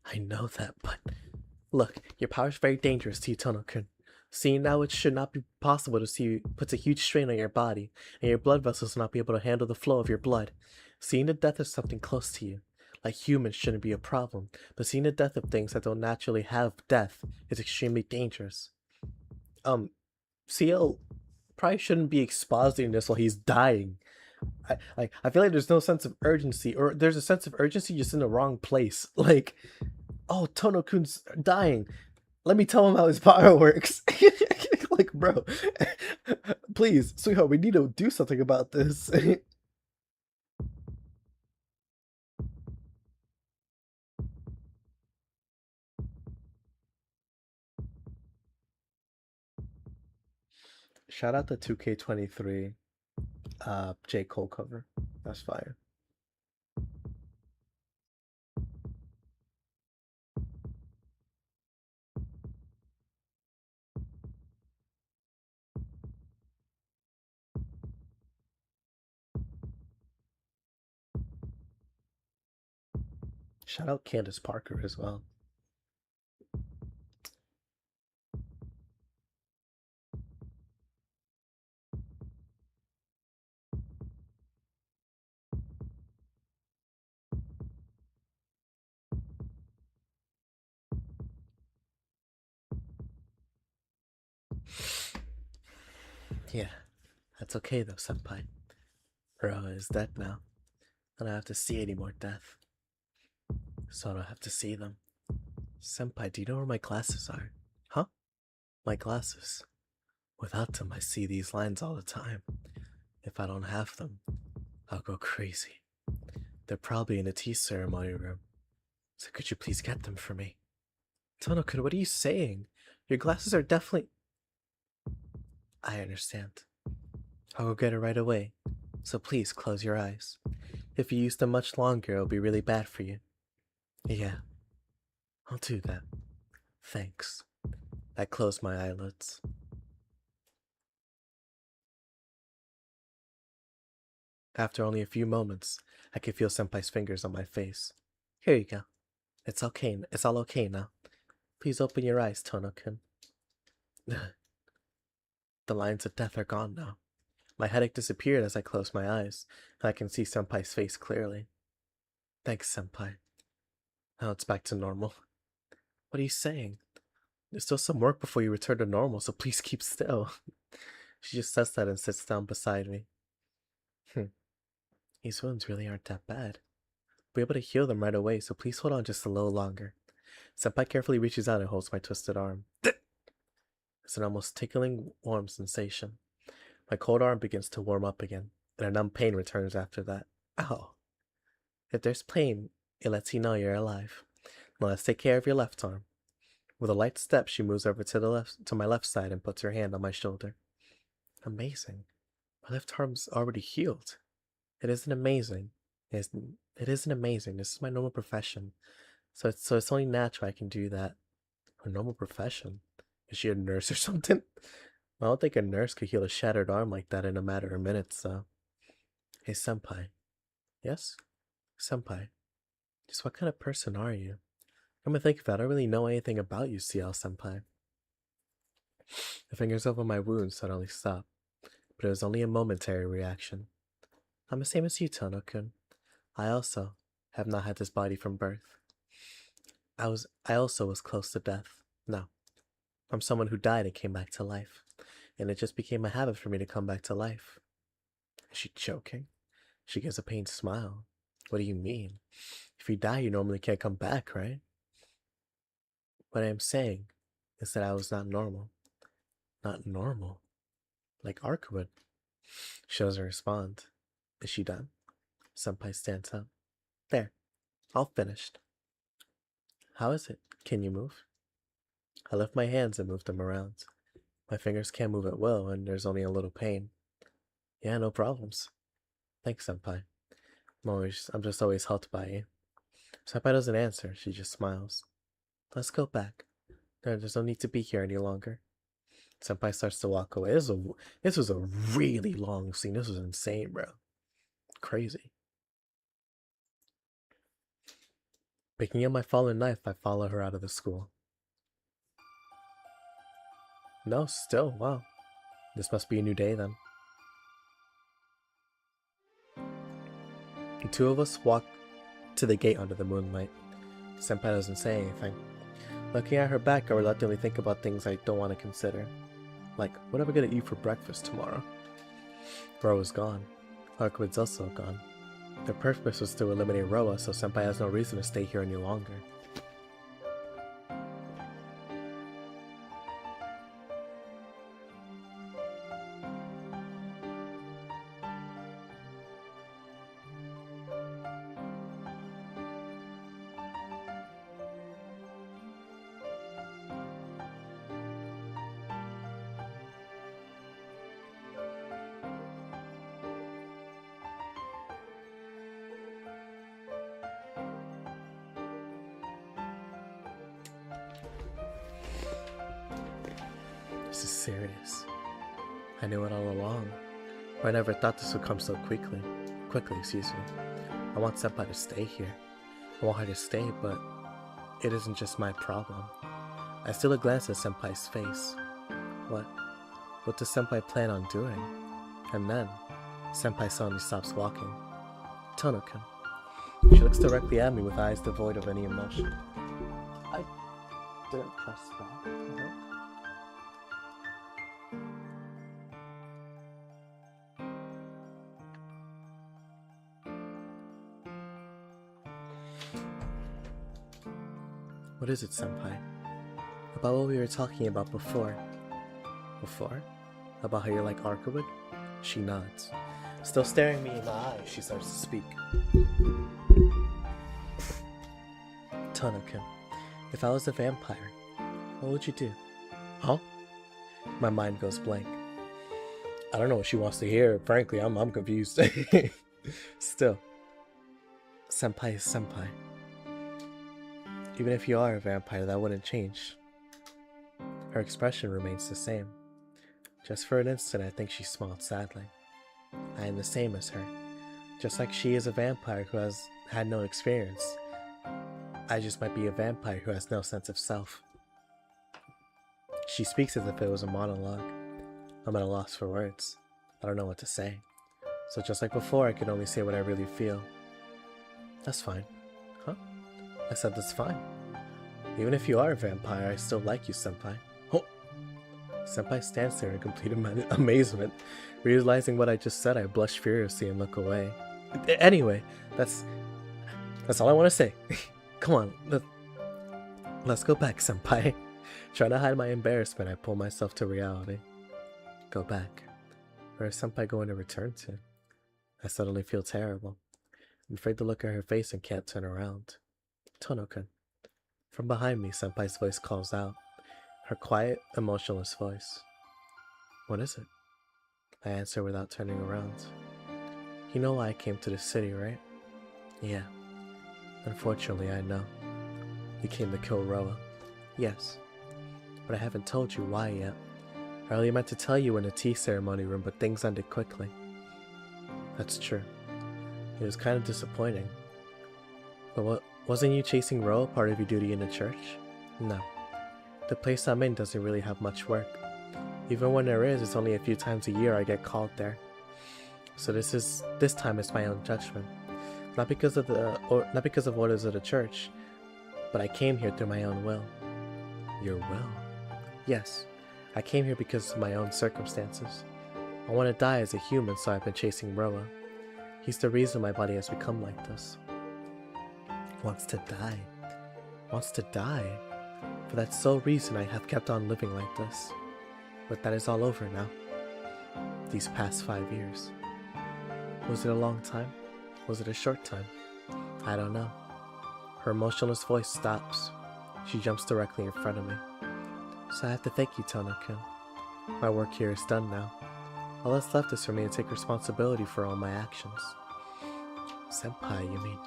I know that, but... Look, your power is very dangerous to you, Tono-kun. Seeing now it should not be possible to see you puts a huge strain on your body, and your blood vessels will not be able to handle the flow of your blood. Seeing the death of something close to you, like humans, shouldn't be a problem, but seeing the death of things that don't naturally have death is extremely dangerous. CL probably shouldn't be expositing this while he's dying. I feel like there's no sense of urgency, or there's a sense of urgency just in the wrong place. Like, oh, Tono-kun's dying. Let me tell him how his power works. Like, bro, please, sweetheart, we need to do something about this. Shout out the 2K23 J. Cole cover. That's fire. Shout out Candace Parker as well. Yeah, that's okay though, senpai. Roa is dead now. I don't have to see any more death. So I don't have to see them. Senpai, do you know where my glasses are? Huh? My glasses. Without them, I see these lines all the time. If I don't have them, I'll go crazy. They're probably in the tea ceremony room. So could you please get them for me? Tono-kun, what are you saying? Your glasses are definitely... I understand. I'll go get it right away. So please close your eyes. If you use them much longer, it'll be really bad for you. Yeah, I'll do that. Thanks. I close my eyelids. After only a few moments, I could feel Senpai's fingers on my face. Here you go. It's okay. It's all okay now. Please open your eyes, Tono-kun. The lines of death are gone now. My headache disappeared as I closed my eyes, and I can see Senpai's face clearly. Thanks, Senpai. Now it's back to normal. What are you saying? There's still some work before you return to normal, so please keep still. She just says that and sits down beside me. These wounds really aren't that bad. We'll be able to heal them right away, so please hold on just a little longer. Senpai carefully reaches out and holds my twisted arm. It's an almost tickling, warm sensation. My cold arm begins to warm up again, and a numb pain returns after that. Ow. If there's pain, it lets you know you're alive. Now let's take care of your left arm. With a light step, she moves over to my left side and puts her hand on my shoulder. Amazing. My left arm's already healed. It isn't amazing. It isn't amazing. This is my normal profession. So it's only natural I can do that. Her normal profession? Is she a nurse or something? I don't think a nurse could heal a shattered arm like that in a matter of minutes, so. Hey, Senpai. Yes? Senpai. Just what kind of person are you? Come to think of it, I don't really know anything about you, CL-senpai. The fingers over my wound suddenly stop, but it was only a momentary reaction. I'm the same as you, Tono-kun. I also have not had this body from birth. I also was close to death. No. I'm someone who died and came back to life. And it just became a habit for me to come back to life. Is she joking? She gives a pained smile. What do you mean? If you die, you normally can't come back, right? What I'm saying is that I was not normal. Not normal? Like Ark would. She doesn't respond. Is she done? Senpai stands up. There. All finished. How is it? Can you move? I lift my hands and move them around. My fingers can't move at will, and there's only a little pain. Yeah, no problems. Thanks, Senpai. I'm just always helped by you. Senpai doesn't answer. She just smiles. Let's go back. There's no need to be here any longer. Senpai starts to walk away. This was a really long scene. This was insane, bro. Crazy. Picking up my fallen knife, I follow her out of the school. No, still, wow. This must be a new day then. The two of us walk to the gate under the moonlight. Senpai doesn't say anything. Looking at her back, I reluctantly think about things I don't want to consider. Like, what are we gonna eat for breakfast tomorrow? Roa is gone. Arkwood's also gone. Their purpose was to eliminate Roa, so Senpai has no reason to stay here any longer. This is serious. I knew it all along. But I never thought this would come so quickly. Excuse me. I want Senpai to stay here. I want her to stay, but it isn't just my problem. I steal a glance at Senpai's face. What does Senpai plan on doing? And then, Senpai suddenly stops walking. Tono-kun. She looks directly at me with eyes devoid of any emotion. I didn't press that. What is it, senpai? About what we were talking about before. Before? About how you're like Arkwood? She nods. Still staring me in the eye, she starts to speak. Tonokin, if I was a vampire, what would you do? Huh? My mind goes blank. I don't know what she wants to hear. Frankly, I'm confused. Still, senpai is senpai. Even if you are a vampire, that wouldn't change. Her expression remains the same. Just for an instant, I think she smiled sadly. I am the same as her. Just like she is a vampire who has had no experience, I just might be a vampire who has no sense of self. She speaks as if it was a monologue. I'm at a loss for words. I don't know what to say. So just like before, I can only say what I really feel. That's fine. Huh? I said that's fine. Even if you are a vampire, I still like you, senpai. Oh. Senpai stands there in complete amazement. Realizing what I just said, I blush furiously and look away. Anyway, that's all I want to say. Come on, let's go back, senpai. Trying to hide my embarrassment, I pull myself to reality. Go back. Where is senpai going to return to? I suddenly feel terrible. I'm afraid to look at her face and can't turn around. Tonokin. From behind me, senpai's voice calls out. Her quiet, emotionless voice. What is it? I answer without turning around. You know why I came to this city, right? Yeah. Unfortunately, I know. You came to kill Roa. Yes. But I haven't told you why yet. I really meant to tell you in the tea ceremony room, but things ended quickly. That's true. It was kind of disappointing. But wasn't you chasing Roa part of your duty in the church? No. The place I'm in doesn't really have much work. Even when there is, it's only a few times a year I get called there. So this time it's my own judgment. Not because of orders of the church, but I came here through my own will. Your will? Yes. I came here because of my own circumstances. I want to die as a human, so I've been chasing Roa. He's the reason my body has become like this. Wants to die. Wants to die. For that sole reason I have kept on living like this. But that is all over now. These past 5 years. Was it a long time? Was it a short time? I don't know. Her emotionless voice stops. She jumps directly in front of me. So I have to thank you, Tonokin. My work here is done now. All that's left is for me to take responsibility for all my actions. Senpai, you mean?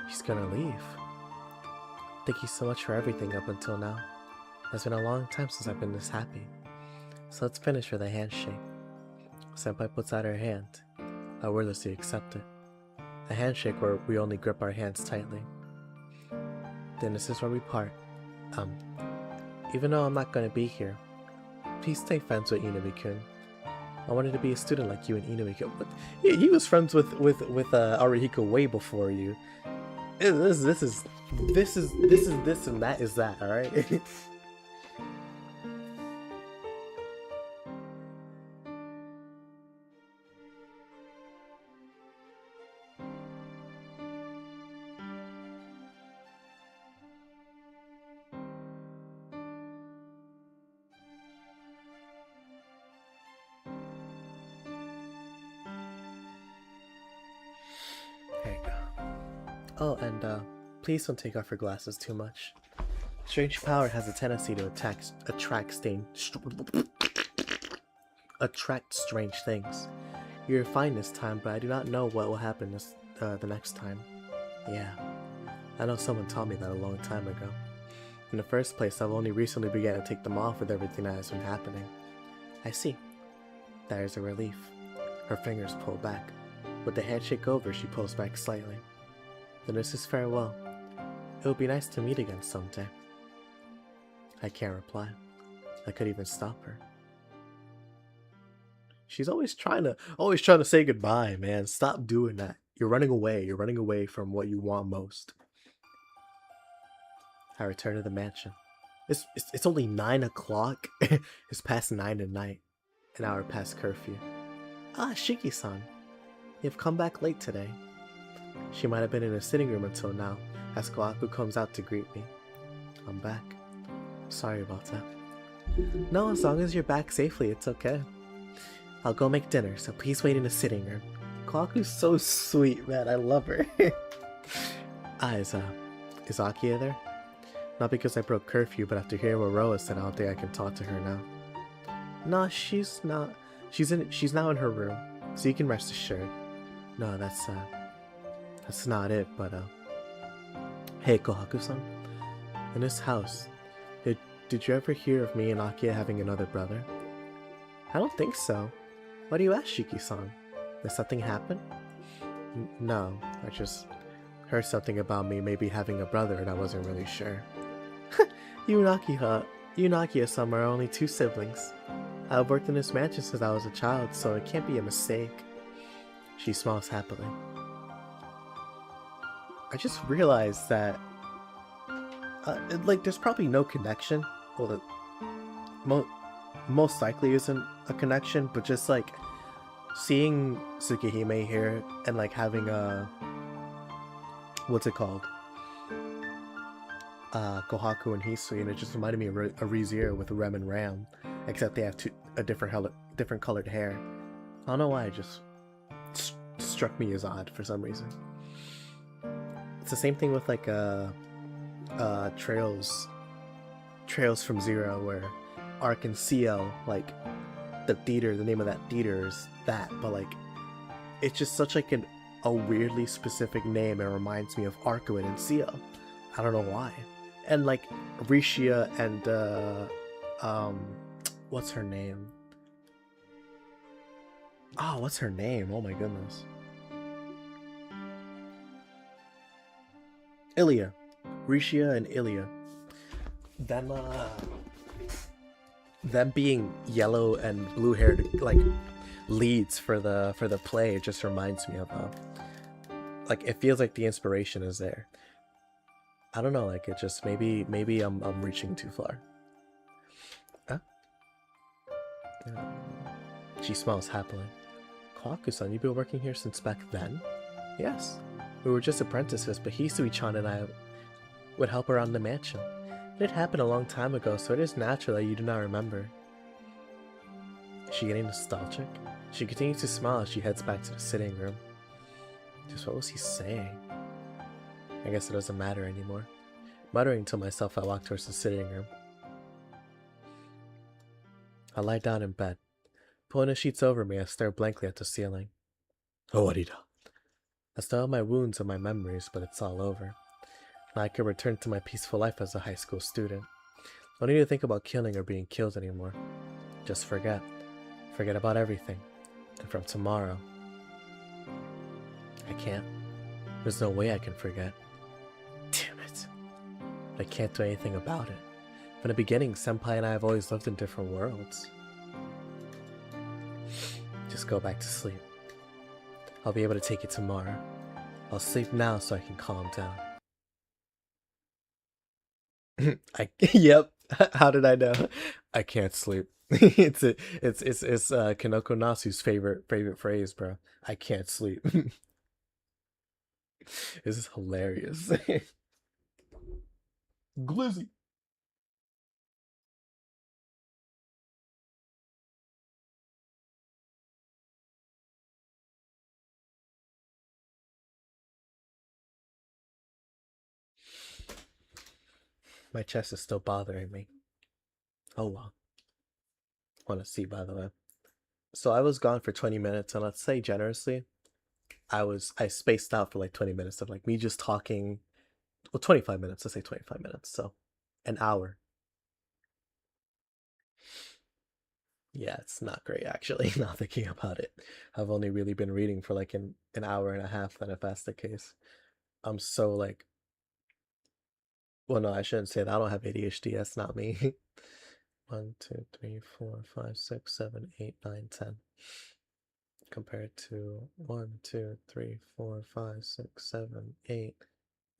She's gonna leave. Thank you so much for everything up until now. It's been a long time since I've been this happy. So let's finish with a handshake. Senpai puts out her hand. I wordlessly accept it. A handshake where we only grip our hands tightly. Then this is where we part. Even though I'm not gonna be here, please stay friends with Inui-kun. I wanted to be a student like you and Inui-kun. But he was friends with Arihiko way before you. This is this and that is that, alright? There you go. Oh, and please don't take off your glasses too much. Strange power has a tendency to attract strange things. You're fine this time, but I do not know what will happen the next time. Yeah, I know someone taught me that a long time ago. In the first place, I've only recently began to take them off with everything that has been happening. I see. That is a relief. Her fingers pull back. With the handshake over, she pulls back slightly. Then this is farewell. It would be nice to meet again someday. I can't reply. I could even stop her. She's always trying to say goodbye, man. Stop doing that. You're running away. You're running away from what you want most. I return to the mansion. It's only 9 o'clock. It's past 9 at night. An hour past curfew. Ah, Shiki-san. You've come back late today. She might have been in the sitting room until now, as Kawaku comes out to greet me. I'm back. Sorry about that. No, as long as you're back safely, it's okay. I'll go make dinner, so please wait in the sitting room. Kawaku's so sweet, man. I love her. Is Akia there? Not because I broke curfew, but after hearing what Roa said, I don't think I can talk to her now. No, she's not. She's now in her room, so you can rest assured. No, that's not it, but hey, Kohaku-san. In this house, did you ever hear of me and Akia having another brother? I don't think so. Why do you ask, Shiki-san? Did something happen? No, I just heard something about me maybe having a brother and I wasn't really sure. You and Akia-san are only 2 siblings. I've worked in this mansion since I was a child, so it can't be a mistake. She smiles happily. I just realized that, like, there's probably no connection. Well, most likely isn't a connection, but just like seeing Tsukihime here and like having a, what's it called? Kohaku and Hisui, and it just reminded me of a ReZero with Rem and Ram, except they have different colored hair. I don't know why, it just struck me as odd for some reason. It's the same thing with like Trails from Zero, where Arc and CL, like the name of that theater is that, but like it's just such like a weirdly specific name. It reminds me of Arcuin and CL. I don't know why. And like Rishia and what's her name? Oh, what's her name? Oh my goodness. Ilya. Rishia and Ilya. Them being yellow and blue haired like leads for the play, it just reminds me of like it feels like the inspiration is there. I don't know, like it just maybe I'm reaching too far. Huh? She smiles happily. Kawaku-san, you've been working here since back then? Yes. We were just apprentices, but Hisui-chan and I would help around the mansion. It happened a long time ago, so it is natural that you do not remember. Is she getting nostalgic? She continues to smile as she heads back to the sitting room. Just what was he saying? I guess it doesn't matter anymore. Muttering to myself, I walk towards the sitting room. I lie down in bed. Pulling the sheets over me, I stare blankly at the ceiling. Owarida. I still have my wounds and my memories, but it's all over. Now I can return to my peaceful life as a high school student. Don't need to think about killing or being killed anymore. Just forget. Forget about everything. And from tomorrow, I can't. There's no way I can forget. Damn it. I can't do anything about it. From the beginning, Senpai and I have always lived in different worlds. Just go back to sleep. I'll be able to take it tomorrow. I'll sleep now so I can calm down. Yep. How did I know? I can't sleep. it's Kanoko Nasu's favorite phrase, bro. I can't sleep. This is hilarious. Glizzy. My chest is still bothering me. Oh well. Want to see, by the way. So I was gone for 20 minutes, and let's say generously, I spaced out for like 20 minutes of like me just talking. Well, 25 minutes. Let's say 25 minutes. So an hour. Yeah, it's not great actually. Not thinking about it. I've only really been reading for like an hour and a half. Then if that's the case, I'm so like. Well, no, I shouldn't say that. I don't have ADHD. That's not me. 1, 2, 3, 4, 5, 6, 7, 8, 9, 10. Compared to 1, 2, 3, 4, 5, 6, 7, 8,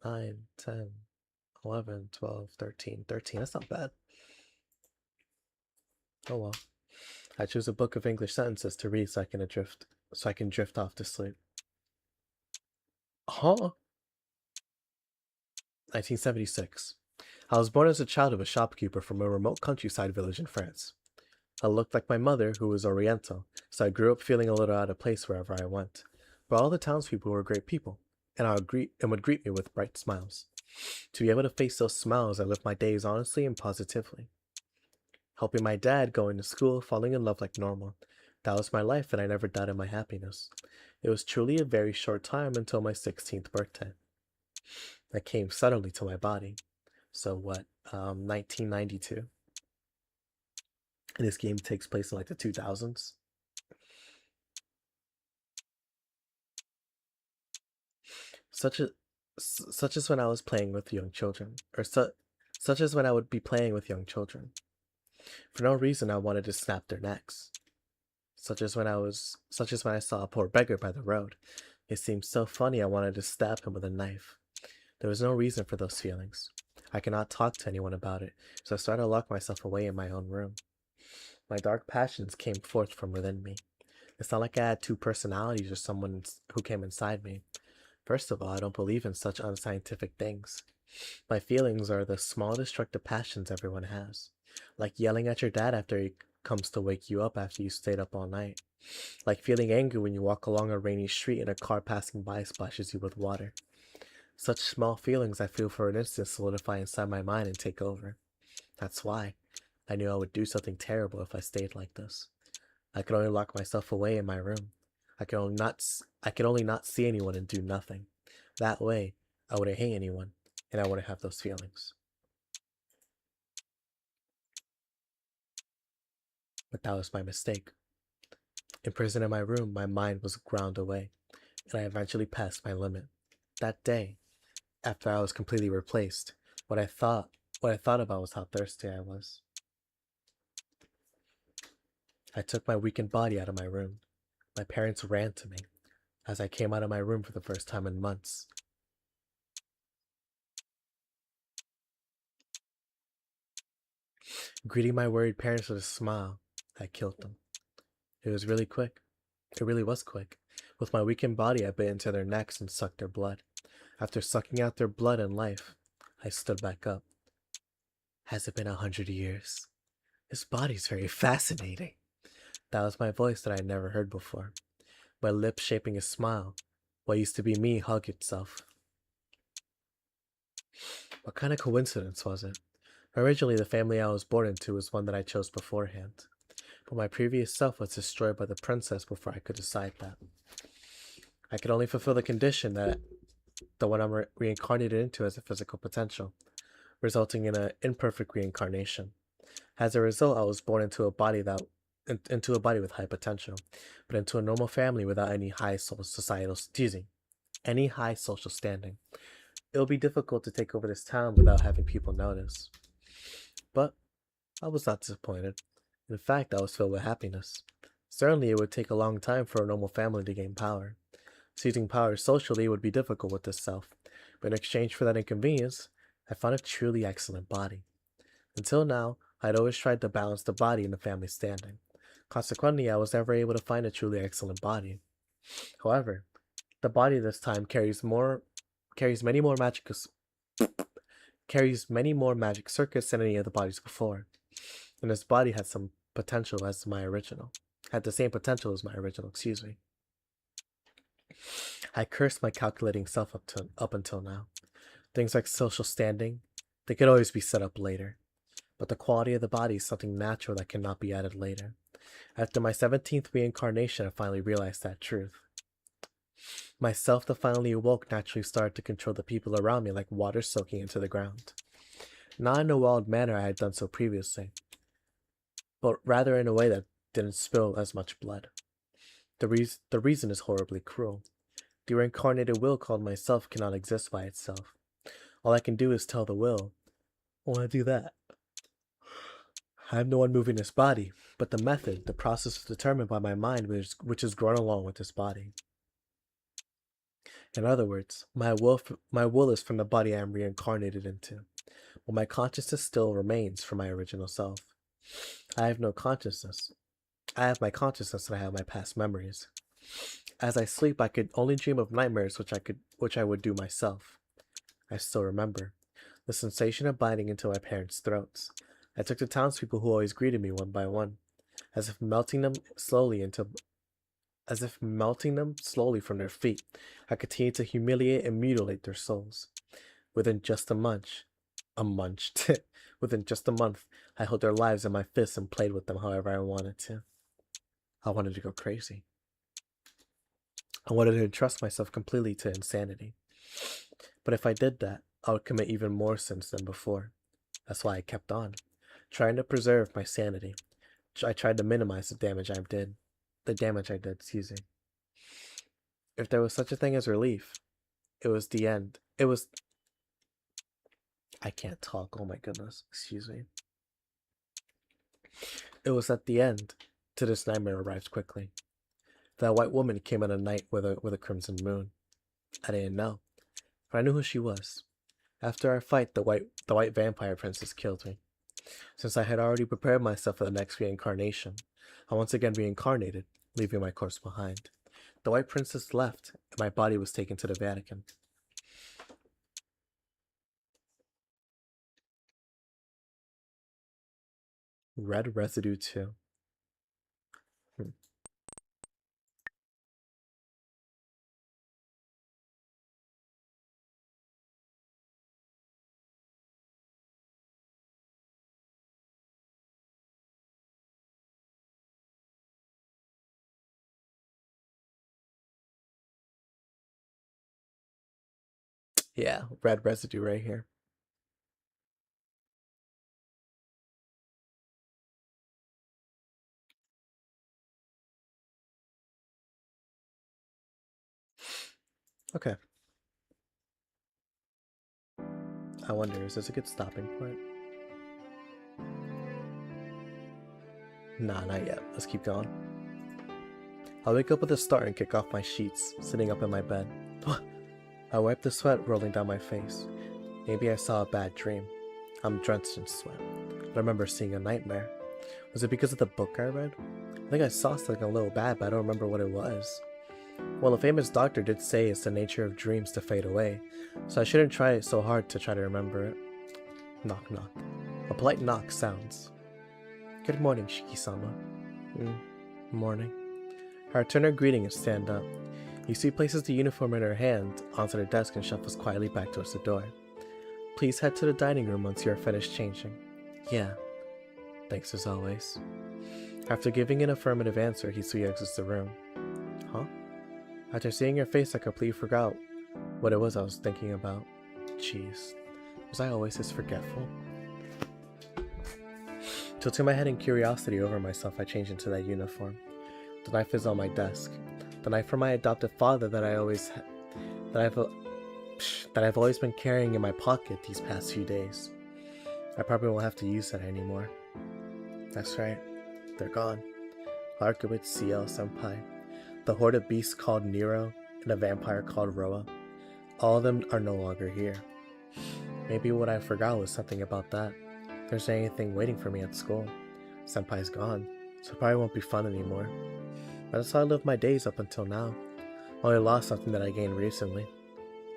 9, 10, 11, 12, 13. 13. That's not bad. Oh well. I choose a book of English sentences to read so I can drift off to sleep. Huh? 1976. I was born as a child of a shopkeeper from a remote countryside village in France. I looked like my mother, who was Oriental, so I grew up feeling a little out of place wherever I went. But all the townspeople were great people, and would greet me with bright smiles. To be able to face those smiles, I lived my days honestly and positively. Helping my dad, going to school, falling in love like normal. That was my life, and I never doubted my happiness. It was truly a very short time until my 16th birthday. That came suddenly to my body. So what, 1992? And this game takes place in like the 2000s. Such as when I was playing with young children, such as when I would be playing with young children. For no reason, I wanted to snap their necks. Such as when I saw a poor beggar by the road. It seemed so funny I wanted to stab him with a knife. There was no reason for those feelings. I could not talk to anyone about it, so I started to lock myself away in my own room. My dark passions came forth from within me. It's not like I had two personalities or someone who came inside me. First of all, I don't believe in such unscientific things. My feelings are the small destructive passions everyone has. Like yelling at your dad after he comes to wake you up after you stayed up all night. Like feeling angry when you walk along a rainy street and a car passing by splashes you with water. Such small feelings I feel for an instant solidify inside my mind and take over. That's why I knew I would do something terrible if I stayed like this. I could only lock myself away in my room. I could only not see anyone and do nothing. That way, I wouldn't hate anyone, and I wouldn't have those feelings. But that was my mistake. Imprisoned in my room, my mind was ground away, and I eventually passed my limit. That day, after I was completely replaced, what I thought about was how thirsty I was. I took my weakened body out of my room. My parents ran to me as I came out of my room for the first time in months. Greeting my worried parents with a smile, I killed them. It was really quick. It really was quick. With my weakened body, I bit into their necks and sucked their blood. After sucking out their blood and life, I stood back up. Has it been 100 years? This body's very fascinating. That was my voice that I had never heard before. My lips shaping a smile. What used to be me hugged itself. What kind of coincidence was it? Originally, the family I was born into was one that I chose beforehand. But my previous self was destroyed by the princess before I could decide that. I could only fulfill the condition that the one I'm reincarnated into has a physical potential, resulting in an imperfect reincarnation. As a result, I was born into a body with high potential, but into a normal family without any high social standing. It will be difficult to take over this town without having people notice. But I was not disappointed. In fact, I was filled with happiness. Certainly, it would take a long time for a normal family to gain power. Seizing power socially would be difficult with this self, but in exchange for that inconvenience, I found a truly excellent body. Until now, I had always tried to balance the body and the family standing. Consequently, I was never able to find a truly excellent body. However, the body this time carries many more magic circuits than any of the bodies before. And this body had some potential as my original. Had the same potential as my original, excuse me. I cursed my calculating self up until now. Things like social standing, they could always be set up later. But the quality of the body is something natural that cannot be added later. After my 17th reincarnation, I finally realized that truth. My self that finally awoke naturally started to control the people around me like water soaking into the ground. Not in a wild manner I had done so previously, but rather in a way that didn't spill as much blood. The reason is horribly cruel. The reincarnated will called myself cannot exist by itself. All I can do is tell the will, I want to do that. I am the one moving this body, but the process is determined by my mind, which is grown along with this body. In other words, my will is from the body I am reincarnated into, but my consciousness still remains from my original self. I have no consciousness. I have my consciousness and I have my past memories. As I sleep, I could only dream of nightmares which I would do myself. I still remember. the sensation of biting into my parents' throats. I took the townspeople who always greeted me one by one, as if melting them slowly from their feet. I continued to humiliate and mutilate their souls. Within just within just a month, I held their lives in my fists and played with them however I wanted to. I wanted to go crazy. I wanted to entrust myself completely to insanity. But if I did that, I would commit even more sins than before. That's why I kept on, trying to preserve my sanity. I tried to minimize the damage I did. Excuse me. If there was such a thing as relief, it was the end. I can't talk, oh my goodness, excuse me. It was at the end to this nightmare arrived quickly. That white woman came in a night with a crimson moon. I didn't know, but I knew who she was. After our fight, the white vampire princess killed me. Since I had already prepared myself for the next reincarnation, I once again reincarnated, leaving my corpse behind. The white princess left, and my body was taken to the Vatican. Red Residue 2. Yeah, red residue right here. Okay. I wonder, is this a good stopping point? Nah, not yet. Let's keep going. I'll wake up with a start and kick off my sheets, sitting up in my bed. I wipe the sweat rolling down my face. Maybe I saw a bad dream. I'm drenched in sweat. I remember seeing a nightmare. Was it because of the book I read? I think I saw something a little bad, but I don't remember what it was. Well, a famous doctor did say it's the nature of dreams to fade away, so I shouldn't try so hard to try to remember it. Knock, knock. A polite knock sounds. Good morning, Shiki-sama. Morning. I return her greeting and stand up. Yusui places the uniform in her hand onto the desk and shuffles quietly back towards the door. Please head to the dining room once you are finished changing. Yeah. Thanks as always. After giving an affirmative answer, Hisui exits the room. Huh? After seeing her face, I completely forgot what it was I was thinking about. Jeez. Was I always this forgetful? Tilting my head in curiosity over myself, I change into that uniform. The knife is on my desk. The knife from my adopted father that I've always been carrying in my pocket these past few days. I probably won't have to use that anymore. That's right. They're gone. Archibald CL Senpai, the horde of beasts called Nero, and a vampire called Roa. All of them are no longer here. Maybe what I forgot was something about that. If there's anything waiting for me at school. Senpai's gone, so it probably won't be fun anymore. But that's how I lived my days up until now. I only lost something that I gained recently.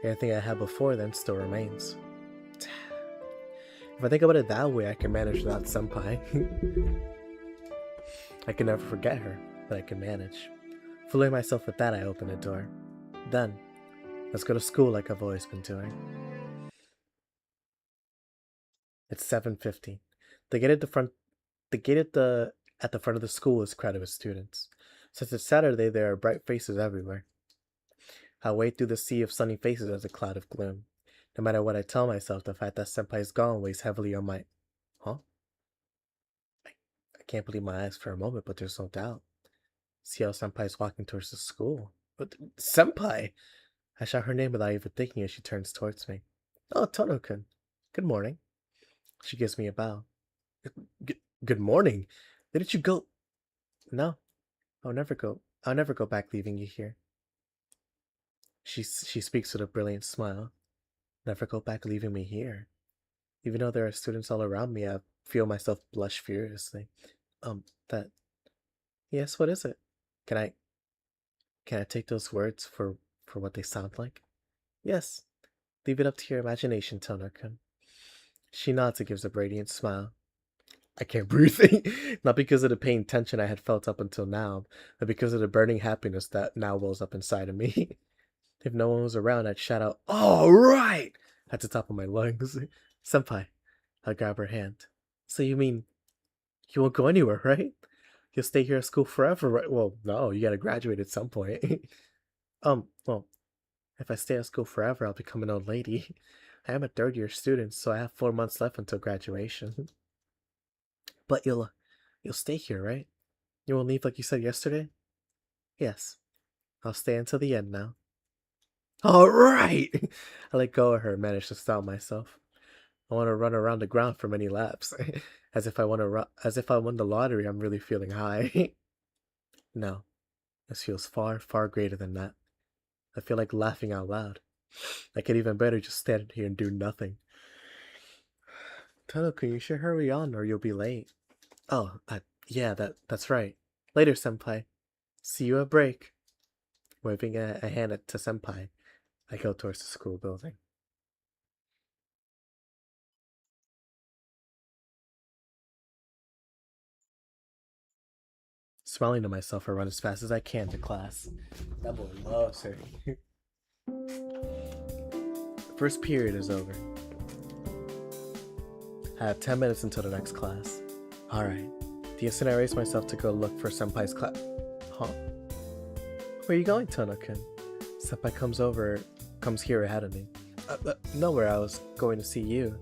Anything I had before then still remains. If I think about it that way, I can manage without Senpai. I can never forget her, but I can manage. Fooling myself with that, I open the door. Then, let's go to school like I've always been doing. It's 7:50. The gate at the front of the school is crowded with students. Since it's Saturday, there are bright faces everywhere. I wade through the sea of sunny faces as a cloud of gloom. No matter what I tell myself, the fact that Senpai's gone weighs heavily on my... Huh? I can't believe my eyes for a moment, but there's no doubt. See how Senpai's walking towards the school. But Senpai! I shout her name without even thinking as she turns towards me. Oh, Tono-kun. Good morning. She gives me a bow. Good morning. Didn't you go... No. I'll never go back leaving you here. She speaks with a brilliant smile. Never go back leaving me here. Even though there are students all around me, I feel myself blush furiously. That... Yes, what is it? Can I take those words for what they sound like? Yes. Leave it up to your imagination, Tono-kun. She nods and gives a radiant smile. I can't breathe. Not because of the pain tension I had felt up until now, but because of the burning happiness that now wells up inside of me. If no one was around, I'd shout out, "All right!" at the top of my lungs. Senpai. I'll grab her hand. So you mean you won't go anywhere, right? You'll stay here at school forever, right? Well, no, you gotta graduate at some point. Well, if I stay at school forever, I'll become an old lady. I am a third-year student, so I have 4 months left until graduation. But you'll stay here, right? You won't leave like you said yesterday? Yes. I'll stay until the end now. All right! I let go of her and managed to stop myself. I want to run around the ground for many laps. As if I won the lottery, I'm really feeling high. No. This feels far, far greater than that. I feel like laughing out loud. I could even better just stand here and do nothing. Tanaka, you should hurry on or you'll be late. Oh, yeah, that's right. Later, senpai. See you at break. Waving a hand to senpai, I go towards the school building. Smiling to myself, I run as fast as I can to class. That boy loves her. First period is over. I have 10 minutes until the next class. Alright. The instant I raise myself to go look for senpai's class. Huh? Where are you going, Tanaka? Senpai comes here ahead of me. Nowhere, I was going to see you.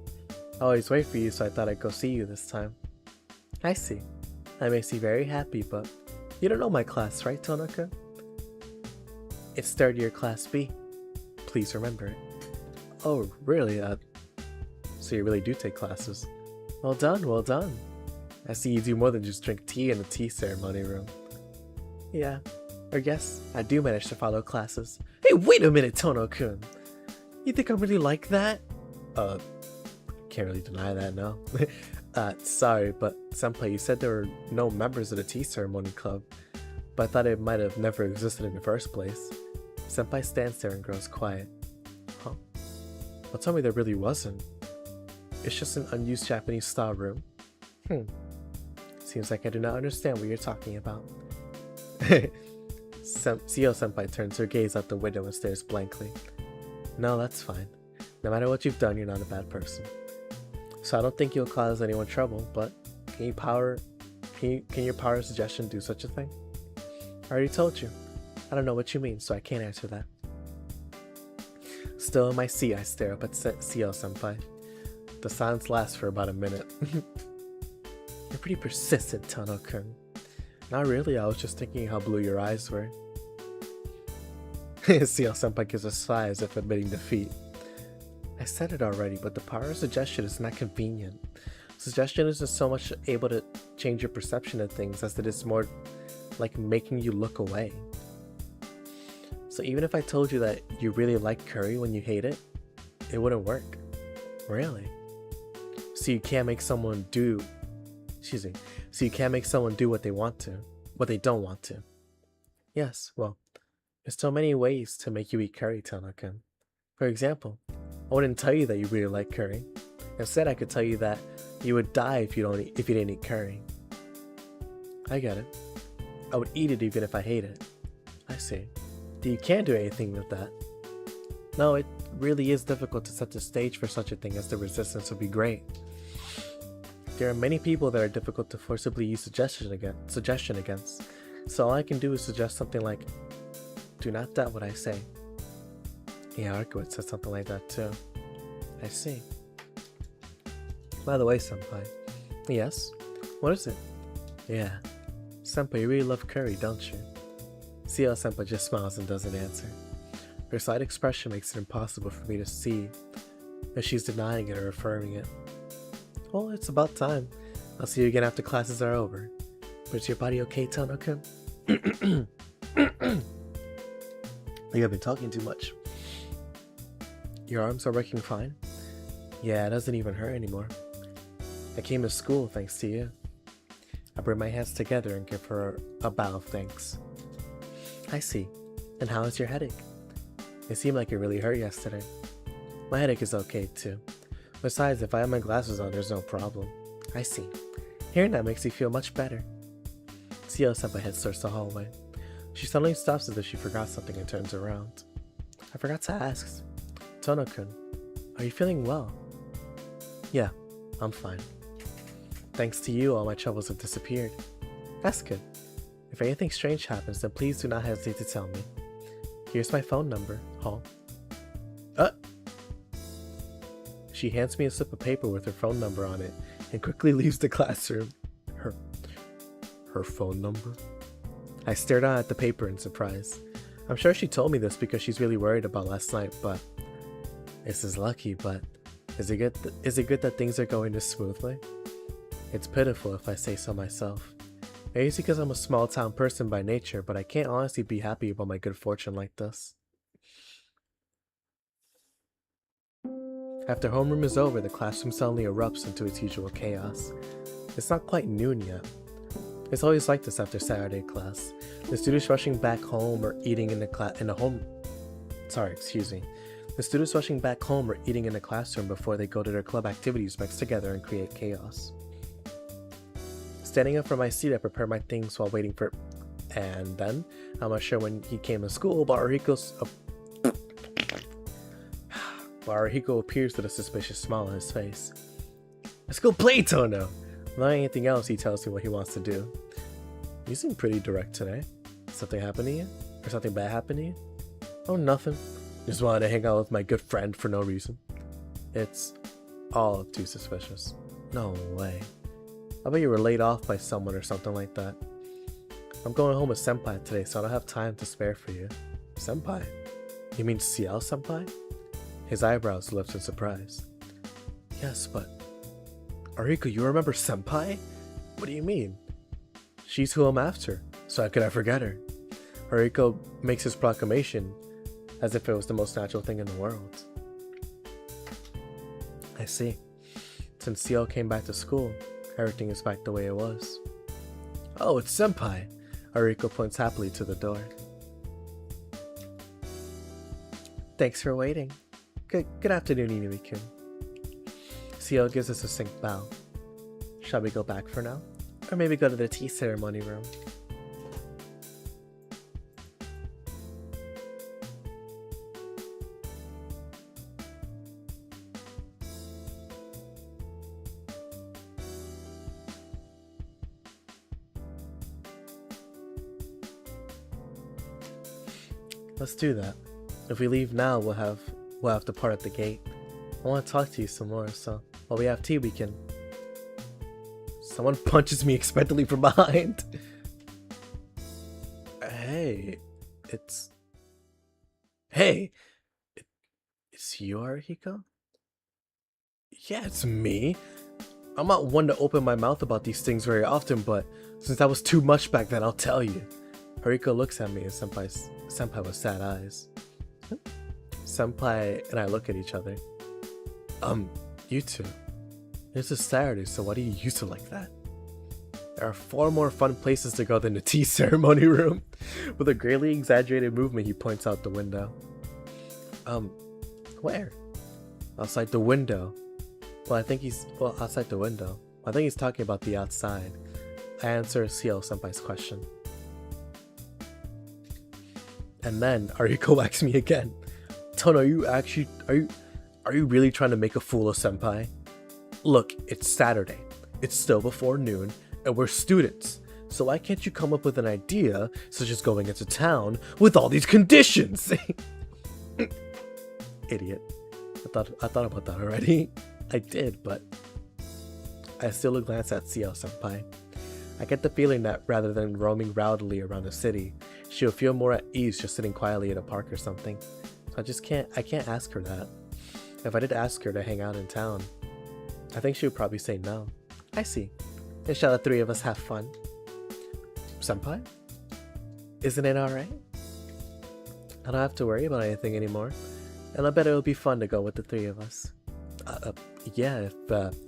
I always wait for you, so I thought I'd go see you this time. I see. That makes you very happy, but you don't know my class, right, Tanaka? It's third year class B. Please remember it. Oh, really? So you really do take classes. Well done, well done. I see you do more than just drink tea in the tea ceremony room. Yeah, or yes, I do manage to follow classes. Hey, wait a minute, Tono-kun! You think I'm really like that? Can't really deny that, no. Sorry, but senpai, you said there were no members of the tea ceremony club, but I thought it might have never existed in the first place. Senpai stands there and grows quiet. Huh? Well, tell me there really wasn't. It's just an unused Japanese style room. Seems like I do not understand what you're talking about. Seo senpai turns her gaze out the window and stares blankly. No, that's fine. No matter what you've done, you're not a bad person. So I don't think you'll cause anyone trouble, but can your power of suggestion do such a thing? I already told you. I don't know what you mean, so I can't answer that. Still in my seat, I stare up at Seo senpai. The silence lasts for about a minute. You're pretty persistent, Tano-kun. Not really, I was just thinking how blue your eyes were. Seo senpai gives a sigh as if admitting defeat. I said it already, but the power of suggestion is not convenient. Suggestion isn't so much able to change your perception of things as it is more like making you look away. So even if I told you that you really like curry when you hate it, it wouldn't work. Really? So you can't make someone do what they want to, what they don't want to. Yes, well, there's so many ways to make you eat curry, Tanaka. For example, I wouldn't tell you that you really like curry. Instead, I could tell you that you would die if you didn't eat curry. I get it. I would eat it even if I hate it. I see. You can't do anything with that. No, it really is difficult to set the stage for such a thing as the resistance would be great. There are many people that are difficult to forcibly use suggestion against. So all I can do is suggest something like, do not doubt what I say. Yeah, Arkowitz said something like that too. I see. By the way, senpai. Yes? What is it? Yeah. Senpai, you really love curry, don't you? Seo senpai just smiles and doesn't answer. Her slight expression makes it impossible for me to see if she's denying it or affirming it. Well, it's about time. I'll see you again after classes are over. But is your body okay, Tanaka? You have been talking too much. Your arms are working fine? Yeah, it doesn't even hurt anymore. I came to school thanks to you. I bring my hands together and give her a bow of thanks. I see. And how is your headache? It seemed like it really hurt yesterday. My headache is okay too. Besides, if I have my glasses on, there's no problem. I see. Hearing that makes me feel much better. Tsukihime heads towards the hallway. She suddenly stops as if she forgot something and turns around. I forgot to ask. Tono-kun, are you feeling well? Yeah, I'm fine. Thanks to you, all my troubles have disappeared. That's good. If anything strange happens, then please do not hesitate to tell me. Here's my phone number, Hall. She hands me a slip of paper with her phone number on it and quickly leaves the classroom. Her phone number? I stared out at the paper in surprise. I'm sure she told me this because she's really worried about last night, but this is lucky, but is it good that things are going this smoothly? It's pitiful if I say so myself. Maybe it's because I'm a small town person by nature, but I can't honestly be happy about my good fortune like this. After homeroom is over, the classroom suddenly erupts into its usual chaos. It's not quite noon yet. It's always like this after Saturday class. The students rushing back home or eating in the The students rushing back home or eating in the classroom before they go to their club activities mix together and create chaos. Standing up from my seat, I prepare my things while waiting for... And then, I'm not sure when he came to school, but Haruhiko appears with a suspicious smile on his face. Let's go play, Tono! Without anything else, he tells me what he wants to do. You seem pretty direct today. Something happened to you? Or something bad happened to you? Oh, nothing. Just wanted to hang out with my good friend for no reason. It's all too suspicious. No way. I bet you were laid off by someone or something like that. I'm going home with Senpai today, so I don't have time to spare for you. Senpai? You mean CL Senpai? His eyebrows lift in surprise. Yes, but... Ariko, you remember Senpai? What do you mean? She's who I'm after, so how could I forget her? Ariko makes his proclamation as if it was the most natural thing in the world. I see. Since CL came back to school, everything is back the way it was. Oh, it's Senpai! Ariko points happily to the door. Thanks for waiting. Good afternoon, Inui-kun. CL gives us a succinct bow. Shall we go back for now? Or maybe go to the tea ceremony room? Let's do that. If we leave now, we'll have to part at the gate. I want to talk to you some more, so while we have tea, we can... Someone punches me expectantly from behind. Hey, it's you, Haruhiko? Yeah, it's me. I'm not one to open my mouth about these things very often, but since that was too much back then, I'll tell you. Haruhiko looks at me and Senpai with sad eyes. Senpai and I look at each other. You two. It's a Saturday, so why do you use it like that? There are far more fun places to go than the tea ceremony room. With a greatly exaggerated movement, he points out the window. Where? Outside the window. Outside the window. I think he's talking about the outside. I answer CL Senpai's question. And then Ariko whacks me again. Tono, are you really trying to make a fool of Senpai? Look, it's Saturday. It's still before noon, and we're students. So why can't you come up with an idea, such as going into town, with all these conditions? Idiot. I thought about that already. I did, but... I steal a glance at CL Senpai. I get the feeling that rather than roaming rowdily around the city, she'll feel more at ease just sitting quietly at a park or something. So I can't ask her that. If I did ask her to hang out in town, I think she would probably say no. I see. And shall the three of us have fun? Senpai? Isn't it alright? I don't have to worry about anything anymore. And I bet it'll be fun to go with the three of us. Yeah,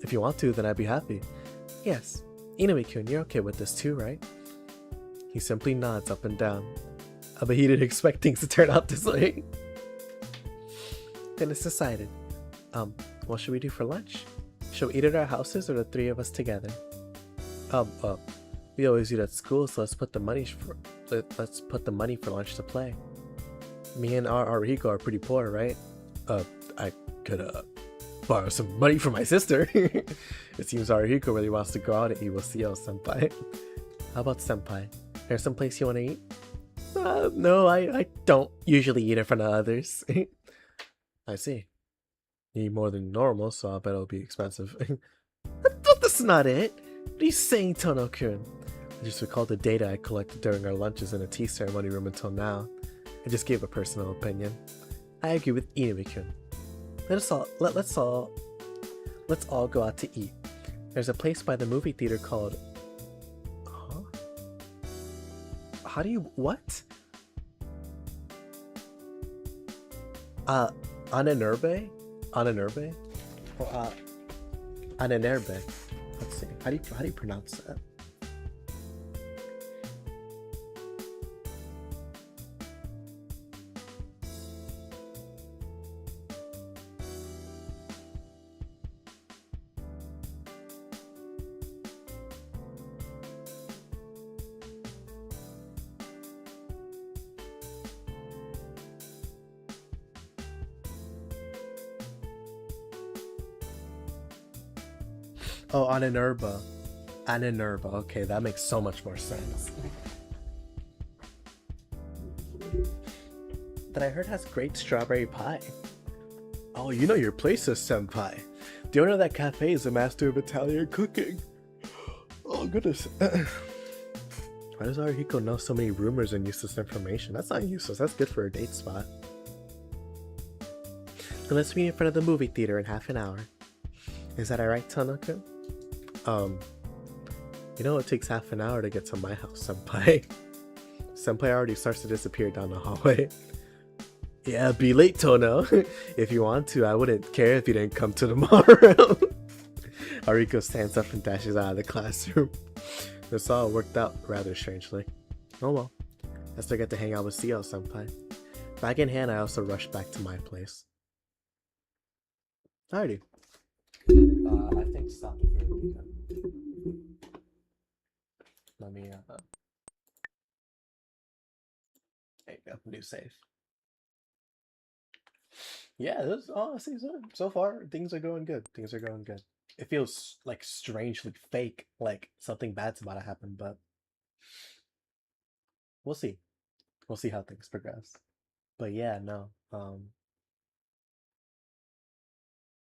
if you want to, then I'd be happy. Yes. Inui-kun, you're okay with this too, right? He simply nods up and down. I bet he didn't expect things to turn out this way. Then it's decided. What should we do for lunch? Should we eat at our houses or the three of us together? We always eat at school, so let's put the money for lunch to play. Me and our Rico are pretty poor, right? I could borrow some money from my sister. It seems Arihiko really wants to go out and eat with Seo senpai. How about senpai? There's some place you want to eat? No, I don't usually eat in front of others. I see. You eat more than normal, so I bet it'll be expensive. But that's not it. What are you saying, Tono-kun? I just recalled the data I collected during our lunches in a tea ceremony room until now. I just gave a personal opinion. I agree with Inui-kun. Let's all go out to eat. There's a place by the movie theater called... Huh? How do you... What? Ananerbe? Ananerbe? Or, Ananerbe. Let's see. How do you pronounce that? Oh, Ananerba. Ananerba. Okay, that makes so much more sense. That I heard has great strawberry pie. Oh, you know your places, senpai. The owner of that cafe is a master of Italian cooking. Oh, goodness. Why does Arihiko know so many rumors and useless information? That's not useless. That's good for a date spot. Let's meet in front of the movie theater in half an hour. Is that alright, Tanaka? You know it takes half an hour to get to my house, senpai. Senpai already starts to disappear down the hallway. Yeah, be late, Tono. If you want to, I wouldn't care if you didn't come to tomorrow. Ariko stands up and dashes out of the classroom. This all worked out rather strangely. Oh well. I still get to hang out with Seo senpai. Bag in hand, I also rushed back to my place. Alrighty. I think stop it for a weekend. Let me there you go, new save. Yeah, this honestly so far things are going good. Things are going good. It feels like strangely fake, like something bad's about to happen, but we'll see. We'll see how things progress. But yeah, no.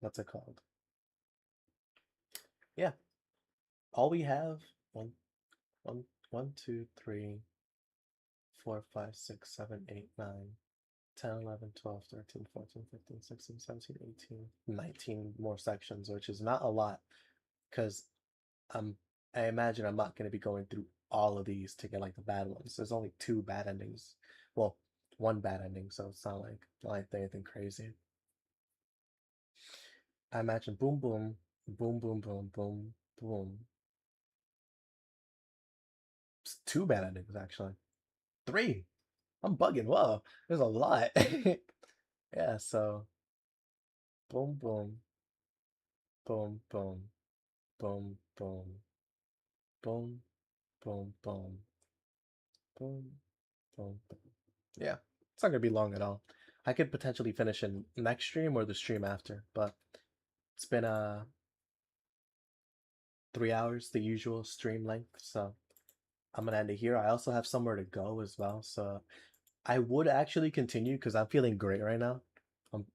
What's it called? Yeah. All we have one, 2, 3, 4, 5, 6, 7, 8, 9, 10, 11, 12, 13, 14, 15, 16, 17, 18, 19 more sections, which is not a lot because I imagine I'm not going to be going through all of these to get like the bad ones. There's only 2 bad endings. Well, 1 bad ending, so it's not like anything crazy. I imagine boom, boom, boom, boom, boom, boom, boom. It's 2 bad endings actually. 3. I'm bugging. Whoa, there's a lot. Yeah, so boom, boom, boom, boom, boom, boom, boom, boom, boom, boom, boom, boom. Yeah, it's not gonna be long at all. I could potentially finish in next stream or the stream after, but it's been 3 hours, the usual stream length, so I'm gonna end it here. I also have somewhere to go as well, so I would actually continue because I'm feeling great right now.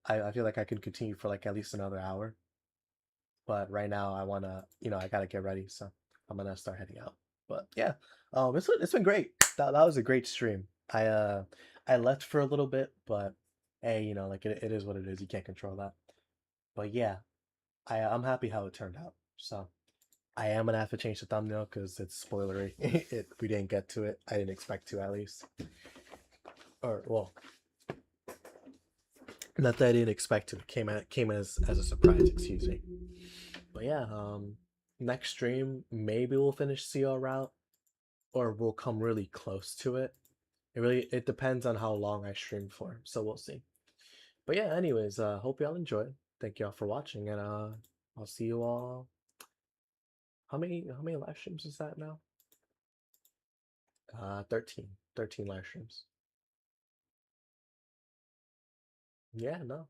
I feel like I can continue for like at least another hour. But right now I wanna, I gotta get ready, so I'm gonna start heading out. But yeah, it's been great. That was a great stream. I left for a little bit, but hey, like it is what it is. You can't control that. But yeah, I'm happy how it turned out. So I am gonna have to change the thumbnail because it's spoilery. We didn't get to it. I didn't expect to at least. Or well, not that I didn't expect to. It came as a surprise. Excuse me. But yeah, next stream maybe we'll finish CL route, or we'll come really close to it. It depends on how long I stream for. So we'll see. But yeah, anyways, hope y'all enjoy. thank y'all for watching, and I'll see you all. How many live streams is that now? 13 live streams. Yeah, no.